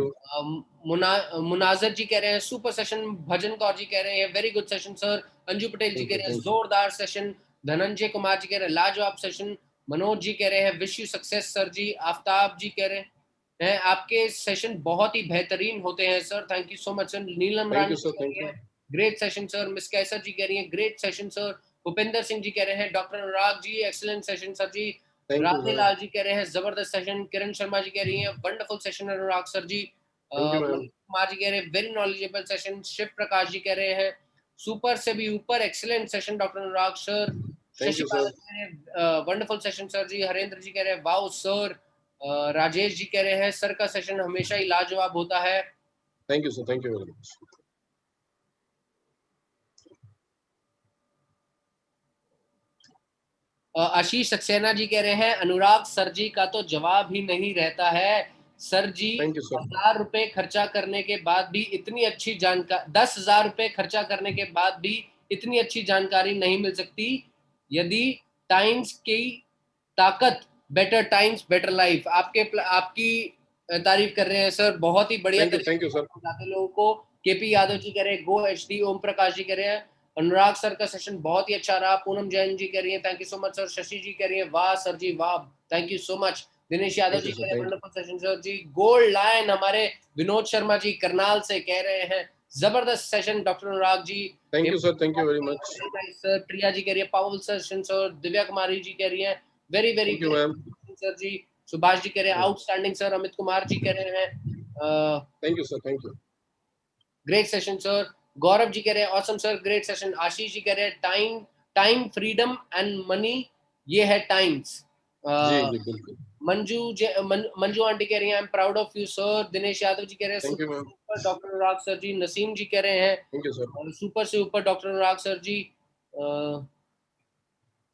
Munazir ji कह रहे हैं सुपर सेशन। भजन कौर जी कह रहे हैं very good session sir. Anju Patel ji कह रहे हैं जोरदार सेशन। धनंजय कुमार जी कह रहे हैं लाजवाब सेशन। मनोज जी कह रहे हैं विश यू सक्सेस सर जी। आफ्ताब जी कह रहे हैं आपके सेशन बहुत ही बेहतरीन होते हैं sir, thank you so much sir. Neelam Rani great session sir. Miss Kaiser ji कह रही है great session sir. Bhupendra Singh ji कह रहे हैं doctor Anurag ji excellent session sir ji. Radhe Lal ji कह रहे हैं जबरदस्त सेशन। किरण शर्मा जी कह रही हैं wonderful session Anurag sir ji. Kumar ji कह रहे हैं very knowledgeable session. Shiv Prakash ji कह रहे हैं सुपर से भी ऊपर excellent session doctor Anurag sir. Shashi wonderful session sir ji. Harendra ji कह रहे हैं वाओ सर। राजेश जी कह रहे हैं सर का सेशन हमेशा ही लाजवाब होता है। Thank you sir, thank you very much. Ashish Saxena ji कह रहे हैं अनुराग सर जी का तो जवाब ही नहीं रहता है सर जी। 10,000 रुपए खर्चा करने के बाद भी इतनी अच्छी जानकारी, 10,000 रुपए खर्चा करने के बाद भी इतनी अच्छी जानकारी नहीं मिल सकती। यदि टाइम्स की ताकत, बेटर टाइम्स बेटर लाइफ। आपकी तारीफ कर रहे हैं सर, बहुत ही बढ़िया। Thank you sir. लोगों को KP यादव जी कह रहे हैं गो HD। ओम प्रकाश जी कह रहे हैं अनुराग सर का सेशन बहुत ही अच्छा रहा। पूनम जैन जी कह रही है thank you so much sir. Shashi ji कह रही है वाह सर जी वाह, thank you so much. Dinesh Yadav ji कह रहे हैं wonderful session sir ji. Gold line हमारे विनोद शर्मा जी करनाल से कह रहे हैं जबरदस्त session doctor Anurag ji. Thank you sir, thank you very much sir. Priya ji कह रही है powerful session sir. Divya Kumari ji कह रही है very very sir ji. Subhash ji कह रहे हैं आउटस्टैंडिंग सर। अमित कुमार जी कह रहे हैं thank you sir, thank you great session sir. Gaurav ji कह रहे हैं awesome sir great session. Ashish ji कह रहे हैं टाइम फ्रीडम एंड मनी ये है टाइम्स। मंजू आंटी कह रही हैं I am proud of you sir. Dinesh Yadav ji कह रहे हैं super doctor Anurag sir ji. Naseem ji कह रहे हैं सुपर से ऊपर doctor Anurag sir ji.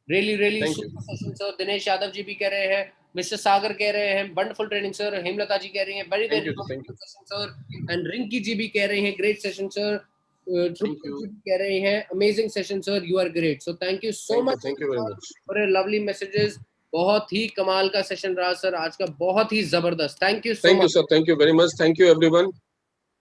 Really really super session sir. Dinesh Yadav ji भी कह रहे हैं। मिस्टर सागर कह रहे हैं wonderful training sir. Hemlata ji कह रही हैं very very session sir. And Rinki ji भी कह रही हैं ग्रेट सेशन सर। कह रहे हैं amazing session sir, you are great. So thank you so much for your lovely messages. बहुत ही कमाल का सेशन रहा सर आज का, बहुत ही जबरदस्त। Thank you so much sir, thank you very much, thank you everyone.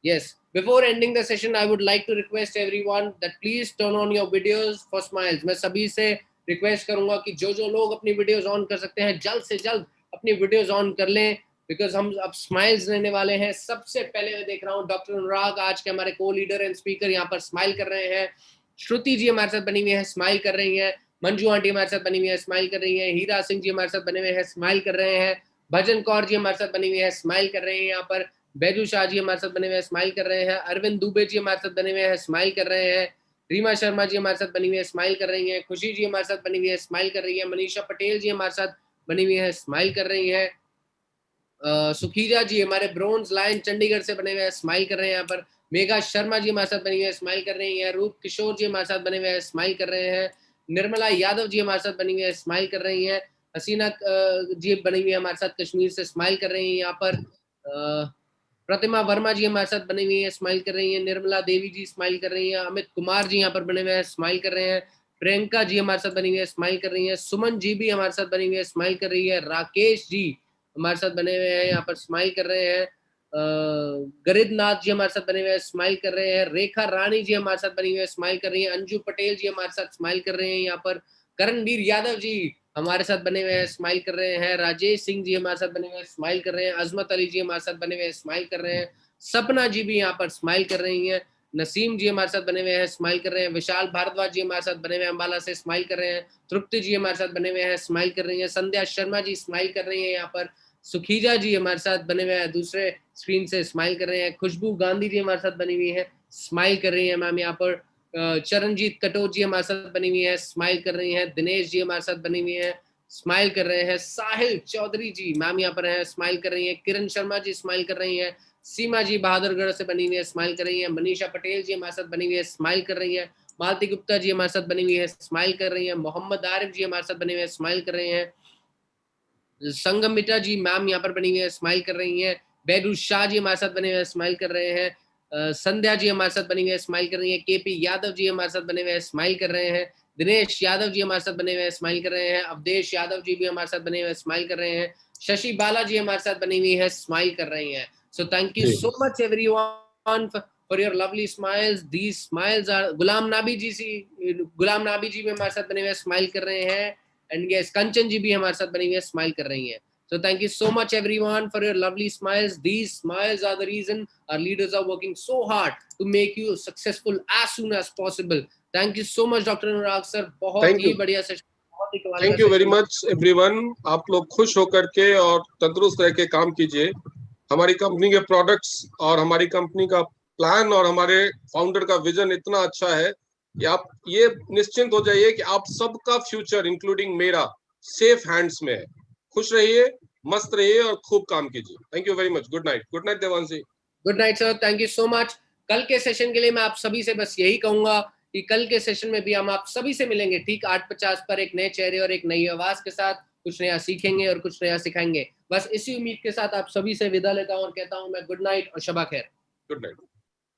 Yes, before ending the session, I would like to request everyone that please turn on your videos for smiles. मैं सभी से रिक्वेस्ट करूंगा कि जो लोग अपनी वीडियोस ऑन कर सकते हैं जल्द से जल्द अपनी वीडियोस ऑन कर लें, बिकॉज हम अब स्माइल्स लेने वाले हैं। सबसे पहले मैं देख रहा हूँ डॉक्टर अनुराग आज के हमारे को लीडर एंड स्पीकर यहाँ पर स्माइल कर रहे हैं। श्रुति जी हमारे साथ बनी हुई है, स्माइल कर रही हैं। मंजू आंटी हमारे साथ बनी हुई है, स्माइल कर रही हैं। हीरा सिंह जी हमारे साथ बने हुए हैं, स्माइल कर रहे हैं। भजन कौर जी हमारे साथ बनी हुई है, स्माइल कर रहे हैं। यहाँ पर बैजू शाह जी हमारे साथ बने हुए हैं, स्माइल कर रहे हैं। अरविंद दुबे जी हमारे साथ बने हुए हैं, स्माइल कर रहे हैं। रीमा शर्मा जी हमारे साथ बनी हुई है, स्माइल कर रही हैं। खुशी जी हमारे साथ बनी हुई है, स्माइल कर रही है। मनीषा पटेल जी हमारे साथ बनी हुई है, स्माइल कर रही है। सुखीजा जी हमारे ब्रोंज लाइन चंडीगढ़ से बने हुए हैं, स्माइल कर रहे हैं। यहाँ पर मेघा शर्मा जी हमारे साथ बनी हुई है, स्माइल कर रही हैं। रूप किशोर जी हमारे साथ बने हुए हैं, स्माइल कर रहे हैं। निर्मला यादव जी हमारे साथ बनी हुई है, स्माइल कर रही हैं। हसीना जी बनी हुई है हमारे साथ कश्मीर से, स्माइल कर रही हैं। यहाँ पर प्रतिमा वर्मा जी हमारे साथ बनी हुई है, स्माइल कर रही हैं। निर्मला देवी जी स्माइल कर रही हैं। अमित कुमार जी यहाँ पर बने हुए हैं, स्माइल कर रहे हैं। प्रियंका जी हमारे साथ बनी हुई है, स्माइल कर रही हैं। सुमन जी भी हमारे साथ बनी हुई है, स्माइल कर रही है। राकेश जी हमारे साथ बने हुए हैं, यहाँ पर स्माइल कर रहे हैं। गरिदनाथ जी हमारे साथ बने हुए हैं, स्माइल कर रहे हैं। रेखा रानी जी हमारे साथ बनी हुई है, स्माइल कर रही हैं। अंजू पटेल जी हमारे साथ स्माइल कर रहे हैं। यहाँ पर करणवीर यादव जी हमारे साथ बने हुए हैं, स्माइल कर रहे हैं। राजेश सिंह जी हमारे साथ बने हुए हैं, स्माइल कर रहे हैं। अजमत अली जी हमारे साथ बने हुए हैं, स्माइल कर रहे हैं। सपना जी भी यहाँ पर स्माइल कर रही हैं। नसीम जी हमारे साथ बने हुए हैं, स्माइल कर रहे हैं। विशाल भारद्वाज जी हमारे साथ बने हुए हैं, अम्बाला से, स्माइल कर रहे हैं। तृप्ति जी हमारे साथ बने हुए हैं, स्माइल कर रही हैं। संध्या शर्मा जी स्माइल कर रही हैं। यहाँ पर सुखीजा जी हमारे साथ बने हुए हैं, दूसरे स्क्रीन से स्माइल कर रहे हैं। खुशबू गांधी जी हमारे साथ बनी हुई है, स्माइल कर रही है मैम। यहाँ पर चरणजीत कटोच जी हमारे साथ बनी हुई है, स्माइल कर रही हैं। दिनेश जी हमारे साथ बनी हुई है, स्माइल कर रहे हैं। साहिल चौधरी जी मैम यहाँ पर हैं, स्माइल कर रही हैं। किरण शर्मा जी स्माइल कर रही हैं। सीमा जी बहादुरगढ़ से बनी हुई है, स्माइल कर रही हैं। मनीषा पटेल जी हमारे साथ बनी हुई है, स्माइल कर रही हैं। मालती गुप्ता जी हमारे साथ बनी हुई है, स्माइल कर रही हैं। मोहम्मद आरिफ जी हमारे साथ बने हुए हैं, स्माइल कर रहे हैं। संगमिता जी मैम यहाँ पर बनी हुई है, स्माइल कर रही हैं। बैदू शाह जी हमारे साथ बने हुए हैं, स्माइल कर रहे हैं। संध्या जी हमारे साथ बनी हुई है, स्माइल कर रही है। केपी यादव जी हमारे साथ बने हुए हैं, स्माइल कर रहे हैं। दिनेश यादव जी हमारे साथ बने हुए हैं, स्माइल कर रहे हैं। अवधेश यादव जी भी हमारे साथ बने हुए हैं, स्माइल कर रहे हैं। शशि बाला जी हमारे साथ बनी हुई है, स्माइल कर रही हैं। So thank you so much everyone for your lovely smiles. These smiles are Ghulam Nabi ji भी हमारे साथ बने हुए हैं, स्माइल कर रहे हैं। एंड यस कंचन जी भी हमारे साथ बनी हुई है, स्माइल कर रही हैं। So thank you so much everyone for your lovely smiles. These smiles are the reason our leaders are working so hard to make you successful as soon as possible. Thank you so much Dr. Anurag sir. बहुत ही बढ़िया सेशन, बहुत ही कमाल का। Thank you very much everyone. आप लोग खुश होकर के और तंदुरुस्त रह के काम कीजिए। हमारी कंपनी के प्रोडक्ट्स और हमारी कंपनी का प्लान और हमारे फाउंडर का विजन इतना अच्छा है कि आप ये निश्चिंत हो जाइए कि आप सबका फ्यूचर इंक्लूडिंग मेरा सेफ हैंड्स में है। खुश रहिए, मस्त रहिए और खूब काम कीजिए। Thank you very much. Good night Devanshi. Good night sir, thank you so much. कल के सेशन के लिए मैं आप सभी से बस यही कहूंगा कि कल के सेशन में भी हम आप सभी से मिलेंगे ठीक 8:50 पर, एक नए चेहरे और एक नई आवाज के साथ। कुछ नया सीखेंगे और कुछ नया सिखाएंगे। बस इसी उम्मीद के साथ आप सभी से विदा लेता हूं और कहता हूं मैं गुड नाइट और शबा खैर। Good night.